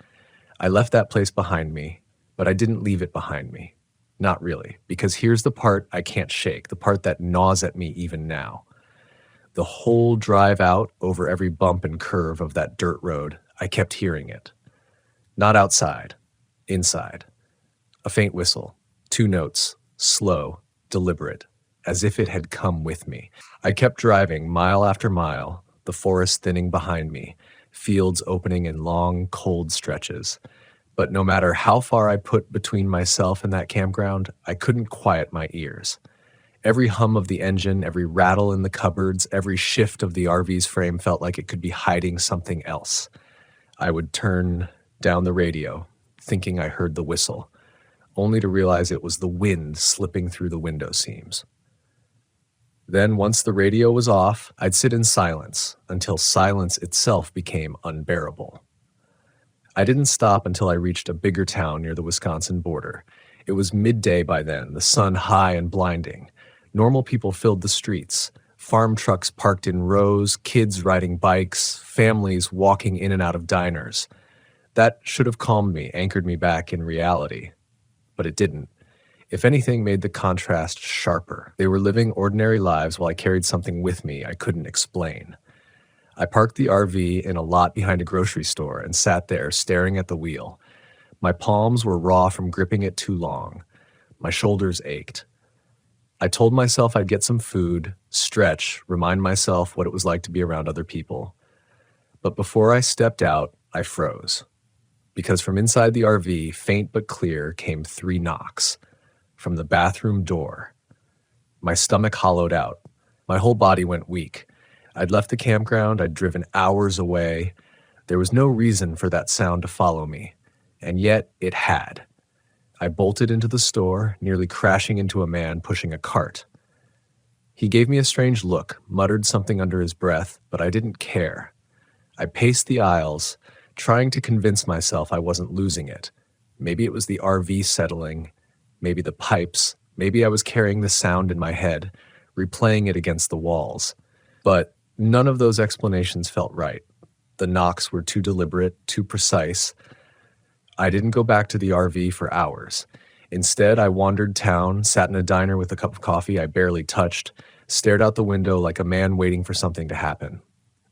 I left that place behind me, but I didn't leave it behind me. Not really, because here's the part I can't shake, the part that gnaws at me even now. The whole drive out over every bump and curve of that dirt road, I kept hearing it. Not outside, inside. A faint whistle, 2 notes, slow, deliberate, as if it had come with me. I kept driving mile after mile, the forest thinning behind me, fields opening in long, cold stretches. But no matter how far I put between myself and that campground, I couldn't quiet my ears. Every hum of the engine, every rattle in the cupboards, every shift of the RV's frame felt like it could be hiding something else. I would turn down the radio, thinking I heard the whistle, only to realize it was the wind slipping through the window seams. Then, once the radio was off, I'd sit in silence until silence itself became unbearable. I didn't stop until I reached a bigger town near the Wisconsin border. It was midday by then, the sun high and blinding. Normal people filled the streets, farm trucks parked in rows, kids riding bikes, families walking in and out of diners. That should have calmed me, anchored me back in reality. But it didn't. If anything, made the contrast sharper. They were living ordinary lives while I carried something with me I couldn't explain. I parked the RV in a lot behind a grocery store and sat there staring at the wheel. My palms were raw from gripping it too long. My shoulders ached. I told myself I'd get some food, stretch, remind myself what it was like to be around other people. But before I stepped out, I froze. Because from inside the RV, faint but clear, came 3 knocks. From the bathroom door. My stomach hollowed out. My whole body went weak. I'd left the campground, I'd driven hours away. There was no reason for that sound to follow me, and yet it had. I bolted into the store, nearly crashing into a man pushing a cart. He gave me a strange look, muttered something under his breath, but I didn't care. I paced the aisles, trying to convince myself I wasn't losing it. Maybe it was the RV settling, maybe the pipes, maybe I was carrying the sound in my head, replaying it against the walls. But none of those explanations felt right. The knocks were too deliberate, too precise. I didn't go back to the RV for hours. Instead, I wandered town, sat in a diner with a cup of coffee I barely touched, stared out the window like a man waiting for something to happen.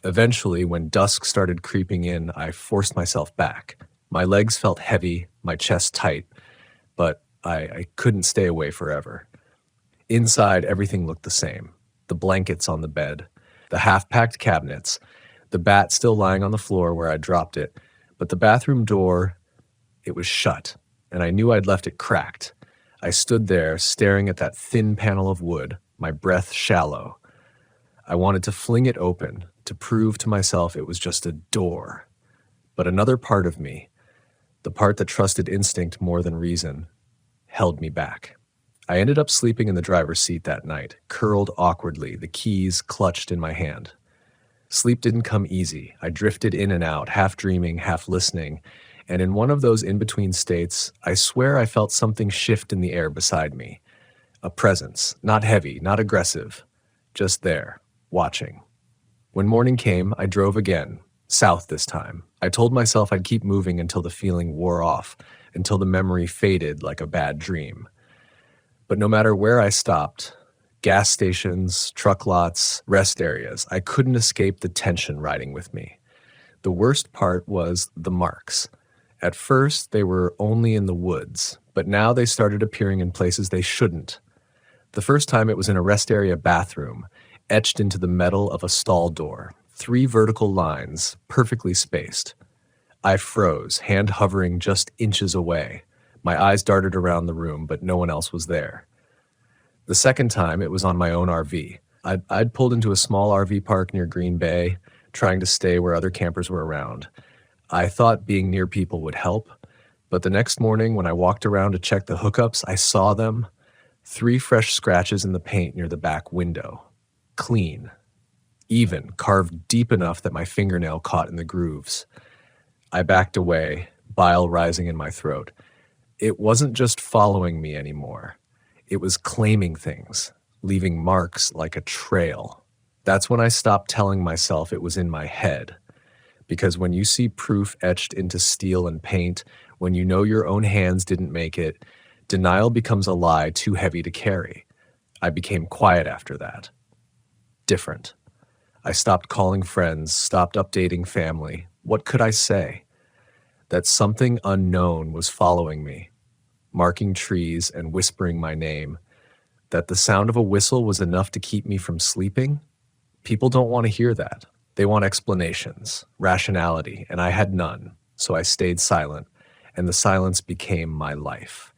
Eventually, when dusk started creeping in, I forced myself back. My legs felt heavy, my chest tight, but I couldn't stay away forever. Inside, everything looked the same. The blankets on the bed, the half-packed cabinets, the bat still lying on the floor where I dropped it, but the bathroom door, it was shut, and I knew I'd left it cracked. I stood there, staring at that thin panel of wood, my breath shallow. I wanted to fling it open, to prove to myself it was just a door. But another part of me, the part that trusted instinct more than reason, held me back. I ended up sleeping in the driver's seat that night, curled awkwardly, the keys clutched in my hand. Sleep didn't come easy. I drifted in and out, half dreaming, half listening, and in one of those in-between states, I swear I felt something shift in the air beside me. A presence, not heavy, not aggressive, just there, watching. When morning came, I drove again, south this time. I told myself I'd keep moving until the feeling wore off, until the memory faded like a bad dream. But no matter where I stopped, gas stations, truck lots, rest areas, I couldn't escape the tension riding with me. The worst part was the marks. At first, they were only in the woods, but now they started appearing in places they shouldn't. The first time it was in a rest area bathroom, etched into the metal of a stall door, 3 vertical lines, perfectly spaced. I froze, hand hovering just inches away. My eyes darted around the room, but no one else was there. The second time, it was on my own RV. I'd pulled into a small RV park near Green Bay, trying to stay where other campers were around. I thought being near people would help, but the next morning when I walked around to check the hookups, I saw them. 3 fresh scratches in the paint near the back window. Clean. Even, carved deep enough that my fingernail caught in the grooves. I backed away, bile rising in my throat. It wasn't just following me anymore. It was claiming things, leaving marks like a trail. That's when I stopped telling myself it was in my head. Because when you see proof etched into steel and paint, when you know your own hands didn't make it, denial becomes a lie too heavy to carry. I became quiet after that. Different. I stopped calling friends, stopped updating family. What could I say? That something unknown was following me, marking trees and whispering my name. That the sound of a whistle was enough to keep me from sleeping? People don't want to hear that. They want explanations, rationality, and I had none, so I stayed silent, and the silence became my life.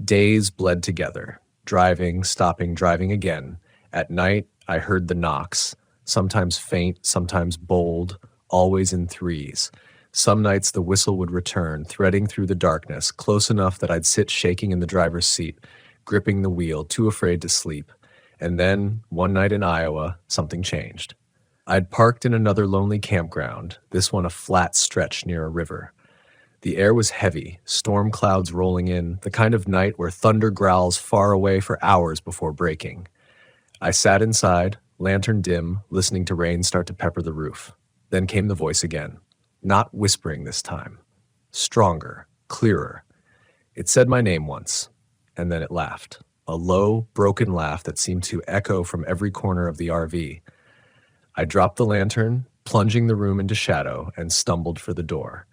Days bled together, driving, stopping, driving again. At night, I heard the knocks, sometimes faint, sometimes bold, always in threes. Some nights the whistle would return, threading through the darkness, close enough that I'd sit shaking in the driver's seat, gripping the wheel, too afraid to sleep. And then, one night in Iowa, something changed. I'd parked in another lonely campground, this one a flat stretch near a river. The air was heavy, storm clouds rolling in, the kind of night where thunder growls far away for hours before breaking. I sat inside, lantern dim, listening to rain start to pepper the roof. Then came the voice again. Not whispering this time. Stronger, clearer. It said my name once, and then it laughed. A low, broken laugh that seemed to echo from every corner of the RV. I dropped the lantern, plunging the room into shadow, and stumbled for the door.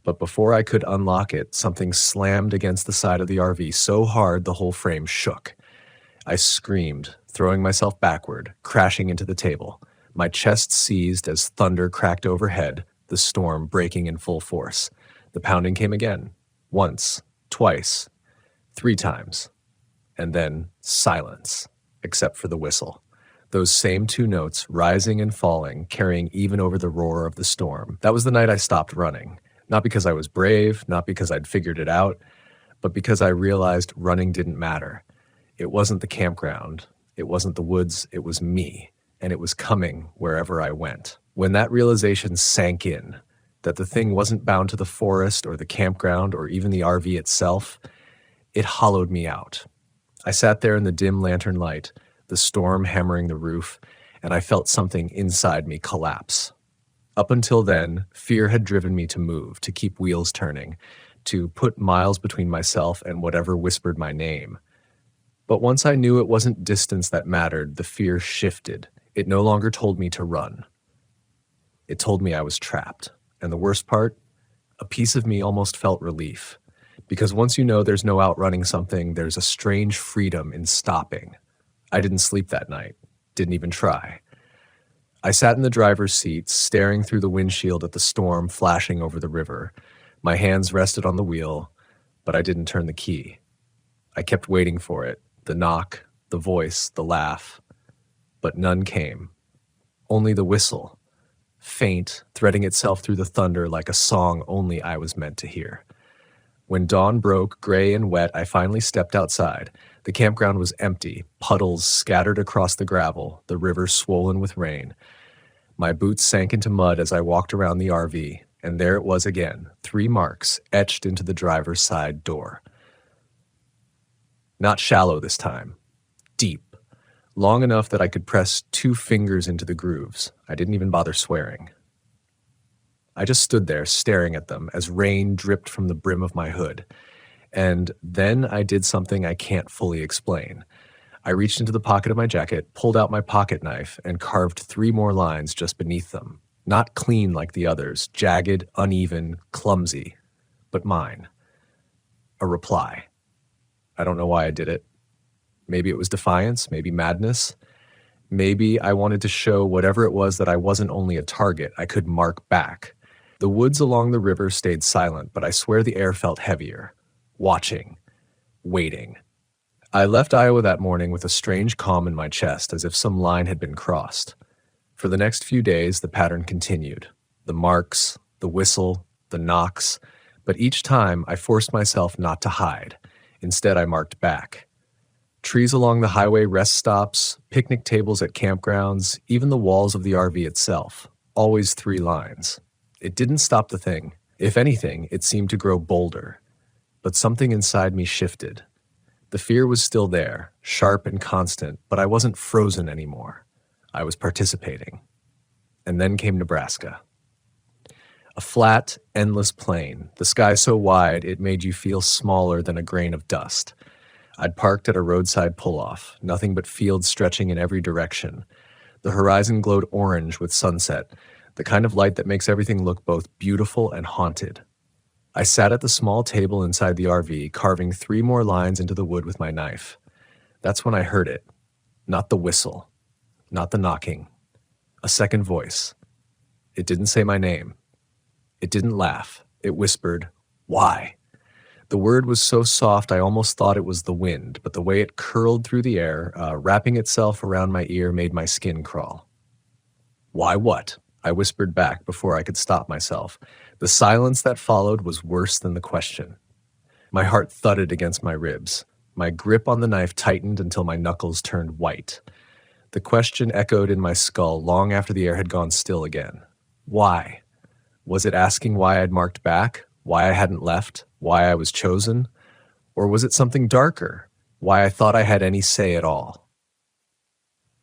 But before I could unlock it, something slammed against the side of the RV so hard the whole frame shook. I screamed, throwing myself backward, crashing into the table. My chest seized as thunder cracked overhead, the storm breaking in full force. The pounding came again. Once, twice, 3 times. And then silence, except for the whistle. Those same 2 notes, rising and falling, carrying even over the roar of the storm. That was the night I stopped running. Not because I was brave, not because I'd figured it out, but because I realized running didn't matter. It wasn't the campground. It wasn't the woods. It was me. And it was coming wherever I went. When that realization sank in, that the thing wasn't bound to the forest or the campground or even the RV itself, it hollowed me out. I sat there in the dim lantern light, the storm hammering the roof, and I felt something inside me collapse. Up until then, fear had driven me to move, to keep wheels turning, to put miles between myself and whatever whispered my name. But once I knew it wasn't distance that mattered, the fear shifted. It no longer told me to run. It told me I was trapped. And the worst part, a piece of me almost felt relief. Because once you know there's no outrunning something, there's a strange freedom in stopping. I didn't sleep that night. Didn't even try. I sat in the driver's seat, staring through the windshield at the storm flashing over the river. My hands rested on the wheel, but I didn't turn the key. I kept waiting for it, the knock, the voice, the laugh. But none came. Only the whistle, faint, threading itself through the thunder like a song only I was meant to hear. When dawn broke, gray and wet, I finally stepped outside. The campground was empty, puddles scattered across the gravel, the river swollen with rain. My boots sank into mud as I walked around the RV, and there it was again, 3 marks etched into the driver's side door. Not shallow this time, deep, long enough that I could press 2 fingers into the grooves. I didn't even bother swearing. I just stood there staring at them as rain dripped from the brim of my hood. And then I did something I can't fully explain. I reached into the pocket of my jacket, pulled out my pocket knife, and carved 3 more lines just beneath them. Not clean like the others, jagged, uneven, clumsy, but mine. A reply. I don't know why I did it. Maybe it was defiance, maybe madness. Maybe I wanted to show whatever it was that I wasn't only a target, I could mark back. The woods along the river stayed silent, but I swear the air felt heavier. Watching. Waiting. I left Iowa that morning with a strange calm in my chest, as if some line had been crossed. For the next few days, the pattern continued. The marks, the whistle, the knocks, but each time I forced myself not to hide. Instead, I marked back. Trees along the highway, rest stops, picnic tables at campgrounds, even the walls of the RV itself. Always 3 lines. It didn't stop the thing. If anything, it seemed to grow bolder. But something inside me shifted. The fear was still there, sharp and constant, but I wasn't frozen anymore. I was participating. And then came Nebraska. A flat, endless plain, the sky so wide it made you feel smaller than a grain of dust. I'd parked at a roadside pull-off, nothing but fields stretching in every direction. The horizon glowed orange with sunset, the kind of light that makes everything look both beautiful and haunted. I sat at the small table inside the RV, carving 3 more lines into the wood with my knife. That's when I heard it. Not the whistle. Not the knocking. A second voice. It didn't say my name. It didn't laugh. It whispered, "Why?" The word was so soft I almost thought it was the wind, but the way it curled through the air, wrapping itself around my ear, made my skin crawl. "Why what?" I whispered back before I could stop myself. The silence that followed was worse than the question. My heart thudded against my ribs. My grip on the knife tightened until my knuckles turned white. The question echoed in my skull long after the air had gone still again. Why? Was it asking why I'd marked back? Why I hadn't left? Why I was chosen? Or was it something darker? Why I thought I had any say at all?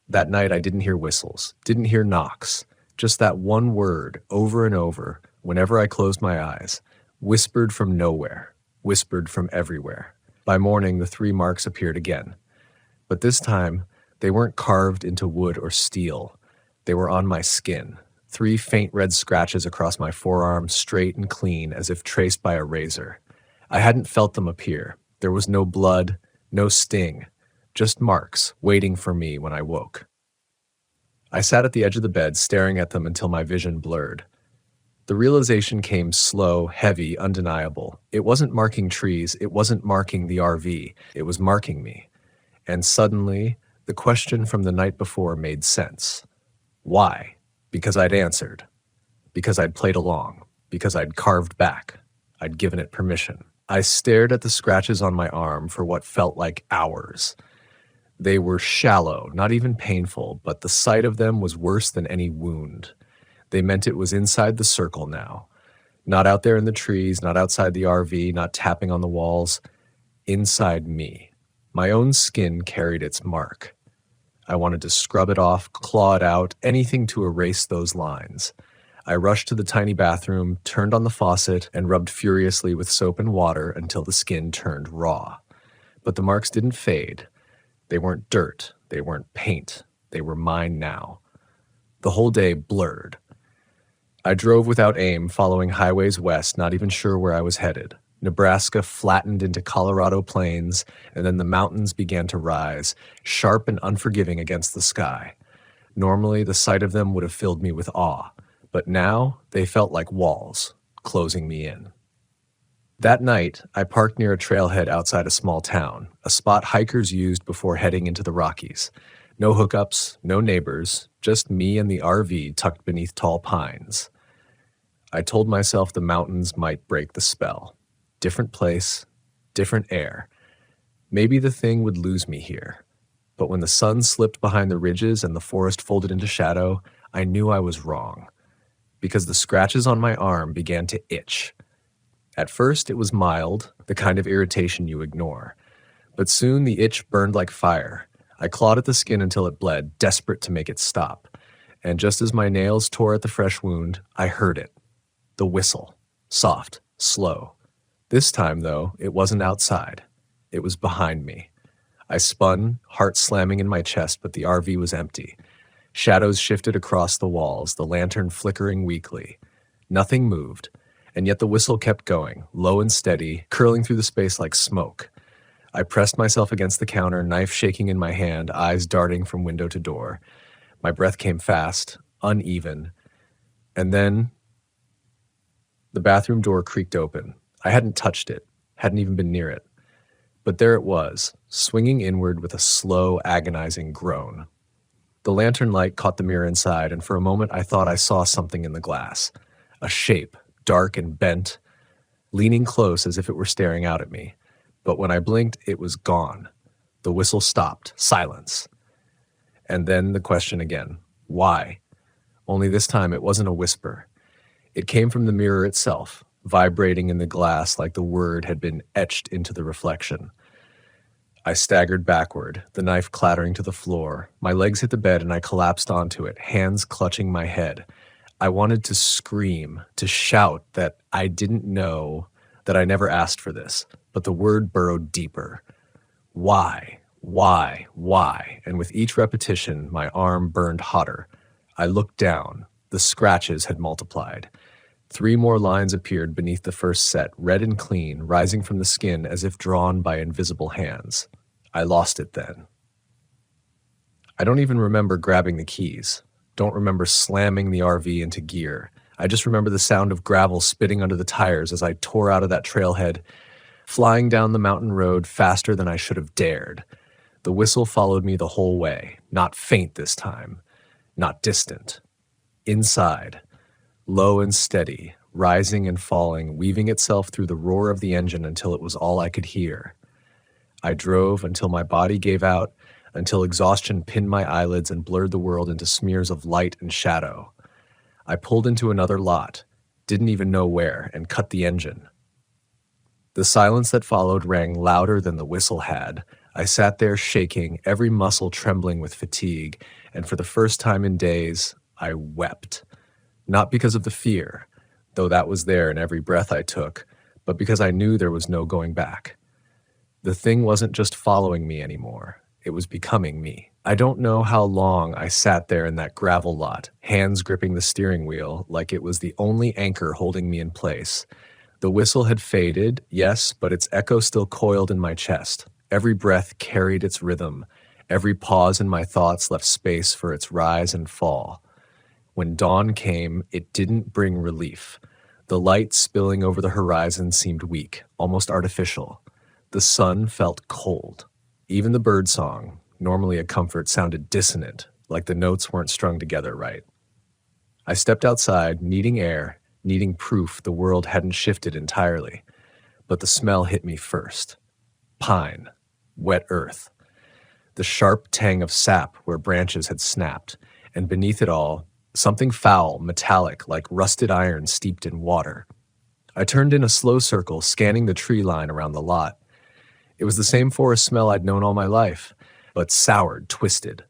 That night I didn't hear whistles, didn't hear knocks, just that one word over and over whenever I closed my eyes, whispered from nowhere, whispered from everywhere. By morning the 3 marks appeared again. But this time they weren't carved into wood or steel. They were on my skin. 3 faint red scratches across my forearm, straight and clean, as if traced by a razor. I hadn't felt them appear. There was no blood, no sting, just marks waiting for me when I woke. I sat at the edge of the bed, staring at them until my vision blurred. The realization came slow, heavy, undeniable. It wasn't marking trees, it wasn't marking the RV, it was marking me. And suddenly, the question from the night before made sense. Why? Because I'd answered. Because I'd played along. Because I'd carved back. I'd given it permission. I stared at the scratches on my arm for what felt like hours. They were shallow, not even painful, but the sight of them was worse than any wound. They meant it was inside the circle now. Not out there in the trees, not outside the RV, not tapping on the walls. Inside me. My own skin carried its mark. I wanted to scrub it off, claw it out, anything to erase those lines. I rushed to the tiny bathroom, turned on the faucet, and rubbed furiously with soap and water until the skin turned raw. But the marks didn't fade. They weren't dirt. They weren't paint. They were mine now. The whole day blurred. I drove without aim, following highways west, not even sure where I was headed. Nebraska flattened into Colorado plains, and then the mountains began to rise, sharp and unforgiving against the sky. Normally, the sight of them would have filled me with awe, but now they felt like walls, closing me in. That night, I parked near a trailhead outside a small town, a spot hikers used before heading into the Rockies. No hookups, no neighbors, just me and the RV tucked beneath tall pines. I told myself the mountains might break the spell. Different place, different air. Maybe the thing would lose me here. But when the sun slipped behind the ridges and the forest folded into shadow, I knew I was wrong. Because the scratches on my arm began to itch. At first, it was mild, the kind of irritation you ignore. But soon the itch burned like fire. I clawed at the skin until it bled, desperate to make it stop. And just as my nails tore at the fresh wound, I heard it. The whistle. Soft, slow. This time, though, it wasn't outside. It was behind me. I spun, heart slamming in my chest, but the RV was empty. Shadows shifted across the walls, the lantern flickering weakly. Nothing moved, And yet the whistle kept going, low and steady, curling through the space like smoke. I pressed myself against the counter, knife shaking in my hand, eyes darting from window to door. My breath came fast, uneven, and then the bathroom door creaked open. I hadn't touched it, hadn't even been near it. But there it was, swinging inward with a slow, agonizing groan. The lantern light caught the mirror inside, and for a moment I thought I saw something in the glass. A shape, dark and bent, leaning close as if it were staring out at me. But when I blinked, it was gone. The whistle stopped. Silence. And then the question again. Why? Only this time it wasn't a whisper. It came from the mirror itself, vibrating in the glass like the word had been etched into the reflection. I staggered backward, the knife clattering to the floor. My legs hit the bed and I collapsed onto it, hands clutching my head. I wanted to scream, to shout that I didn't know, that I never asked for this, but the word burrowed deeper. Why? Why? Why? And with each repetition, my arm burned hotter. I looked down. The scratches had multiplied. 3 more lines appeared beneath the first set, red and clean, rising from the skin as if drawn by invisible hands. I lost it then. I don't even remember grabbing the keys. Don't remember slamming the RV into gear. I just remember the sound of gravel spitting under the tires as I tore out of that trailhead, flying down the mountain road faster than I should have dared. The whistle followed me the whole way, not faint this time, not distant. Inside, low and steady, rising and falling, weaving itself through the roar of the engine until it was all I could hear. I drove until my body gave out, until exhaustion pinned my eyelids and blurred the world into smears of light and shadow. I pulled into another lot, didn't even know where, and cut the engine. The silence that followed rang louder than the whistle had. I sat there shaking, every muscle trembling with fatigue, and for the first time in days, I wept. Not because of the fear, though that was there in every breath I took, but because I knew there was no going back. The thing wasn't just following me anymore. It was becoming me. I don't know how long I sat there in that gravel lot, hands gripping the steering wheel like it was the only anchor holding me in place. The whistle had faded, yes, but its echo still coiled in my chest. Every breath carried its rhythm. Every pause in my thoughts left space for its rise and fall. When dawn came, it didn't bring relief. The light spilling over the horizon seemed weak, almost artificial. The sun felt cold. Even the birdsong, normally a comfort, sounded dissonant, like the notes weren't strung together right. I stepped outside, needing air, needing proof the world hadn't shifted entirely. But the smell hit me first. Pine, wet earth. The sharp tang of sap where branches had snapped, and beneath it all, something foul, metallic, like rusted iron steeped in water. I turned in a slow circle, scanning the tree line around the lot. It was the same forest smell I'd known all my life, but soured, twisted.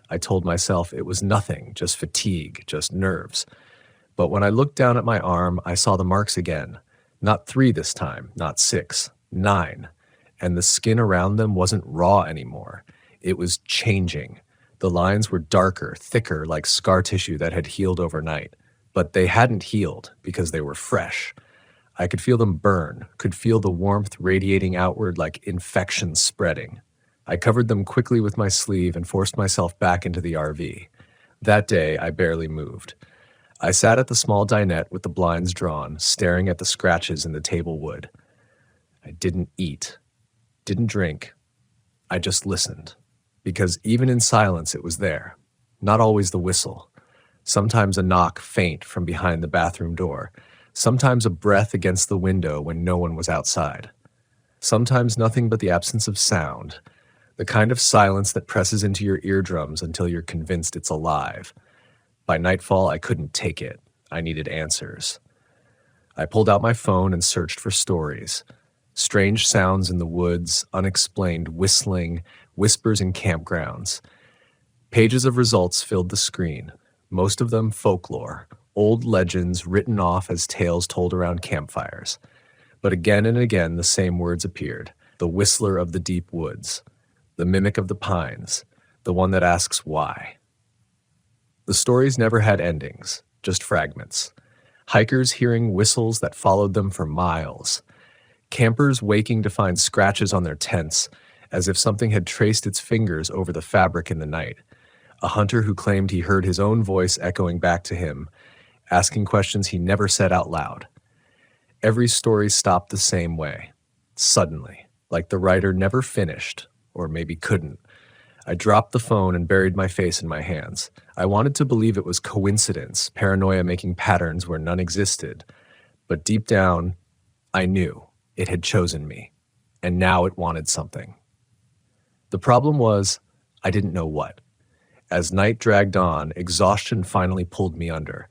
I told myself it was nothing, just fatigue, just nerves. But when I looked down at my arm, I saw the marks again. Not 3 this time, not 6, 9. And the skin around them wasn't raw anymore. It was changing. The lines were darker, thicker, like scar tissue that had healed overnight. But they hadn't healed because they were fresh. I could feel them burn, could feel the warmth radiating outward like infection spreading. I covered them quickly with my sleeve and forced myself back into the RV. That day, I barely moved. I sat at the small dinette with the blinds drawn, staring at the scratches in the table wood. I didn't eat, didn't drink. I just listened. Because even in silence, it was there. Not always the whistle. Sometimes a knock faint from behind the bathroom door. Sometimes a breath against the window when no one was outside. Sometimes nothing but the absence of sound, the kind of silence that presses into your eardrums until you're convinced it's alive. By nightfall, I couldn't take it. I needed answers. I pulled out my phone and searched for stories. Strange sounds in the woods, unexplained whistling, whispers in campgrounds. Pages of results filled the screen, most of them folklore. Old legends written off as tales told around campfires. But again and again the same words appeared. The whistler of the deep woods. The mimic of the pines. The one that asks why. The stories never had endings, just fragments. Hikers hearing whistles that followed them for miles. Campers waking to find scratches on their tents, as if something had traced its fingers over the fabric in the night. A hunter who claimed he heard his own voice echoing back to him, asking questions he never said out loud. Every story stopped the same way, suddenly, like the writer never finished, or maybe couldn't. I dropped the phone and buried my face in my hands. I wanted to believe it was coincidence, paranoia making patterns where none existed. But deep down, I knew it had chosen me, and now it wanted something. The problem was, I didn't know what. As night dragged on, exhaustion finally pulled me under.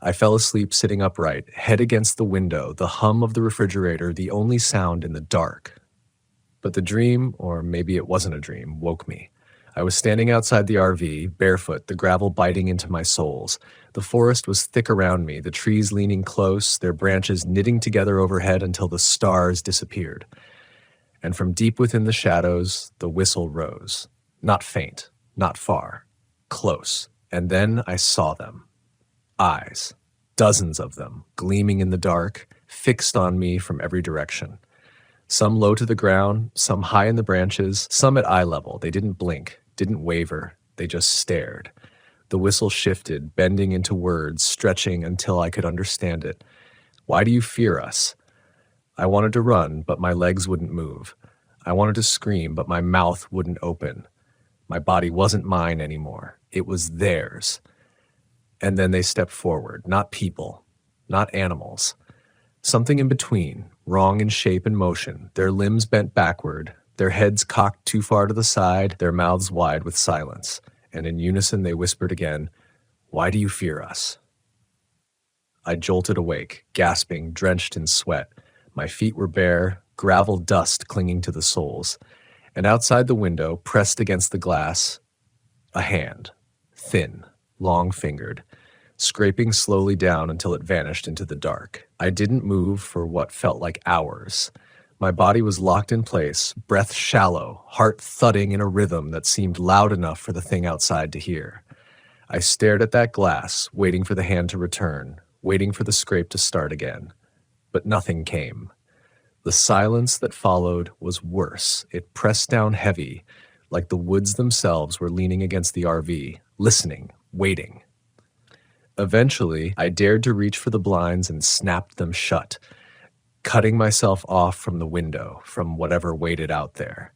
I fell asleep sitting upright, head against the window, the hum of the refrigerator, the only sound in the dark. But the dream, or maybe it wasn't a dream, woke me. I was standing outside the RV, barefoot, the gravel biting into my soles. The forest was thick around me, the trees leaning close, their branches knitting together overhead until the stars disappeared. And from deep within the shadows, the whistle rose. Not faint, not far, close. And then I saw them. Eyes, dozens of them, gleaming in the dark, fixed on me from every direction. Some low to the ground, some high in the branches, some at eye level. They didn't blink, didn't waver, they just stared. The whistle shifted, bending into words, stretching until I could understand it. Why do you fear us? I wanted to run, but my legs wouldn't move. I wanted to scream, but my mouth wouldn't open. My body wasn't mine anymore. It was theirs. And then they stepped forward, not people, not animals. Something in between, wrong in shape and motion, their limbs bent backward, their heads cocked too far to the side, their mouths wide with silence. And in unison they whispered again, "Why do you fear us?" I jolted awake, gasping, drenched in sweat. My feet were bare, gravel dust clinging to the soles. And outside the window, pressed against the glass, a hand, thin, long-fingered, scraping slowly down until it vanished into the dark. I didn't move for what felt like hours. My body was locked in place, breath shallow, heart thudding in a rhythm that seemed loud enough for the thing outside to hear. I stared at that glass, waiting for the hand to return, waiting for the scrape to start again. But nothing came. The silence that followed was worse. It pressed down heavy, like the woods themselves were leaning against the RV, listening, waiting. Eventually, I dared to reach for the blinds and snapped them shut, cutting myself off from the window, from whatever waited out there.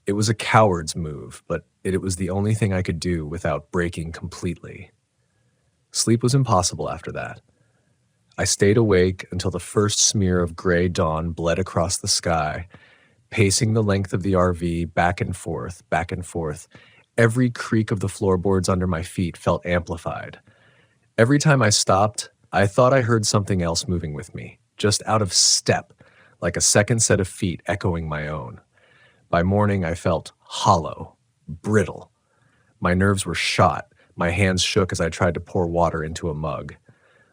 It was a coward's move, but it was the only thing I could do without breaking completely. Sleep was impossible after that. I stayed awake until the first smear of gray dawn bled across the sky, pacing the length of the RV back and forth, back and forth. Every creak of the floorboards under my feet felt amplified. Every time I stopped, I thought I heard something else moving with me, just out of step, like a second set of feet echoing my own. By morning, I felt hollow, brittle. My nerves were shot. My hands shook as I tried to pour water into a mug.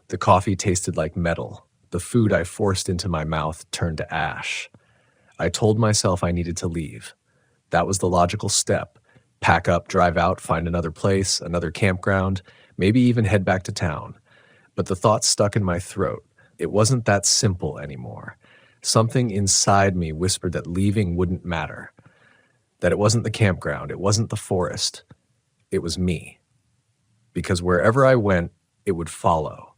The coffee tasted like metal. The food I forced into my mouth turned to ash. I told myself I needed to leave. That was the logical step. Pack up, drive out, find another place, another campground, maybe even head back to town. But the thought stuck in my throat. It wasn't that simple anymore. Something inside me whispered that leaving wouldn't matter. That it wasn't the campground, it wasn't the forest. It was me. Because wherever I went, it would follow.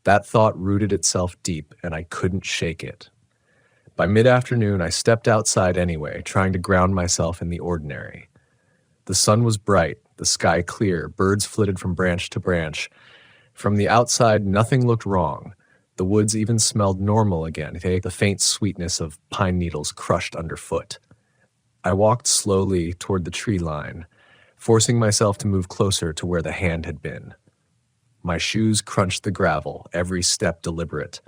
That thought rooted itself deep, and I couldn't shake it. By mid-afternoon, I stepped outside anyway, trying to ground myself in the ordinary. The sun was bright, the sky clear, birds flitted from branch to branch. From the outside, nothing looked wrong. The woods even smelled normal again, the faint sweetness of pine needles crushed underfoot. I walked slowly toward the tree line, forcing myself to move closer to where the hand had been. My shoes crunched the gravel, every step deliberate.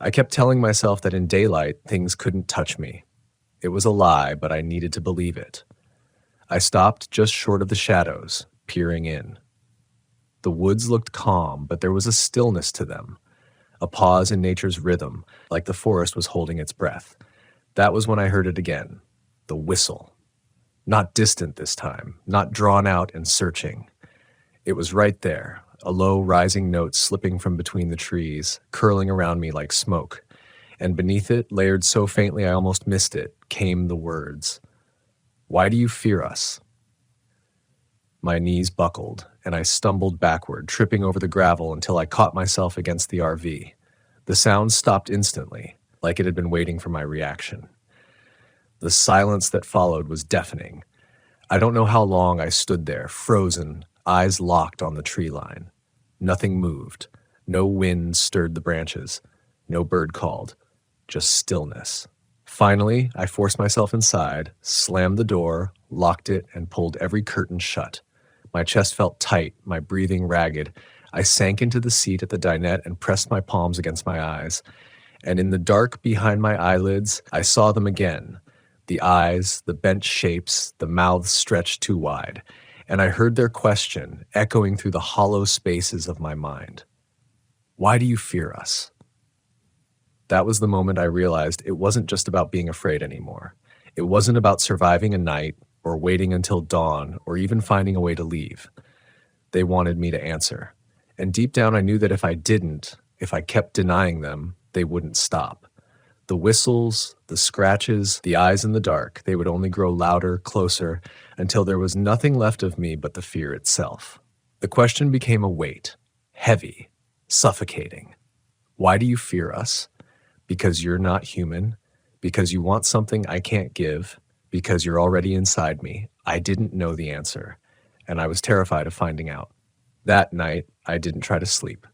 I kept telling myself that in daylight, things couldn't touch me. It was a lie, but I needed to believe it. I stopped just short of the shadows, peering in. The woods looked calm, but there was a stillness to them, a pause in nature's rhythm, like the forest was holding its breath. That was when I heard it again, the whistle. Not distant this time, not drawn out and searching. It was right there, a low rising note slipping from between the trees, curling around me like smoke. And beneath it, layered so faintly I almost missed it, came the words, "Why do you fear us?" My knees buckled, and I stumbled backward, tripping over the gravel until I caught myself against the RV. The sound stopped instantly, like it had been waiting for my reaction. The silence that followed was deafening. I don't know how long I stood there, frozen, eyes locked on the tree line. Nothing moved. No wind stirred the branches. No bird called. Just stillness. Finally, I forced myself inside, slammed the door, locked it, and pulled every curtain shut. My chest felt tight, my breathing ragged. I sank into the seat at the dinette and pressed my palms against my eyes. And in the dark behind my eyelids, I saw them again. The eyes, the bent shapes, the mouths stretched too wide. And I heard their question echoing through the hollow spaces of my mind. Why do you fear us? That was the moment I realized it wasn't just about being afraid anymore. It wasn't about surviving a night or waiting until dawn or even finding a way to leave. They wanted me to answer. And deep down I knew that if I didn't, if I kept denying them, they wouldn't stop. The whistles, the scratches, the eyes in the dark, they would only grow louder, closer, until there was nothing left of me but the fear itself. The question became a weight, heavy, suffocating. Why do you fear us? Because you're not human, because you want something I can't give, because you're already inside me. I didn't know the answer, and I was terrified of finding out. That night, I didn't try to sleep.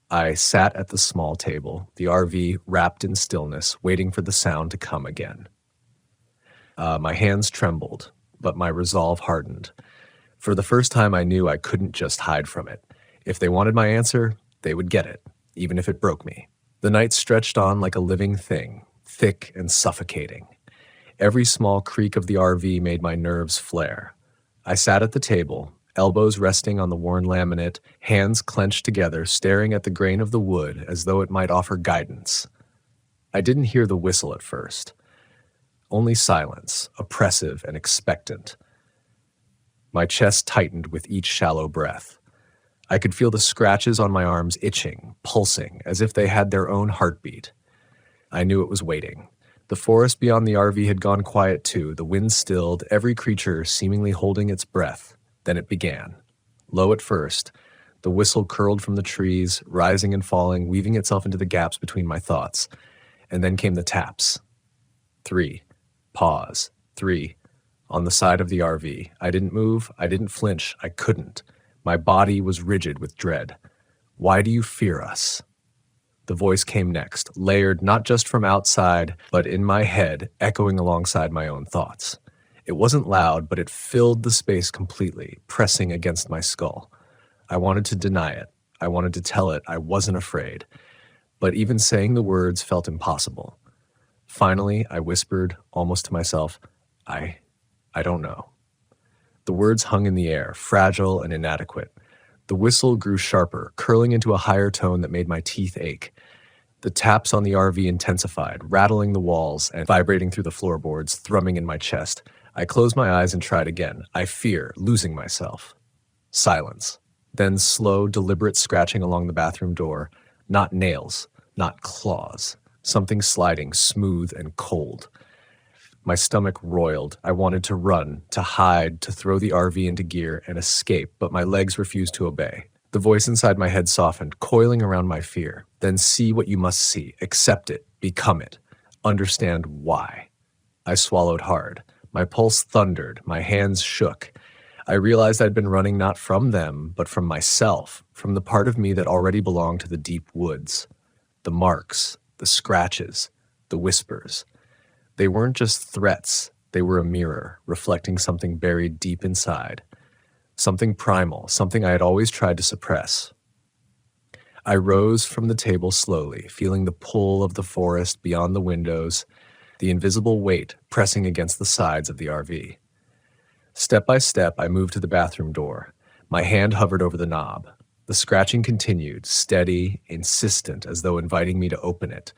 I sat at the small table, the RV wrapped in stillness, waiting for the sound to come again. My hands trembled, but my resolve hardened. For the first time, I knew I couldn't just hide from it. If they wanted my answer, they would get it, even if it broke me. The night stretched on like a living thing, thick and suffocating. Every small creak of the RV made my nerves flare. I sat at the table, elbows resting on the worn laminate, hands clenched together, staring at the grain of the wood as though it might offer guidance. I didn't hear the whistle at first. Only silence, oppressive and expectant. My chest tightened with each shallow breath. I could feel the scratches on my arms itching, pulsing, as if they had their own heartbeat. I knew it was waiting. The forest beyond the RV had gone quiet too, the wind stilled, every creature seemingly holding its breath. Then it began. Low at first, the whistle curled from the trees, rising and falling, weaving itself into the gaps between my thoughts. And then came the taps. 3. Pause. 3. On the side of the RV. I didn't move. I didn't flinch. I couldn't. My body was rigid with dread. Why do you fear us? The voice came next, layered not just from outside, but in my head, echoing alongside my own thoughts. It wasn't loud, but it filled the space completely, pressing against my skull. I wanted to deny it. I wanted to tell it I wasn't afraid. But even saying the words felt impossible. Finally, I whispered, almost to myself, I don't know. The words hung in the air, fragile and inadequate. The whistle grew sharper, curling into a higher tone that made my teeth ache. The taps on the RV intensified, rattling the walls and vibrating through the floorboards, thrumming in my chest. I closed my eyes and tried again. I fear losing myself. Silence. Then slow, deliberate scratching along the bathroom door. Not nails, not claws. Something sliding, smooth and cold. My stomach roiled. I wanted to run, to hide, to throw the RV into gear and escape, but my legs refused to obey. The voice inside my head softened, coiling around my fear. Then see what you must see. Accept it. Become it. Understand why. I swallowed hard. My pulse thundered. My hands shook. I realized I'd been running not from them, but from myself, from the part of me that already belonged to the deep woods. The marks, the scratches, the whispers. They weren't just threats, they were a mirror, reflecting something buried deep inside. Something primal, something I had always tried to suppress. I rose from the table slowly, feeling the pull of the forest beyond the windows, the invisible weight pressing against the sides of the RV. Step by step, I moved to the bathroom door. My hand hovered over the knob. The scratching continued, steady, insistent, as though inviting me to open it.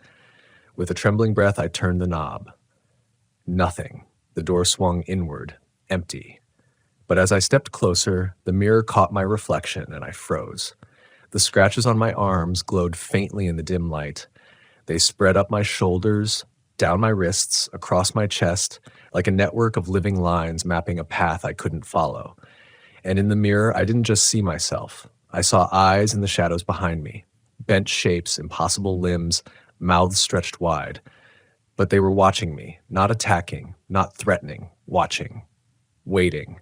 With a trembling breath, I turned the knob. Nothing. The door swung inward, empty. But as I stepped closer, the mirror caught my reflection and I froze. The scratches on my arms glowed faintly in the dim light. They spread up my shoulders, down my wrists, across my chest, like a network of living lines mapping a path I couldn't follow. And in the mirror, I didn't just see myself. I saw eyes in the shadows behind me, bent shapes, impossible limbs, mouths stretched wide. But they were watching me, not attacking, not threatening, watching, waiting.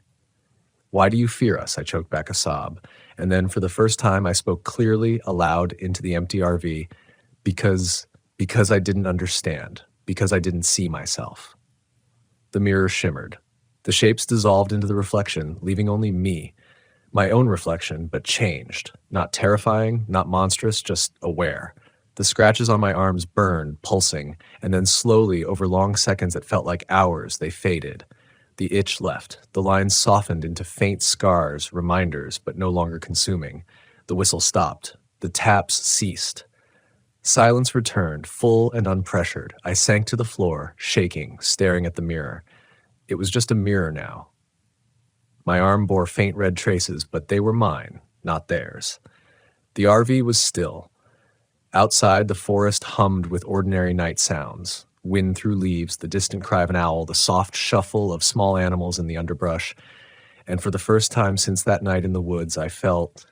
"Why do you fear us?" I choked back a sob. And then for the first time, I spoke clearly aloud into the empty RV, because I didn't understand, because I didn't see myself. The mirror shimmered. The shapes dissolved into the reflection, leaving only me, my own reflection, but changed. Not terrifying, not monstrous, just aware. The scratches on my arms burned, pulsing, and then slowly, over long seconds that felt like hours, they faded. The itch left. The lines softened into faint scars, reminders, but no longer consuming. The whistle stopped. The taps ceased. Silence returned, full and unpressured. I sank to the floor, shaking, staring at the mirror. It was just a mirror now. My arm bore faint red traces, but they were mine, not theirs. The RV was still. Outside, the forest hummed with ordinary night sounds. Wind through leaves, the distant cry of an owl, the soft shuffle of small animals in the underbrush. And for the first time since that night in the woods, I felt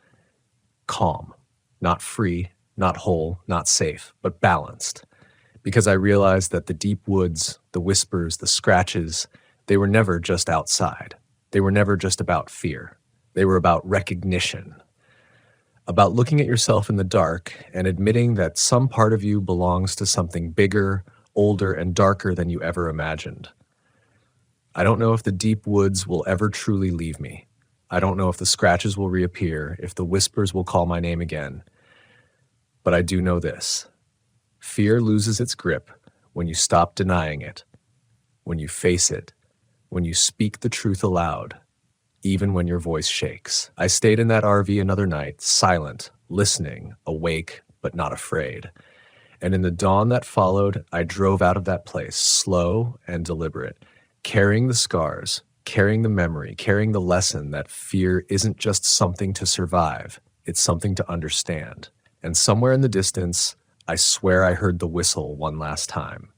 calm. Not free, not whole, not safe, but balanced. Because I realized that the deep woods, the whispers, the scratches, they were never just outside. They were never just about fear. They were about recognition. About looking at yourself in the dark and admitting that some part of you belongs to something bigger, older, and darker than you ever imagined. I don't know if the deep woods will ever truly leave me. I don't know if the scratches will reappear, if the whispers will call my name again. But I do know this. Fear loses its grip when you stop denying it, when you face it, when you speak the truth aloud, even when your voice shakes. I stayed in that RV another night, silent, listening, awake, but not afraid. And in the dawn that followed, I drove out of that place, slow and deliberate, carrying the scars, carrying the memory, carrying the lesson that fear isn't just something to survive, it's something to understand. And somewhere in the distance, I swear I heard the whistle one last time.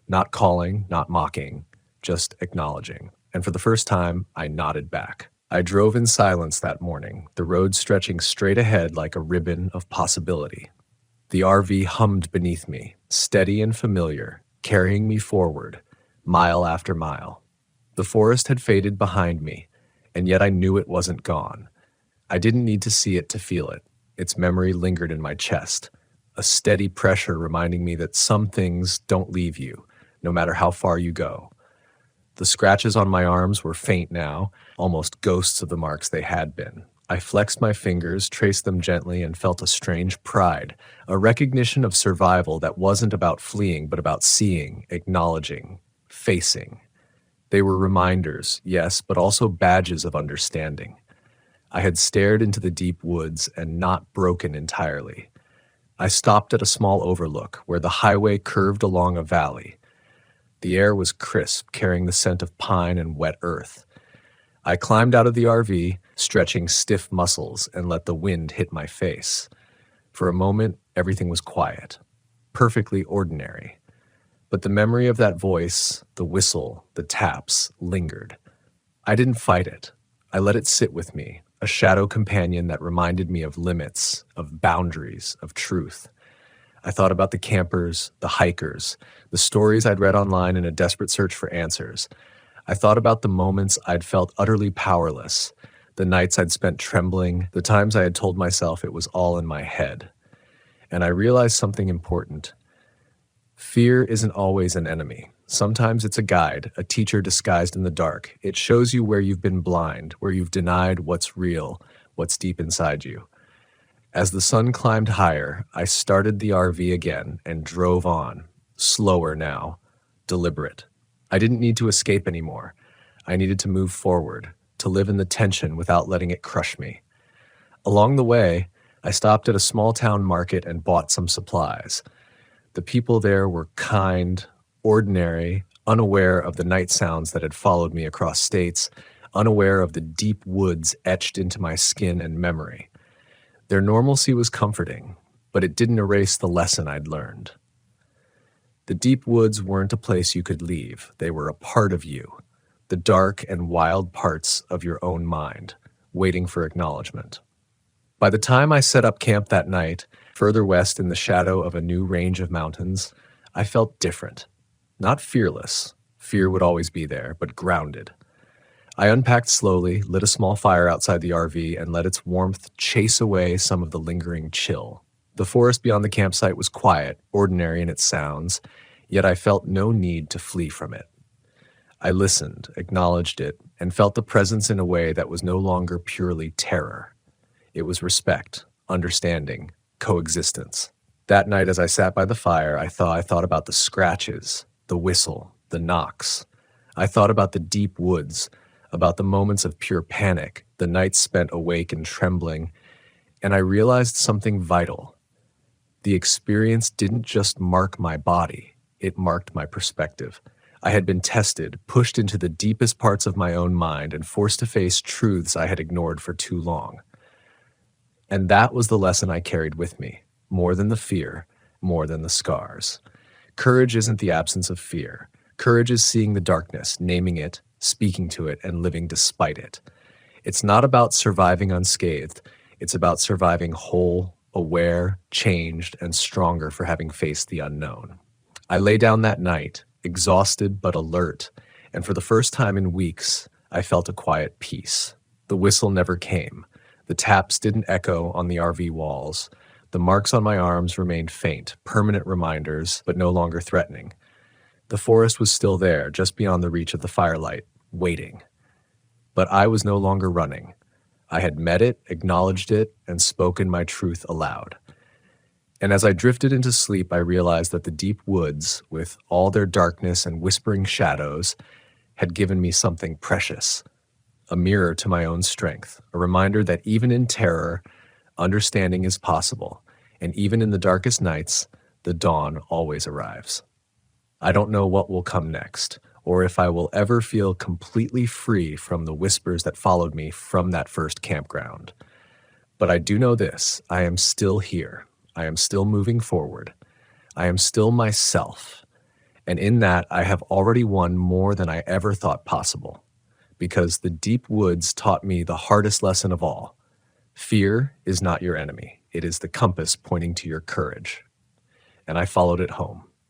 Not calling, not mocking, just acknowledging. And for the first time, I nodded back. I drove in silence that morning, the road stretching straight ahead like a ribbon of possibility. The RV hummed beneath me, steady and familiar, carrying me forward, mile after mile. The forest had faded behind me, and yet I knew it wasn't gone. I didn't need to see it to feel it. Its memory lingered in my chest, a steady pressure reminding me that some things don't leave you, no matter how far you go. The scratches on my arms were faint now, almost ghosts of the marks they had been. I flexed my fingers, traced them gently, and felt a strange pride, a recognition of survival that wasn't about fleeing, but about seeing, acknowledging, facing. They were reminders, yes, but also badges of understanding. I had stared into the deep woods and not broken entirely. I stopped at a small overlook where the highway curved along a valley. The air was crisp, carrying the scent of pine and wet earth. I climbed out of the RV, stretching stiff muscles, and let the wind hit my face. For a moment, everything was quiet, perfectly ordinary. But the memory of that voice, the whistle, the taps, lingered. I didn't fight it. I let it sit with me, a shadow companion that reminded me of limits, of boundaries, of truth. I thought about the campers, the hikers, the stories I'd read online in a desperate search for answers. I thought about the moments I'd felt utterly powerless, the nights I'd spent trembling, the times I had told myself it was all in my head. And I realized something important. Fear isn't always an enemy. Sometimes it's a guide, a teacher disguised in the dark. It shows you where you've been blind, where you've denied what's real, what's deep inside you. As the sun climbed higher, I started the RV again and drove on, slower now, deliberate. I didn't need to escape anymore. I needed to move forward, to live in the tension without letting it crush me. Along the way, I stopped at a small town market and bought some supplies. The people there were kind, ordinary, unaware of the night sounds that had followed me across states, unaware of the deep woods etched into my skin and memory. Their normalcy was comforting, but it didn't erase the lesson I'd learned. The deep woods weren't a place you could leave. They were a part of you, the dark and wild parts of your own mind, waiting for acknowledgement. By the time I set up camp that night, further west in the shadow of a new range of mountains, I felt different. Not fearless. Fear would always be there, but grounded. I unpacked slowly, lit a small fire outside the RV, and let its warmth chase away some of the lingering chill. The forest beyond the campsite was quiet, ordinary in its sounds, yet I felt no need to flee from it. I listened, acknowledged it, and felt the presence in a way that was no longer purely terror. It was respect, understanding, coexistence. That night as I sat by the fire, I thought about the scratches, the whistle, the knocks. I thought about the deep woods, about the moments of pure panic, the nights spent awake and trembling, and I realized something vital. The experience didn't just mark my body, it marked my perspective. I had been tested, pushed into the deepest parts of my own mind, and forced to face truths I had ignored for too long. And that was the lesson I carried with me, more than the fear, more than the scars. Courage isn't the absence of fear. Courage is seeing the darkness, naming it, speaking to it, and living despite it. It's not about surviving unscathed. It's about surviving whole, aware, changed, and stronger for having faced the unknown. I lay down that night, exhausted but alert, and for the first time in weeks, I felt a quiet peace. The whistle never came. The taps didn't echo on the RV walls. The marks on my arms remained faint, permanent reminders, but no longer threatening. The forest was still there, just beyond the reach of the firelight, waiting. But I was no longer running. I had met it, acknowledged it, and spoken my truth aloud. And as I drifted into sleep, I realized that the deep woods, with all their darkness and whispering shadows, had given me something precious, a mirror to my own strength, a reminder that even in terror, understanding is possible, and even in the darkest nights, the dawn always arrives. I don't know what will come next, or if I will ever feel completely free from the whispers that followed me from that first campground. But I do know this: I am still here. I am still moving forward. I am still myself. And in that, I have already won more than I ever thought possible. Because the deep woods taught me the hardest lesson of all. Fear is not your enemy. It is the compass pointing to your courage. And I followed it home.